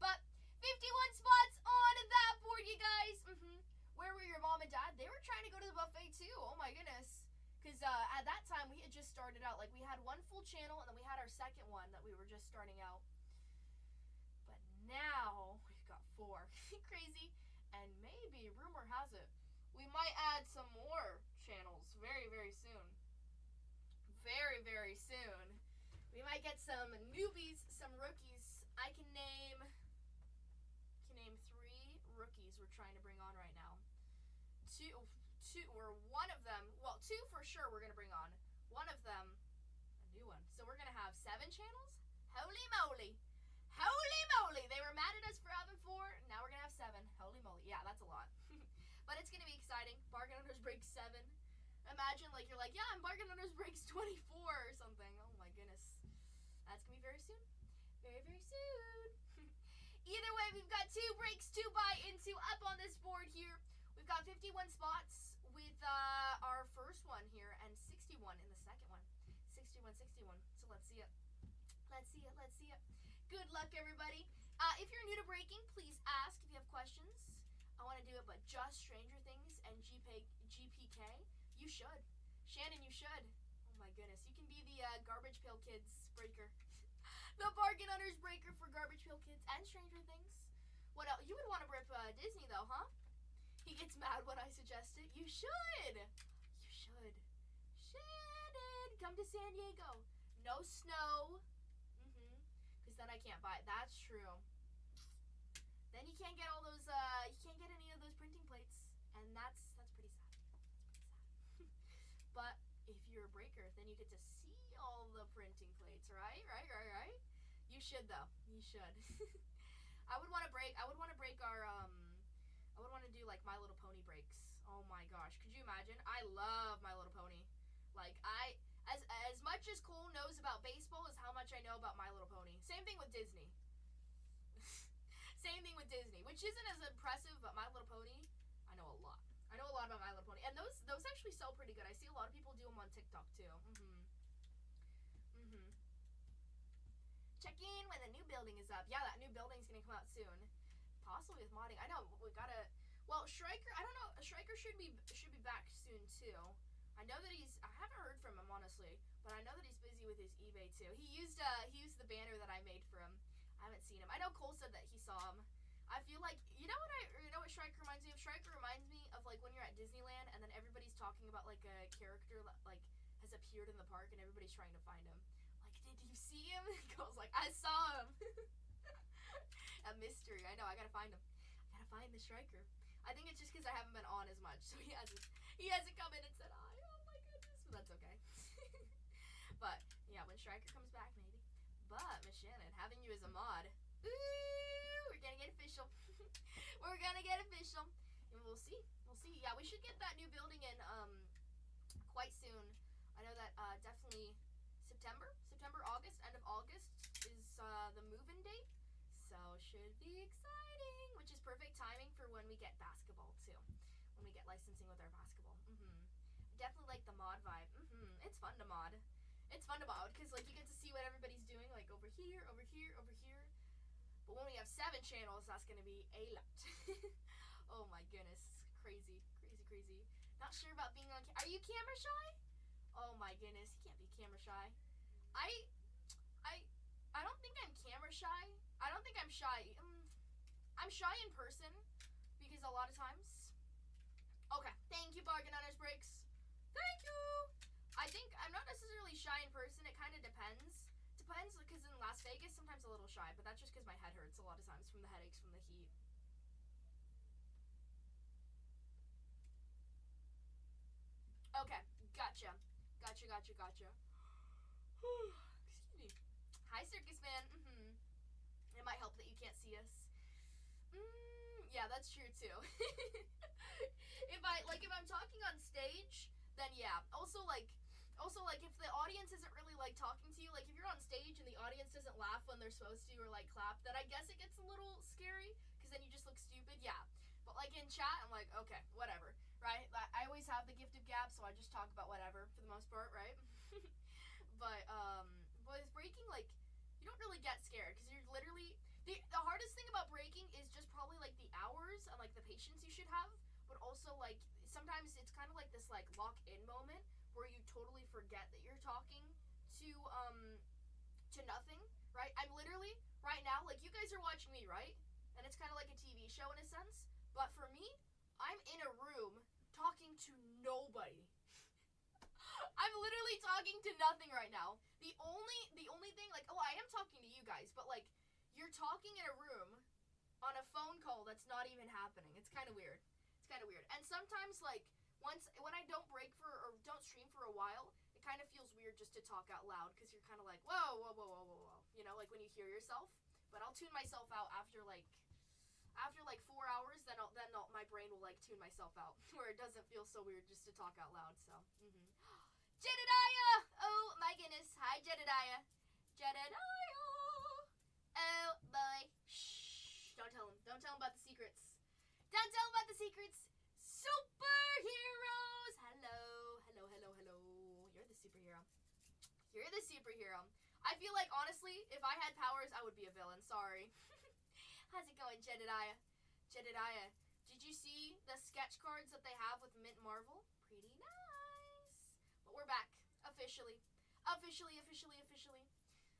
But 51 spots on that board, you guys. Where were your mom and dad? They were trying to go to the buffet too. Oh my goodness. Because at that time, we had just started out. Like, we had 1 full channel, and then we had our second one that we were just starting out. But now, we've got 4. Crazy. And maybe, rumor has it, we might add some more channels very, very soon. Very, very soon. We might get some newbies, some rookies. I can name 3 rookies we're trying to bring on right now. 2 or one of them, well, 2 for sure we're going to bring on. One of them, a new one. So we're gonna have 7 channels? Holy moly. Holy moly! They were mad at us for having 4, now we're gonna have 7. Holy moly. Yeah, that's a lot. But it's gonna be exciting. Bargain Hunters Breaks 7. Imagine, like, you're like, yeah, I'm Bargain Hunters Breaks 24 or something. Oh my goodness. That's gonna be very soon. Very, very soon. Either way, we've got 2 breaks to buy into up on this board here. We've got 51 spots with our first one here and 61 in the second one. 61. So let's see it. Let's see it. Good luck, everybody. If you're new to breaking, please ask if you have questions. I want to do it, but just Stranger Things and GPK. You should. Shannon, you should. Oh my goodness. You can be the Garbage Pail Kids breaker. The Bargain Hunters breaker for Garbage Pail Kids and Stranger Things. What else? You would want to rip Disney, though, huh? He gets mad when I suggest it. You should. You should. Shannon, come to San Diego. No snow. Because then I can't buy it. That's true. Then you can't get all those, you can't get any of those printing plates. And that's pretty sad. But if you're a breaker, then you get to see all the printing plates, right? You should, though. You should. I would want to break our, I would want to do, like, My Little Pony breaks. Oh my gosh. Could you imagine? I love My Little Pony. Like, as much as Cole knows about baseball is how much I know about My Little Pony. Same thing with Disney. Same thing with Disney, which isn't as impressive, but My Little Pony, I know a lot. I know a lot about My Little Pony. And those actually sell pretty good. I see a lot of people do them on TikTok, too. Check in when the new building is up. Yeah, that new building's gonna come out soon. Possibly with modding. I know, we gotta... Well, Striker, I don't know. Striker should be back soon, too. I know that I haven't heard from him, honestly, but I know that he's busy with his eBay, too. He used the banner that I made for him. I haven't seen him. I know Cole said that he saw him. I feel like, you know what Striker reminds me of? Striker reminds me of, like, when you're at Disneyland and then everybody's talking about, like, a character that, like, has appeared in the park and everybody's trying to find him. Like, did you see him? Cole's like, I saw him. A mystery. I know, I gotta find him. I gotta find the Striker. I think it's just because I haven't been on as much, so he hasn't come in and said hi. Oh my goodness, but that's okay. But yeah, when Striker comes back, maybe. But Miss Shannon, having you as a mod, ooh, we're gonna get official. We're gonna get official, and we'll see. Yeah, we should get that new building in quite soon. I know that definitely September, August, end of August is the move-in date. So should be exciting, which is perfect timing for when we get basketball too. When we get licensing with our basketball. I definitely like the mod vibe. It's fun to mod. It's fun to mod because like you get to see what everybody's doing, like over here. But when we have 7 channels, that's gonna be a lot. Oh my goodness, crazy. Not sure about being on. Are you camera shy? Oh my goodness, you can't be camera shy. I don't think I'm camera shy. I don't think I'm shy. I'm shy in person because a lot of times. Okay, thank you, Bargain Hunters Breaks. Thank you. I think I'm not necessarily shy in person. It kind of depends. Depends because in Las Vegas, sometimes a little shy, but that's just because my head hurts a lot of times from the headaches from the heat. Okay, gotcha. Excuse me. Hi, Circus Man. It might help that you can't see us. Yeah, that's true too. if I'm talking on stage, then yeah. Also like if the audience isn't really like talking to you, like if you're on stage and the audience doesn't laugh when they're supposed to or like clap, then I guess it gets a little scary because then you just look stupid. Yeah. But like in chat, I'm like, okay, whatever, right? I always have the gift of gab, so I just talk about whatever for the most part, right? But with breaking, like, you don't really get scared because you're literally the hardest thing about breaking is just probably like the hours and like the patience you should have, but also like sometimes it's kind of like this like lock-in moment where you totally forget that you're talking to nothing, right? I'm literally right now, like, you guys are watching me, right? And it's kind of like a TV show in a sense, but for me, I'm in a room talking to nobody. I'm literally talking to nothing right now. The only thing, like, I am talking to you guys, but like, you're talking in a room on a phone call that's not even happening. It's kind of weird. And sometimes, like, when I don't break or don't stream for a while, it kind of feels weird just to to talk out loud because you're kind of like, whoa, whoa, whoa, whoa, whoa, whoa. You know, like when you hear yourself. But I'll tune myself out after like 4 hours. Then my brain will like tune myself out where it doesn't feel so weird just to talk out loud. So, Jedediah! Oh my goodness! Hi, Jedediah. Jedediah! Oh boy! Shh! Don't tell him. Don't tell him about the secrets. Don't tell him about the secrets. Superheroes! Hello, hello, hello, hello. You're the superhero. You're the superhero. I feel like, honestly, if I had powers, I would be a villain. Sorry. How's it going, Jedediah? Jedediah, did you see the sketch cards that they have with Mint Marvel? Pretty nice. But we're back. Officially. Officially.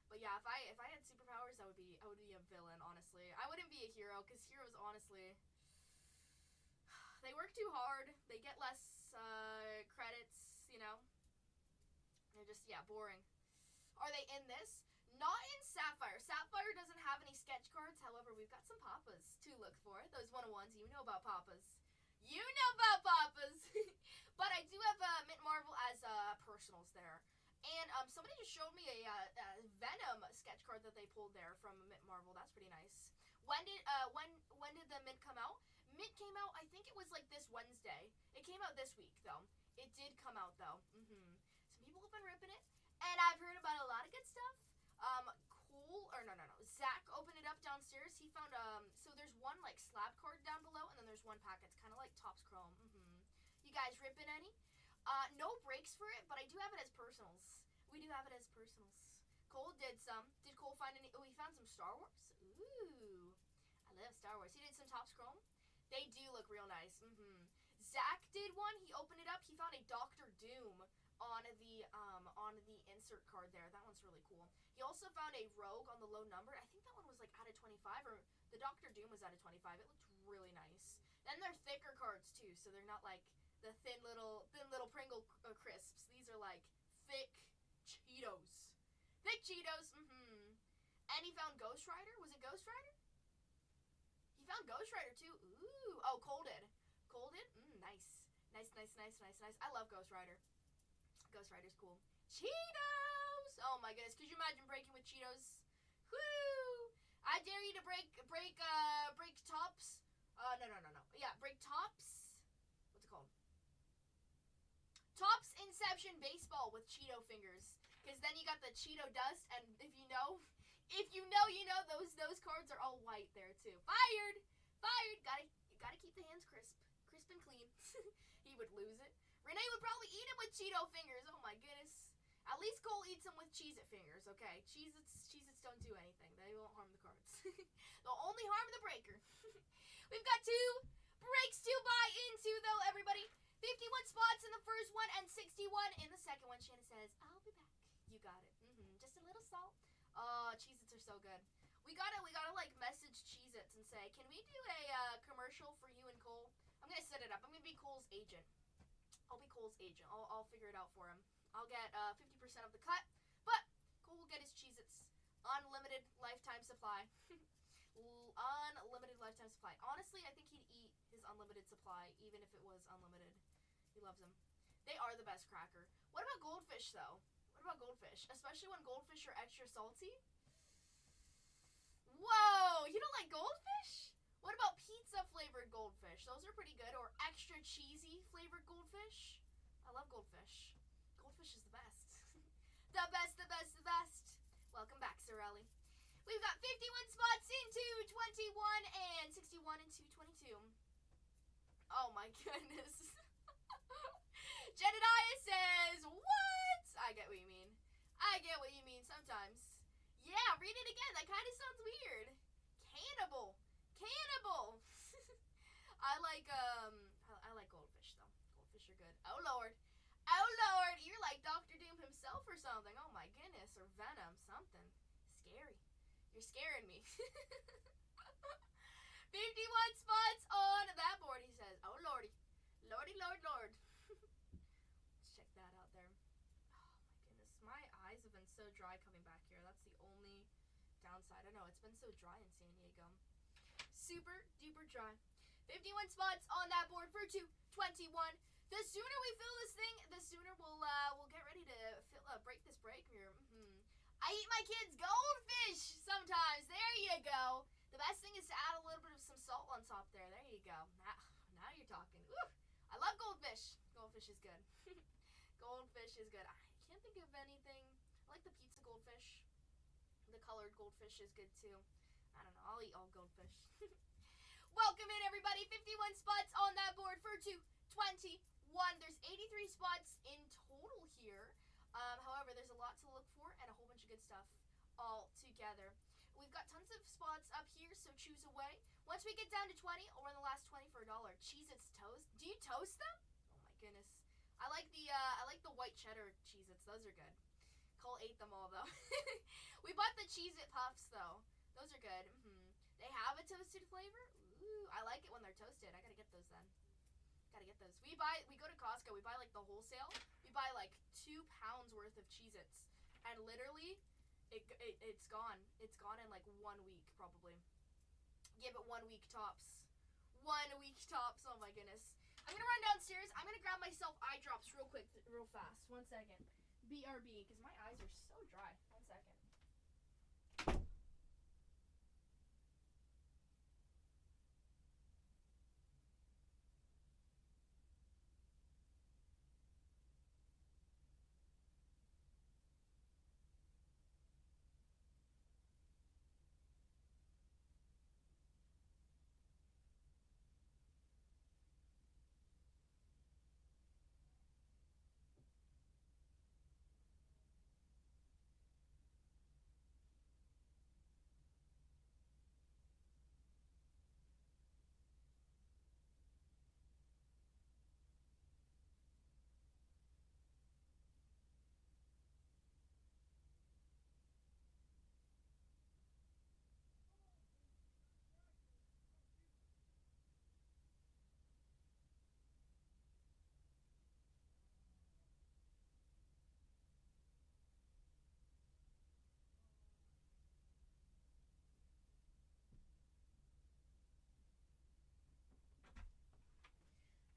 But yeah, if I had superpowers, I would be a villain, honestly. I wouldn't be a hero, because heroes, honestly, they work too hard. They get less credits, you know. They're just, yeah, boring. Are they in this? Not in Sapphire. Sapphire doesn't have any sketch cards. However, we've got some Papas to look for. Those 101s, you know about Papas. You know about Papas. But I do have Mint Marvel as personals there. And somebody just showed me a Venom sketch card that they pulled there from Mint Marvel. That's pretty nice. When did the Mint come out? Mint came out, I think it was like this Wednesday. It came out this week, though. It did come out, though. Some people have been ripping it. And I've heard about a lot of good stuff. Zach opened it up downstairs. He found, so there's one, like, slab card down below, and then there's one pack. It's kind of like Topps Chrome. You guys ripping any? No breaks for it, but I do have it as personals. We do have it as personals. Cole did some. Did Cole find any? Oh, he found some Star Wars. Ooh. I love Star Wars. He did some Topps Chrome. They do look real nice. Zach did one. He opened it up. He found a Doctor Doom on the insert card there. That one's really cool. He also found a Rogue on the low number. I think that one was like out of 25, or the Doctor Doom was out of 25. It looked really nice. Then they're thicker cards too, so they're not like the thin little Pringle crisps. These are like thick Cheetos. Thick Cheetos. And he found Ghost Rider. Was it Ghost Rider? He found Ghost Rider too. Ooh. Oh, Cole did. Nice. Nice. I love Ghost Rider. Ghost Rider's cool. Cheetos! Oh my goodness. Could you imagine breaking with Cheetos? Woo! I dare you to break Tops. No. Yeah, break Tops. What's it called? Tops Inception Baseball with Cheeto fingers. Because then you got the Cheeto dust, and if you know, you know, those cards are all white there too. Fired! Gotta keep the hands crisp and clean. He would lose it. Renee would probably eat him with Cheeto fingers. Oh my goodness. At least Cole eats them with Cheez-It fingers, okay? Cheez-Its don't do anything. They won't harm the cards. They'll only harm the breaker. We've got 2 breaks to buy into, though, everybody. 51 spots in the first one and 61 in the second one. Shannon says, I'll be back. You got it. Just a little salt. Oh, Cheez-Its are so good. We gotta like message Cheez-Its and say, can we do a commercial for you and Cole? I'm gonna set it up. I'm gonna be Cole's agent. I'll be Cole's agent. I'll figure it out for him. I'll get 50% of the cut, but Cole will get his Cheez-Its. Unlimited lifetime supply. Unlimited lifetime supply. Honestly, I think he'd eat his unlimited supply, even if it was unlimited. He loves them. They are the best cracker. What about goldfish, though? What about goldfish? Especially when goldfish are extra salty? Whoa! You don't like goldfish? What about pizza-flavored goldfish? Those are pretty good. Or extra cheesy flavored goldfish? I love goldfish. Goldfish is the best. The best. Welcome back, Sorelli. We've got 51 spots into 21 and 61 into 22. Oh my goodness. Jedediah says, what? I get what you mean. Sometimes. Yeah, read it again. That kind of sounds weird. Cannibal. I like goldfish though. Goldfish are good. Oh Lord, you're like Dr. Doom himself or something. Oh my goodness, or Venom, something scary. You're scaring me. 51 spots on that board. He says, oh Lordy, Lord. Let's check that out there. Oh my goodness, my eyes have been so dry coming back here. That's the only downside. I know it's been so dry in San Diego. Super duper dry. 51 spots on that board for 221. The sooner we fill this thing, the sooner we'll get ready to break this break. I eat my kids goldfish sometimes. There you go. The best thing is to add a little bit of some salt on top there. There you go. Now you're talking. Woo! I love goldfish. Goldfish is good. Goldfish is good. I can't think of anything. I like the pizza goldfish. The colored goldfish is good too. I don't know. I'll eat all goldfish. Welcome in, everybody. 51 spots on that board for 221. There's 83 spots in total here. However, there's a lot to look for and a whole bunch of good stuff all together. We've got tons of spots up here, so choose away. Once we get down to 20, I'll run the last 20 for $1. Cheez-Its toast. Do you toast them? Oh my goodness. I like the white cheddar Cheez-Its. Those are good. Cole ate them all though. We bought the Cheez-It Puffs though. Those are good. They have a toasted flavor. Ooh, I like it when they're toasted. I gotta get those then. Gotta get those. We go to Costco. We buy like the wholesale. We buy like 2 pounds worth of Cheez-Its, and literally, it's gone. It's gone in like 1 week probably. Give it 1 week tops. 1 week tops. Oh my goodness. I'm gonna run downstairs. I'm gonna grab myself eye drops real quick, real fast. 1 second. BRB, because my eyes are so dry. 1 second.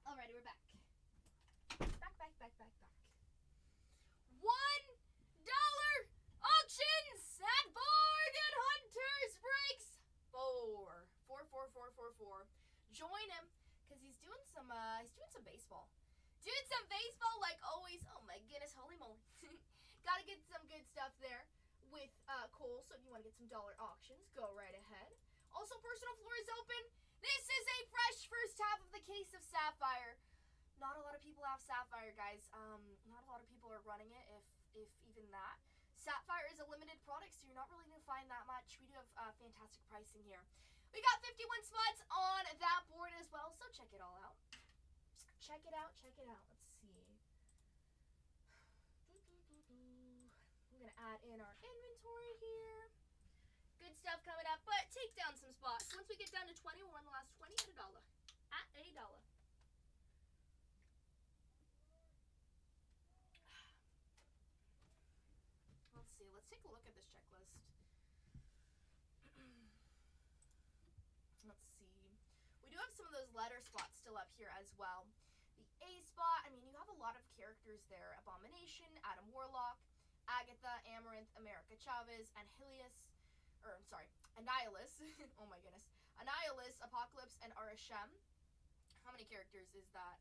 Alrighty, we're back. Back. $1 auctions at Bargain Hunters Breaks. 4. Join him, cause he's doing some baseball. Doing some baseball like always. Oh my goodness, holy moly. Gotta get some good stuff there with Cole. So if you want to get some dollar auctions, go right ahead. Also, personal floor is open. This is a fresh first half of the case of Sapphire. Not a lot of people have Sapphire, guys. Not a lot of people are running it, if even that. Sapphire is a limited product, so you're not really going to find that much. We do have fantastic pricing here. We got 51 spots on that board as well, so check it all out. Check it out. Let's see. I'm going to add in our inventory here. Good stuff coming up, but take down some spots. Once we get down to 20, we'll run the last 20 at $1. At $1. Let's see. Let's take a look at this checklist. Let's see. We do have some of those letter spots still up here as well. The A spot, I mean, you have a lot of characters there. Abomination, Adam Warlock, Agatha, Amaranth, America Chavez, and Annihilus. Oh my goodness. Annihilus, Apocalypse, and Arishem. How many characters is that?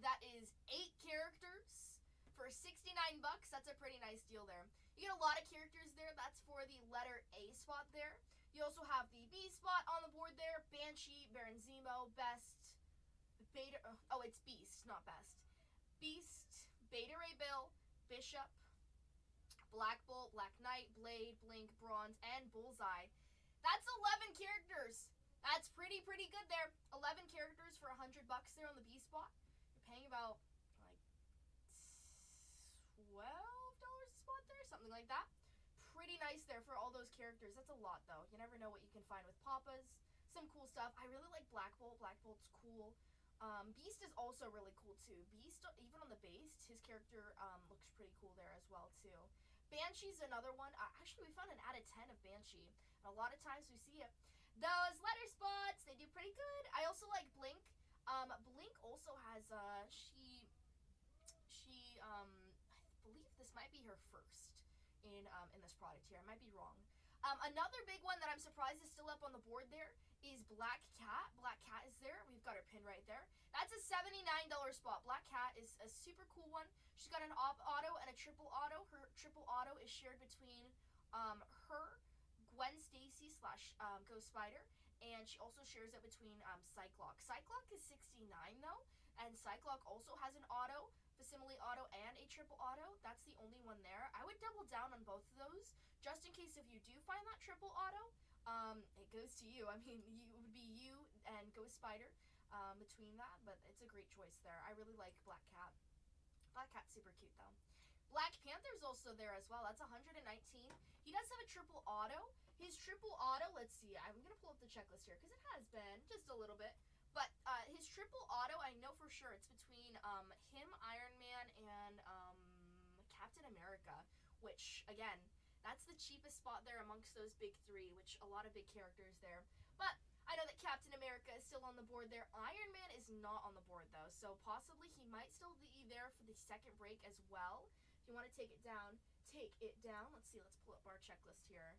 That is 8 characters for 69 bucks. That's a pretty nice deal there. You get a lot of characters there. That's for the letter A spot there. You also have the B spot on the board there. Banshee, Baron Zemo, Best, Beta, it's Beast, not Best. Beast, Beta Ray Bill, Bishop, Black Bolt, Black Knight, Blade, Blink, Bronze, and Bullseye. That's 11 characters. That's pretty good there. 11 characters for $100 there on the B spot. You're paying about like $12 a spot there, something like that. Pretty nice there for all those characters. That's a lot though. You never know what you can find with Papa's. Some cool stuff. I really like Black Bolt. Black Bolt's cool. Beast is also really cool too. Beast, even on the base, his character looks pretty cool there as well too. Banshee's another one. Actually, we found an out of 10 of Banshee. And a lot of times we see it. Those letter spots, they do pretty good. I also like Blink. Blink also has I believe this might be her first in this product here. I might be wrong. Another big one that I'm surprised is still up on the board there is Black Cat. Black Cat is there. We've got her pin right there. That's a $79 spot. Black Cat is a super cool one. She's got an auto and a triple auto. Her triple auto is shared between her, Gwen Stacy / Ghost Spider, and she also shares it between Cyclock. Cyclock is 69 though, and Cyclock also has an auto, Facsimile auto, and a triple auto. That's the only one there. I would double down on both of those, just in case if you do find that triple auto, it goes to you. I mean, it would be you and Ghost Spider between that, but it's a great choice there. I really like Black Cat. Black Cat's super cute though. Black Panther's also there as well. That's 119. He does have a triple auto. His triple auto, let's see. I'm going to pull up the checklist here because it has been just a little bit. But his triple auto, I know for sure it's between him, Iron Man, and Captain America, which, again, that's the cheapest spot there amongst those big three, which a lot of big characters there. But I know that Captain America is still on the board there. Iron Man is not on the board, though, so possibly he might still be there for the second break as well. If you want to take it down, take it down. Let's see, let's pull up our checklist here.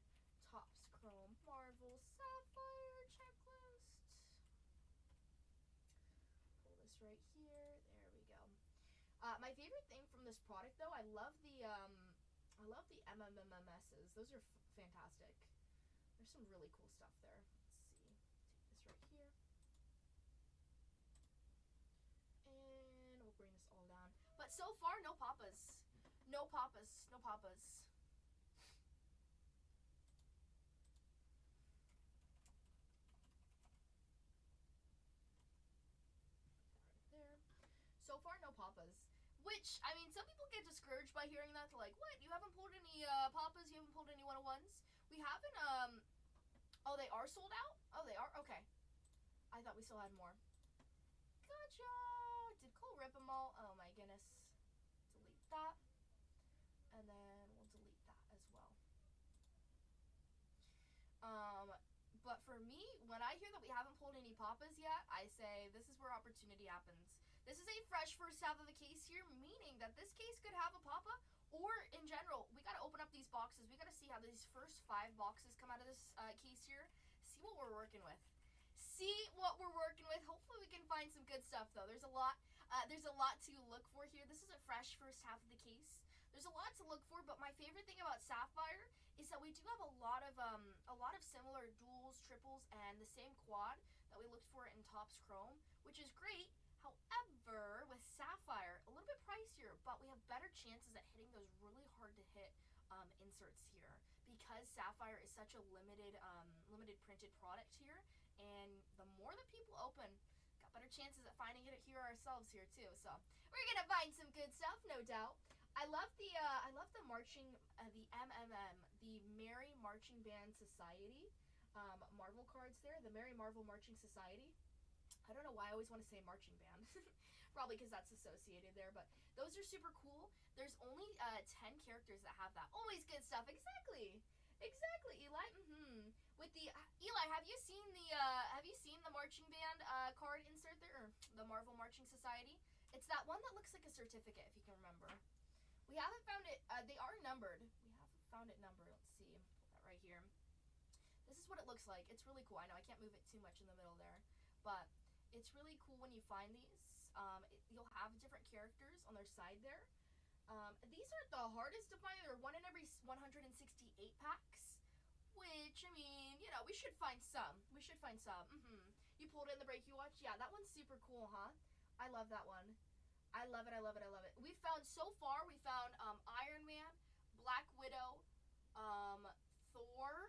Topps Chrome Marvel Sapphire checklist. Pull this right here. There we go. My favorite thing from this product, though, I love the MMMSs. Those are fantastic. There's some really cool stuff there. Let's see. Take this right here. And we'll bring this all down. But so far, no Papas. No Papas. No Papas. There. So far, no Papas. Which, I mean, some people get discouraged by hearing that. They're like, what? You haven't pulled any Papas? You haven't pulled any 101s? We haven't, oh, they are sold out? Oh, they are? Okay. I thought we still had more. Gotcha! Did Cole rip them all? Oh, my goodness. Delete that. And then we'll delete that as well. But for me, when I hear that we haven't pulled any Papas yet, I say this is where opportunity happens. This is a fresh first half of the case here, meaning that this case could have a Papa, or in general, we gotta open up these boxes. We gotta see how these first 5 boxes come out of this case here. See what we're working with. See what we're working with. Hopefully we can find some good stuff though. There's a lot to look for here. This is a fresh first half of the case. There's a lot to look for, but my favorite thing about Sapphire is that we do have a lot of similar duals, triples, and the same quad that we looked for in Topps Chrome, which is great. However, with Sapphire, a little bit pricier, but we have better chances at hitting those really hard to hit inserts here because Sapphire is such a limited printed product here, and the more that people open, got better chances at finding it here ourselves here too. So we're gonna find some good stuff, no doubt. I love the marching, the MMM, the Merry Marching Band Society Marvel cards there, the Merry Marvel Marching Society. I don't know why I always want to say marching band. Probably because that's associated there, but those are super cool. There's only 10 characters that have that. Always good stuff. Exactly, Eli. With the Eli, have you seen the marching band card insert there, or the Marvel Marching Society? It's that one that looks like a certificate, if you can remember. We haven't found it. They are numbered. We haven't found it numbered. Let's see. Put that right here. This is what it looks like. It's really cool. I know I can't move it too much in the middle there, but it's really cool when you find these. You'll have different characters on their side there. These aren't the hardest to find. They're 1 in every 168 packs, which, I mean, you know, we should find some. You pulled it in the break you watched? Yeah, that one's super cool, huh? I love that one. I love it. We found, so far, Iron Man, Black Widow, Thor.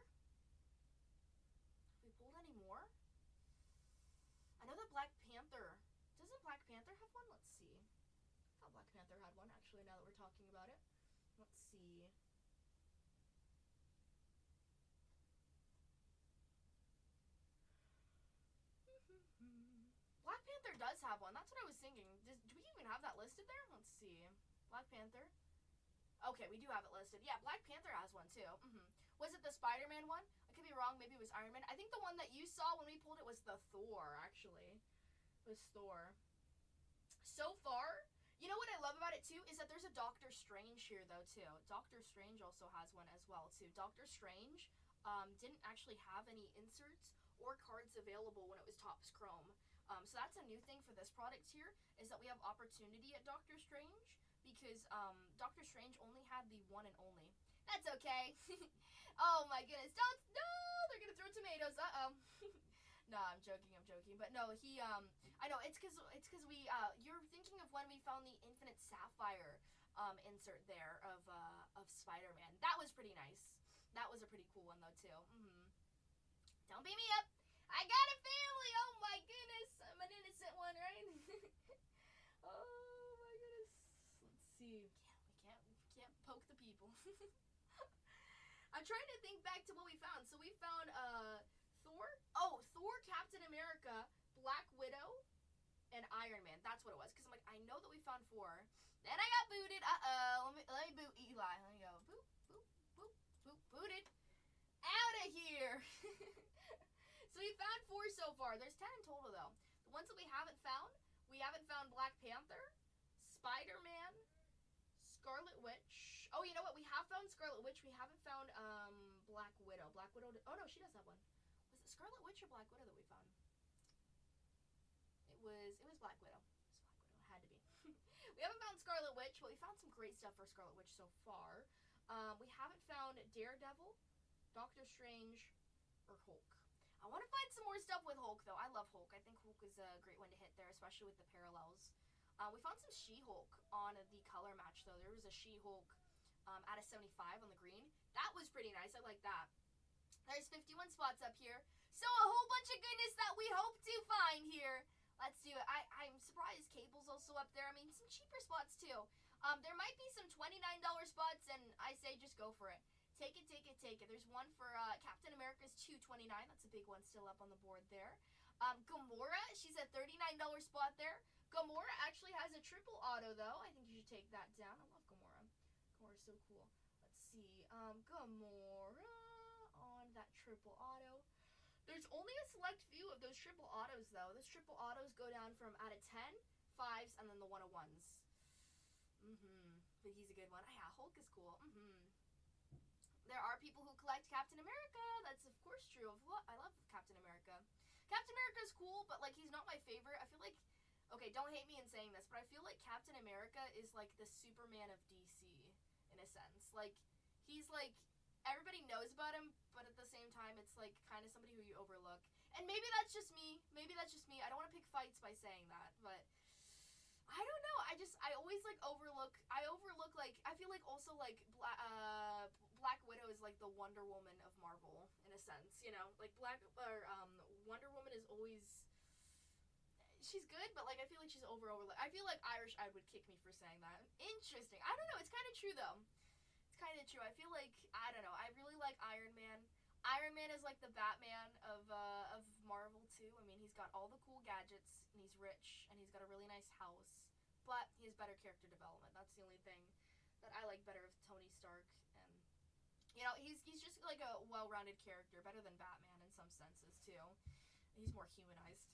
Have we pulled any more? I know that Black Panther. Doesn't Black Panther have one? Let's see. I thought Black Panther had one, actually, now that we're talking about it. Let's see. Black Panther does have one. That's what I was thinking. Do we even have that listed there? Let's see. Black Panther. Okay, we do have it listed. Yeah, Black Panther has one too. Was it the Spider-Man one? I could be wrong. Maybe it was Iron Man. I think the one that you saw when we pulled it was the Thor, actually. It was Thor. So far, You know what I love about it too is that there's a Doctor Strange here though too. Doctor Strange also has one as well too. Doctor Strange didn't actually have any inserts or cards available when it was Topps Chrome. So that's a new thing for this product here, is that we have opportunity at Doctor Strange, because Doctor Strange only had the one and only. That's okay. Oh my goodness, no, they're gonna throw tomatoes, No, I'm joking, but no, he, I know, it's cause we, you're thinking of when we found the Infinite Sapphire, insert there of Spider-Man. That was pretty nice. That was a pretty cool one though too. Don't beat me up. I got a family. Oh my goodness. I'm an innocent one, right? Oh my goodness. Let's see. Yeah, we can't poke the people. I'm trying to think back to what we found. So we found Thor. Oh, Thor, Captain America, Black Widow, and Iron Man. That's what it was. Because I'm like, I know that we found 4. Then I got booted. Let me boot Eli. Let me go. Boop, boop, boop, boop. Booted. Out of here. So we found 4 so far. There's 10 in total though. The ones that we haven't found Black Panther, Spider-Man, Scarlet Witch. Oh, you know what? We have found Scarlet Witch. We haven't found Black Widow. Black Widow. Oh no, she does have one. Was it Scarlet Witch or Black Widow that we found? It was Black Widow. It had to be. We haven't found Scarlet Witch, but we found some great stuff for Scarlet Witch so far. We haven't found Daredevil, Doctor Strange, or Hulk. I want to find some more stuff with Hulk, though. I love Hulk. I think Hulk is a great one to hit there, especially with the parallels. We found some She-Hulk on the color match, though. There was a She-Hulk out of 75 on the green. That was pretty nice. I like that. There's 51 spots up here. So a whole bunch of goodness that we hope to find here. Let's do it. I'm surprised Cable's also up there. I mean, some cheaper spots, too. There might be some $29 spots, and I say just go for it. Take it. There's one for Captain America's $2.29. That's a big one still up on the board there. Gamora, she's at $39 spot there. Gamora actually has a triple auto, though. I think you should take that down. I love Gamora. Gamora's so cool. Let's see. Gamora on that triple auto. There's only a select few of those triple autos, though. Those triple autos go down from out of 10, 5s, and then the 101s. But he's a good one. Yeah, Hulk is cool. There are people who collect Captain America. That's, of course, true. I love Captain America. Captain America's cool, but, like, he's not my favorite. I feel like, okay, don't hate me in saying this, but I feel like Captain America is, like, the Superman of DC, in a sense. Like, he's, like, everybody knows about him, but at the same time, it's, like, kind of somebody who you overlook. And maybe that's just me. I don't want to pick fights by saying that, but I don't know. I always, like, overlook, like, I feel like also, like, Black Widow is, like, the Wonder Woman of Marvel, in a sense, you know? Like, Wonder Woman is always, she's good, but, like, I feel like she's overlooked. I feel like Irish Eye would kick me for saying that. Interesting. I don't know. It's kind of true, though. It's kind of true. I feel like, I don't know. I really like Iron Man. Iron Man is, like, the Batman of Marvel, too. I mean, he's got all the cool gadgets, and he's rich, and he's got a really nice house. But he has better character development. That's the only thing that I like better of Tony Stark. And, you know, he's just like a well-rounded character, better than Batman in some senses, too. He's more humanized.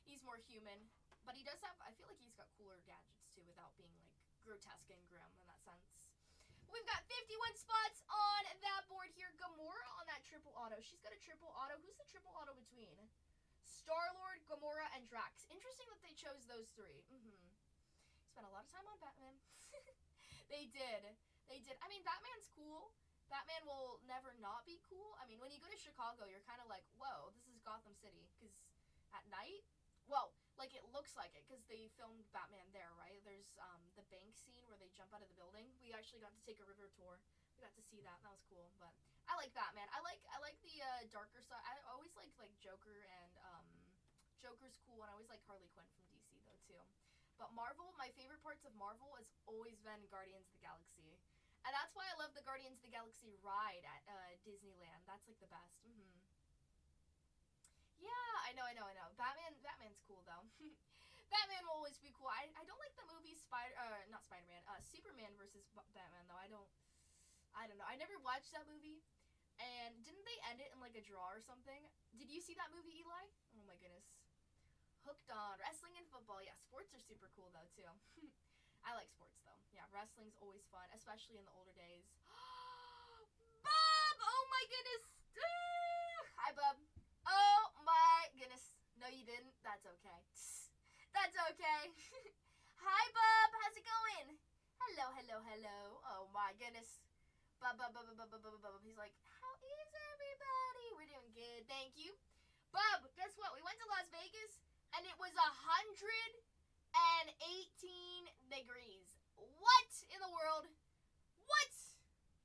He's more human. But he does have, I feel like he's got cooler gadgets, too, without being, like, grotesque and grim in that sense. We've got 51 spots on that board here. Gamora on that triple auto. She's got a triple auto. Who's the triple auto between? Star-Lord, Gamora, and Drax. Interesting that they chose those 3. Spent a lot of time on Batman. They did. I mean, Batman's cool. Batman will never not be cool. I mean, when you go to Chicago, you're kind of like, whoa, this is Gotham City. Because at night, well, like, it looks like it, because they filmed Batman there, right? There's the bank scene where they jump out of the building. We actually got to take a river tour. We got to see that, and that was cool. But I like Batman. I like the darker side. I always like Joker, and Joker's cool, and I always like Harley Quinn from DC, though, too. But Marvel, my favorite parts of Marvel has always been Guardians of the Galaxy. And that's why I love the Guardians of the Galaxy ride at Disneyland. That's, like, the best. Yeah, I know. Batman's cool, though. Batman will always be cool. I don't like the movie Superman versus Batman, though. I don't know. I never watched that movie. And didn't they end it in, like, a draw or something? Did you see that movie, Eli? Oh, my goodness. Hooked on wrestling and football. Yeah, sports are super cool though too. I like sports though. Yeah, wrestling's always fun, especially in the older days. Bub! Oh my goodness! Hi, Bub. Oh my goodness. No, you didn't. That's okay. That's okay. Hi, Bub. How's it going? Hello, hello, hello. Oh my goodness. Bub. He's like, how is everybody? We're doing good. Thank you. Bub, guess what? We went to Las Vegas and it was 118 degrees. What in the world? What?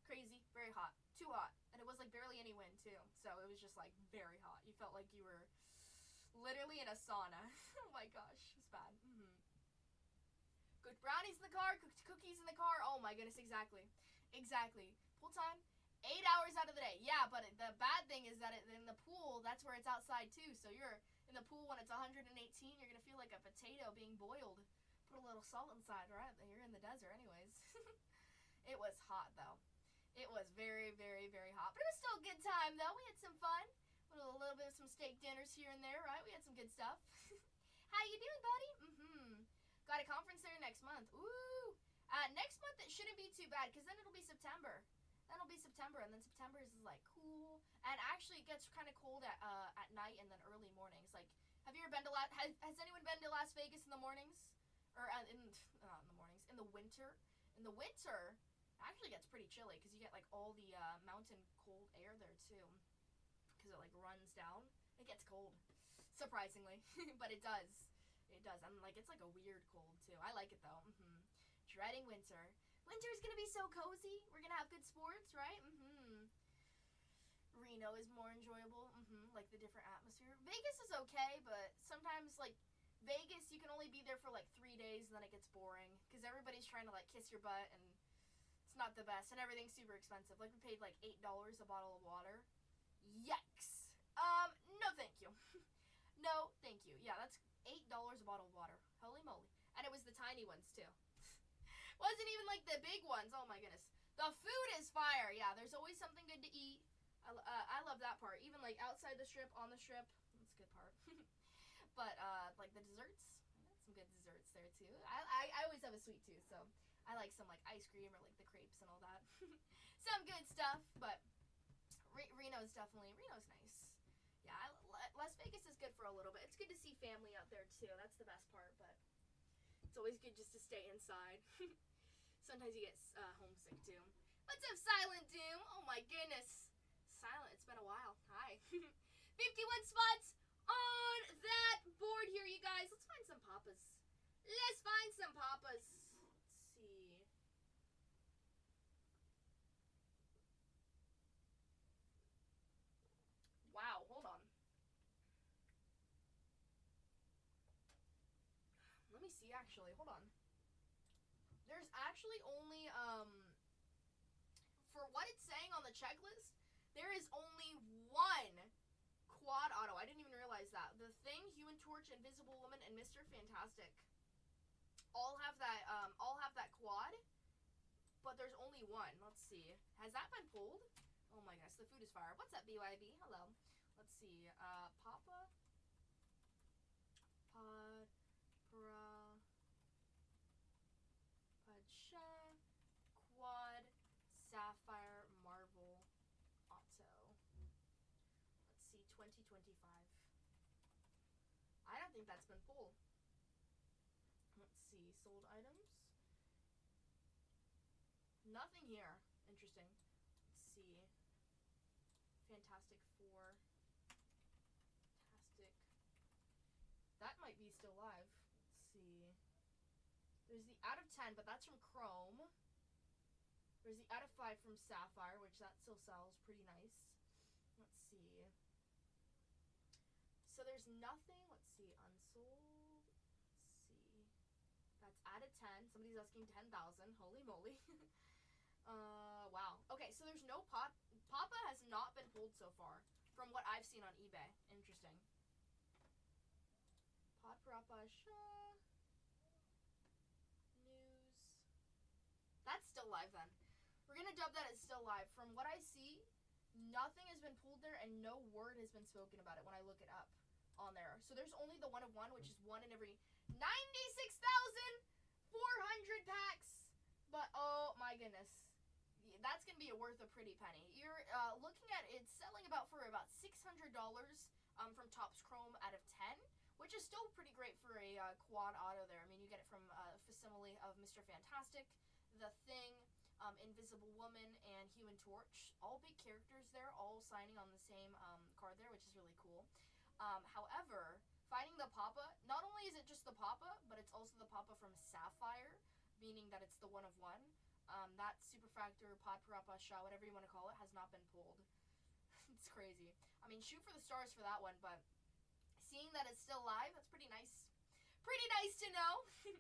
Crazy. Very hot. Too hot. And it was like barely any wind too. So it was just like very hot. You felt like you were literally in a sauna. Oh my gosh. It's bad. Cooked brownies in the car. Cooked cookies in the car. Oh my goodness. Exactly. Pool time. 8 hours out of the day. Yeah, but the bad thing is that in the pool, that's where it's outside too. So you're in the pool when it's 118. You're going to feel like a potato being boiled. Put a little salt inside, right? You're in the desert anyways. It was hot though. It was very, very, very hot. But it was still a good time though. We had some fun. A little bit of some steak dinners here and there, right? We had some good stuff. How you doing, buddy? Got a conference there next month. Ooh. Next month it shouldn't be too bad because then it'll be September. And then September is like cool. And actually it gets kind of cold at night and then early mornings. Like, have you ever been to has anyone been to Las Vegas in the mornings? Or not in the mornings, in the winter? In the winter, it actually gets pretty chilly because you get like all the mountain cold air there too. Because it like runs down. It gets cold, surprisingly, but it does. And like it's like a weird cold too. I like it though. Dreading winter. Winter's gonna be so cozy. We're gonna have good sports, right? Reno is more enjoyable. Like the different atmosphere. Vegas is okay, but sometimes like Vegas, you can only be there for like 3 days, and then it gets boring because everybody's trying to like kiss your butt, and it's not the best, and everything's super expensive. Like we paid like $8 a bottle of water. Yikes. No thank you. No thank you. Yeah, that's $8 a bottle of water. Holy moly. And it was the tiny ones too. Wasn't even like the big ones. Oh my goodness. The food is fire. Yeah, there's always something good to eat. I love that part. Even like outside the strip, on the strip. That's a good part. But like the desserts, some good desserts there too. I always have a sweet tooth, so I like some like ice cream or like the crepes and all that. Some good stuff, but Reno's nice. Yeah, Las Vegas is good for a little bit. It's good to see family out there too. That's the best part, but it's always good just to stay inside. Sometimes you get homesick too. What's up, Silent Doom? Oh my goodness. Silent, it's been a while. Hi. 51 spots on that board here, you guys. Let's find some papas. Let's see. Wow, hold on. Let me see, actually. Hold on. There's actually only, for what it's saying on the checklist, there is only one quad auto. I didn't even realize that. The Thing, Human Torch, Invisible Woman, and Mr. Fantastic all have that quad, but there's only one. Let's see. Has that been pulled? Oh my gosh, the food is fire. What's up, BYB? Hello. Let's see. Papa. Padsha. Quad. Sapphire. Marvel. Auto. Let's see. 2025. I don't think that's been pulled. Let's see. Sold items. Nothing here. Interesting. Let's see. Fantastic Four. Fantastic. That might be still live. Let's see. There's the out of 10, but that's from Chrome. There's the out of 5 from Sapphire, which that still sells. Pretty nice. Let's see. So there's nothing. Let's see. Unsold. Let's see. That's out of 10. Somebody's asking 10,000. Holy moly. Wow. Okay, so there's no Papa has not been pulled so far from what I've seen on eBay. Interesting. Pod Parapasha. News. That's still live then. We're gonna dub that as still live. From what I see, nothing has been pulled there and no word has been spoken about it when I look it up. on there. So there's only the 1 of 1, which is 1 in every 96,400 packs. But oh my goodness, that's gonna be worth a pretty penny. You're looking at it selling for about $600 from Topps Chrome out of 10, which is still pretty great for a quad auto there. I mean, you get it from facsimile of Mr. Fantastic, The Thing, Invisible Woman, and Human Torch. All big characters there, all signing on the same card there, which is really cool. However, finding the Papa, not only is it just the Papa, but it's also the Papa from Sapphire, meaning that it's the 1 of 1. That Superfractor, Pod Parappa, Shaw, whatever you want to call it, has not been pulled. It's crazy. I mean, shoot for the stars for that one, but seeing that it's still live, that's pretty nice. Pretty nice to know. 51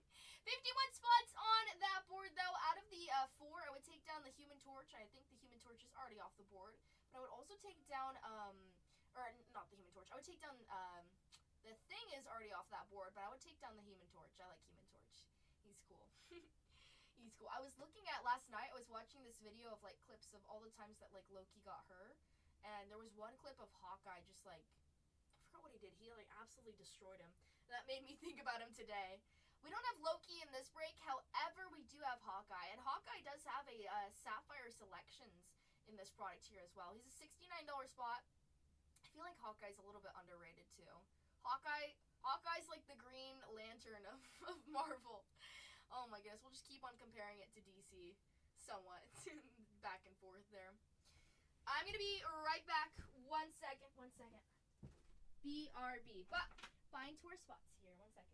spots on that board, though. Out of the 4, I would take down the Human Torch. I think the Human Torch is already off the board. But I would also take down, or not the Human Torch. I would take down, the Thing is already off that board, but I would take down the Human Torch. I like Human Torch. He's cool. He's cool. I was looking at last night, I was watching this video of, like, clips of all the times that, like, Loki got her. And there was one clip of Hawkeye just, like, I forgot what he did. He, like, absolutely destroyed him. That made me think about him today. We don't have Loki in this break. However, we do have Hawkeye. And Hawkeye does have a Sapphire Selections in this product here as well. He's a $69 spot. I feel like Hawkeye's a little bit underrated, too. Hawkeye's like the Green Lantern of Marvel. Oh my goodness. We'll just keep on comparing it to DC somewhat. Back and forth there. I'm going to be right back. One second. BRB. But find tour spots here. 1 second.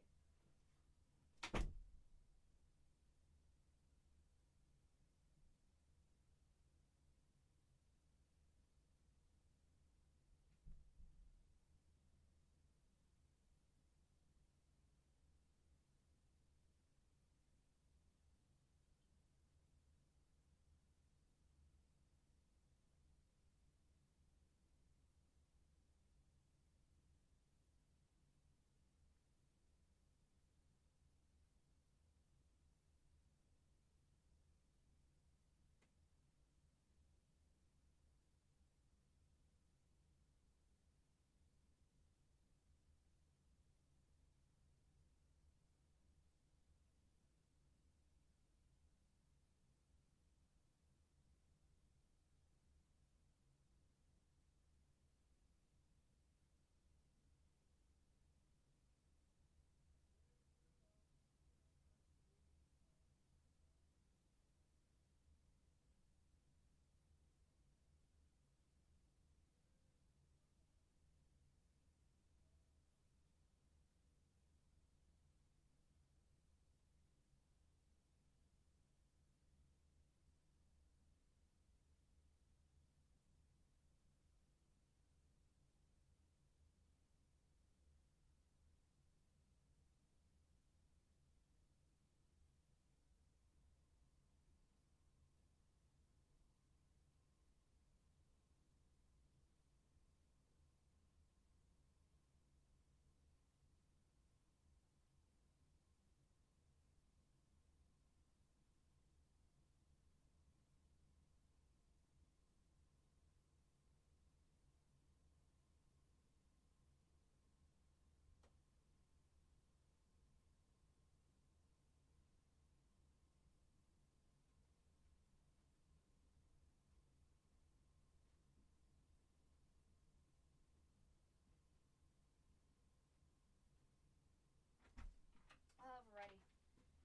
Alrighty.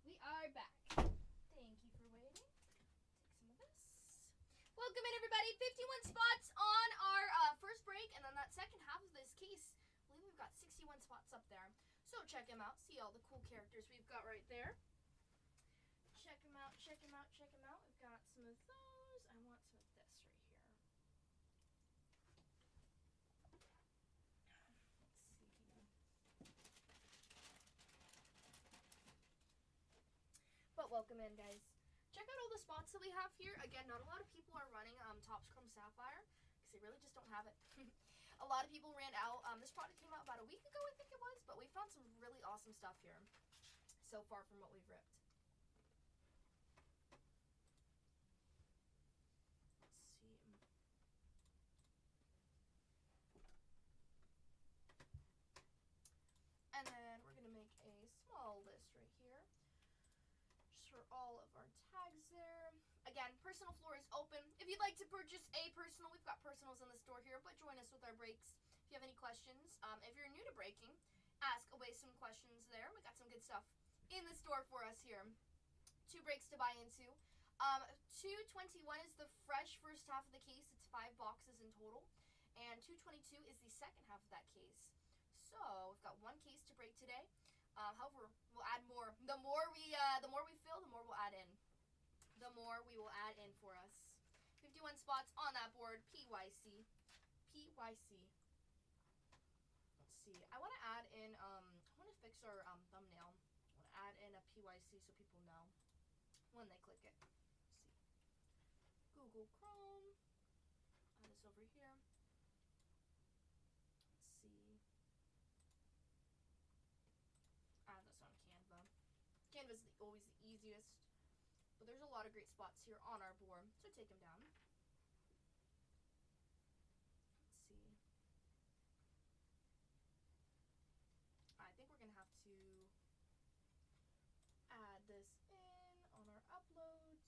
We are back. Thank you for waiting. Take some of this. Welcome in, everybody. 51 spots on our first break, and then that second half of this case, I believe we've got 61 spots up there. So check them out. See all the cool characters we've got right there. Check them out. We've got some of those. I want some of this right here. But welcome in, guys. Check out all the spots that we have here. Again, not a lot of people are running Topps Chrome Sapphire because they really just don't have it. A lot of people ran out. This product came out about a week ago, I think it was, but we found some really awesome stuff here so far from what we've ripped. Let's see. for all of our tags there. Again, personal floor is open. If you'd like to purchase a personal, we've got personals in the store here, but join us with our breaks if you have any questions. If you're new to breaking, ask away some questions there. We got some good stuff in the store for us here. 2 breaks to buy into. 221 is the fresh first half of the case. It's 5 boxes in total. And 222 is the second half of that case. So we've got 1 case to break today. However, we'll add more. The more we fill, the more we'll add in. The more we will add in for us. 51 spots on that board. PYC. PYC. Let's see. I want to add in. I want to fix our thumbnail. I want to add in a PYC so people know when they click it. Let's see. Google Chrome. Add this over here. Let's see. Add this on Canva. Canva's always the easiest, but there's a lot of great spots here on our board, so take them down. Let's see. I think we're gonna have to add this in on our uploads.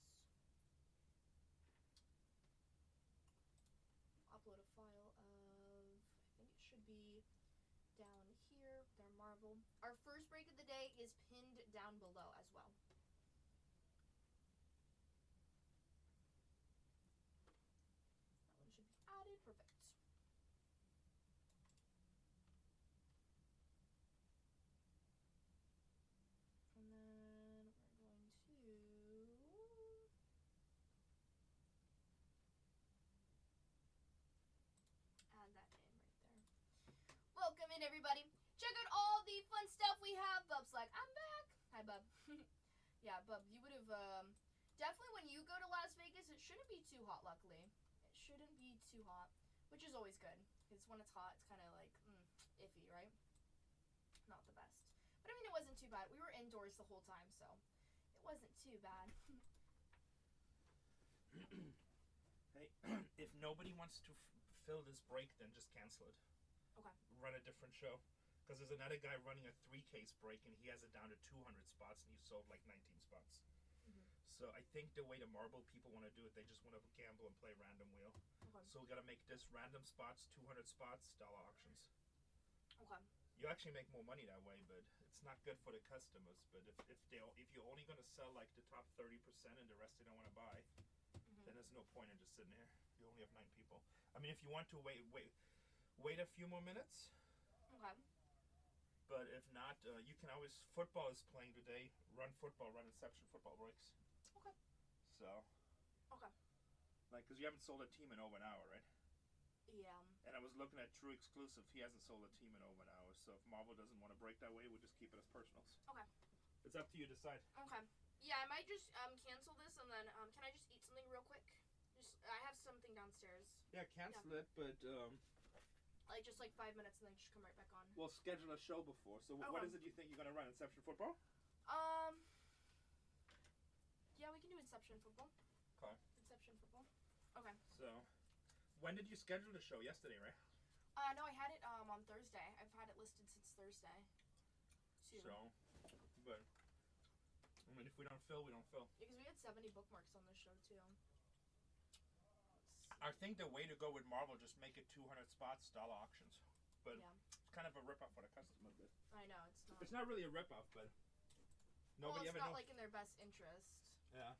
Upload a file of, I think it should be down here, their marble. Our first break of the day is pinned down below as well. That one should be added. Perfect. And then we're going to add that in right there. Welcome in, everybody. Check out all the fun stuff we have. Bub's like, I'm back. Hi, Bub. Yeah, Bub, you would have, definitely when you go to Las Vegas, it shouldn't be too hot, luckily. It shouldn't be too hot, which is always good. Because when it's hot, it's kind of like, iffy, right? Not the best. But I mean, it wasn't too bad. We were indoors the whole time, so it wasn't too bad. Hey, if nobody wants to fill this break, then just cancel it. Okay. Run a different show. Because there's another guy running a 3-case break, and he has it down to 200 spots, and he sold like 19 spots. So I think the way the marble people want to do it, they just want to gamble and play random wheel. Okay. So we got to make this random spots, 200 spots, dollar auctions. Okay. You actually make more money that way, but it's not good for the customers. But if you're only going to sell like the top 30% and the rest they don't want to buy, then there's no point in just sitting there. You only have 9 people. I mean, if you want to wait a few more minutes. Okay. But if not, you can always, football is playing today. Run Inception football breaks. Okay. So. Okay. Like, because you haven't sold a team in over an hour, right? Yeah. And I was looking at True Exclusive. He hasn't sold a team in over an hour. So if Marvel doesn't want to break that way, we'll just keep it as personals. Okay. It's up to you to decide. Okay. Yeah, I might just cancel this and then can I just eat something real quick? I have something downstairs. Yeah, cancel it, but like just like 5 minutes and then just come right back on. we'll schedule a show before. So what is it you think you're gonna run? Inception football? Yeah, we can do Inception football. Okay. Inception football. Okay. So, when did you schedule the show? Yesterday, right? No, I had it on Thursday. I've had it listed since Thursday. Too. So, but I mean, if we don't fill, we don't fill. Because we had 70 bookmarks on this show too. I think the way to go with Marvel, just make it 200 spots, dollar auctions. But yeah. It's kind of a rip-off for the customer. But I know, it's not. It's not really a rip-off, but nobody it's ever not knows. like in their best interest. Yeah.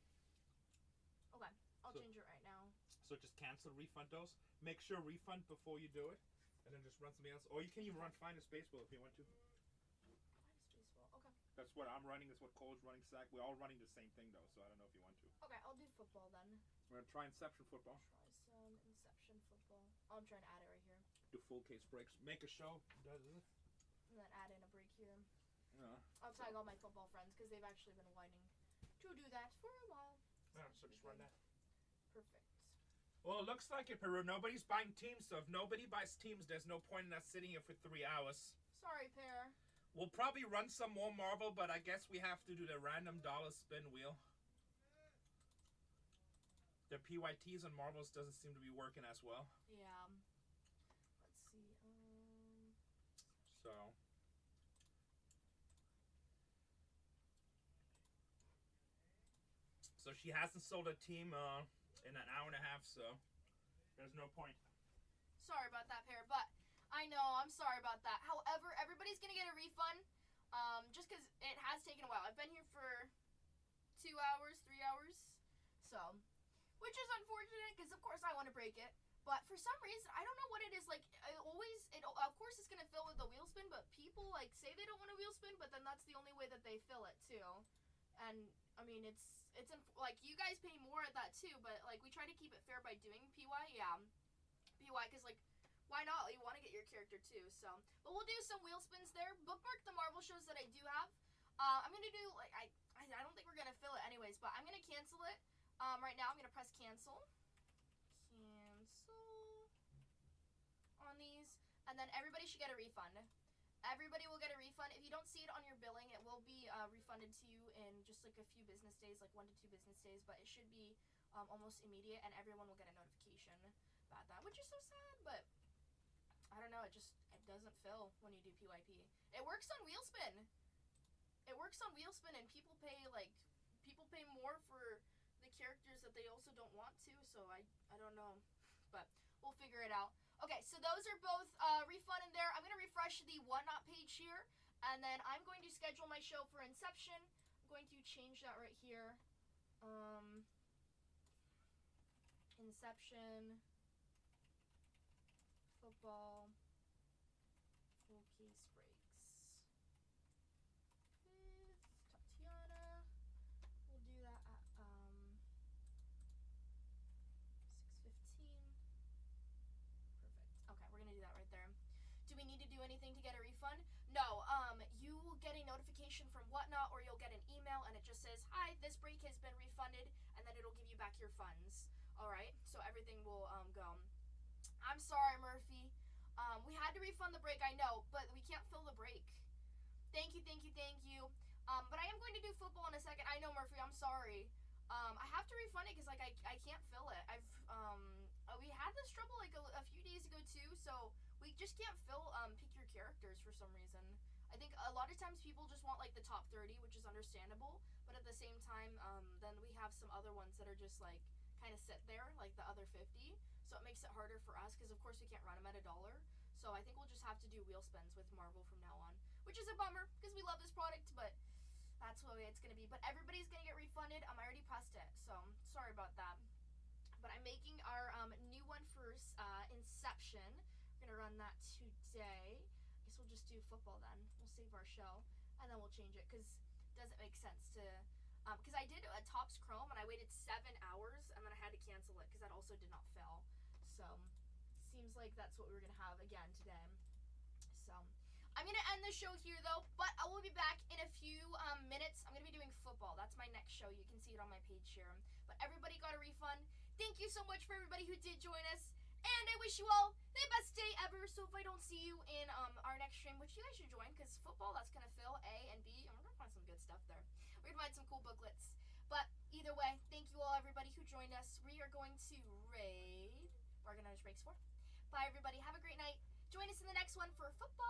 Okay, I'll change it right now. So just cancel, refund those. Make sure refund before you do it, and then just run something else. Or you can even run Finest Baseball if you want to. Finest Baseball, okay. That's what I'm running. That's what Cole's running. Sack. We're all running the same thing though, so I don't know if you want to. Okay, I'll do football then. We're gonna try Inception football. Try some Inception football. Oh, I'm trying to add it right here. Do full case breaks. Make a show. Does it? And then add in a break here. Yeah. I'll tag all my football friends because they've actually been wanting to do that for a while. Yeah, so just run that. Perfect. Well, it looks like it, Peru. Nobody's buying teams, so if nobody buys teams, there's no point in us sitting here for 3 hours. Sorry, Pear. We'll probably run some more Marvel, but I guess we have to do the random dollar spin wheel. The PYTs and Marvels doesn't seem to be working as well. Yeah. Let's see. So. So she hasn't sold a team in an hour and a half, so there's no point. Sorry about that, Pear, but I know, I'm sorry about that. However, everybody's gonna get a refund, just because it has taken a while. I've been here for 2 hours, 3 hours, so, which is unfortunate, because of course I want to break it, but for some reason, I don't know what it is, like, of course it's gonna fill with the wheel spin, but people, like, say they don't want a wheel spin, but then that's the only way that they fill it, too, and, I mean, like, you guys pay more at that, too, but, like, we try to keep it fair by doing PY, yeah, PY, because, like, why not? You want to get your character too, so. But we'll do some wheel spins there. Bookmark the Marvel shows that I do have. I'm going to do, like, I don't think we're going to fill it anyways, but I'm going to cancel it. Right now, I'm going to press cancel. Cancel on these. And then everybody should get a refund. Everybody will get a refund. If you don't see it on your billing, it will be refunded to you in just, like, a few business days, like 1 to 2 business days. But it should be almost immediate, and everyone will get a notification about that, which is so sad, but I don't know, it doesn't fill when you do PYP. It works on Wheelspin. It works on Wheelspin, and people pay more for the characters that they also don't want to, so I don't know, but we'll figure it out. Okay, so those are both refunded there. I'm going to refresh the Whatnot page here, and then I'm going to schedule my show for Inception. I'm going to change that right here. Inception. Football, full case breaks with Tatianna. We'll do that at 6:15. Perfect. Okay, we're gonna do that right there. Do we need to do anything to get a refund? No. You will get a notification from Whatnot, or you'll get an email, and it just says, "Hi, this break has been refunded," and then it'll give you back your funds. All right. So everything will go. I'm sorry, Murphy. We had to refund the break, I know, but we can't fill the break. Thank you. But I am going to do football in a second. I know, Murphy, I'm sorry. I have to refund it because, like, I can't fill it. We had this trouble, like, a few days ago, too, so we just can't pick your characters for some reason. I think a lot of times people just want, like, the top 30, which is understandable, but at the same time, then we have some other ones that are just, like, kind of sit there, like the other 50. So it makes it harder for us because, of course, we can't run them at $1. So I think we'll just have to do wheel spins with Marvel from now on, which is a bummer because we love this product, but that's the way it's going to be. But everybody's going to get refunded. I already pressed it, so sorry about that. But I'm making our new one for Inception. We're going to run that today. I guess we'll just do football then. We'll save our show, and then we'll change it because it doesn't make sense to... because I did a Topps Chrome, and I waited 7 hours, and then I had to cancel it because that also did not fill. So, seems like that's what we're going to have again today. So, I'm going to end the show here, though, but I will be back in a few minutes. I'm going to be doing football. That's my next show. You can see it on my page here. But everybody got a refund. Thank you so much for everybody who did join us. And I wish you all the best day ever. So, if I don't see you in our next stream, which you guys should join, because football, that's going to fill A and B, and we're going to find some good stuff there. We're going to find some cool booklets. But either way, thank you all, everybody who joined us. We are going to raid Bargain Hunters Breaks 4. Bye, everybody. Have a great night. Join us in the next one for football.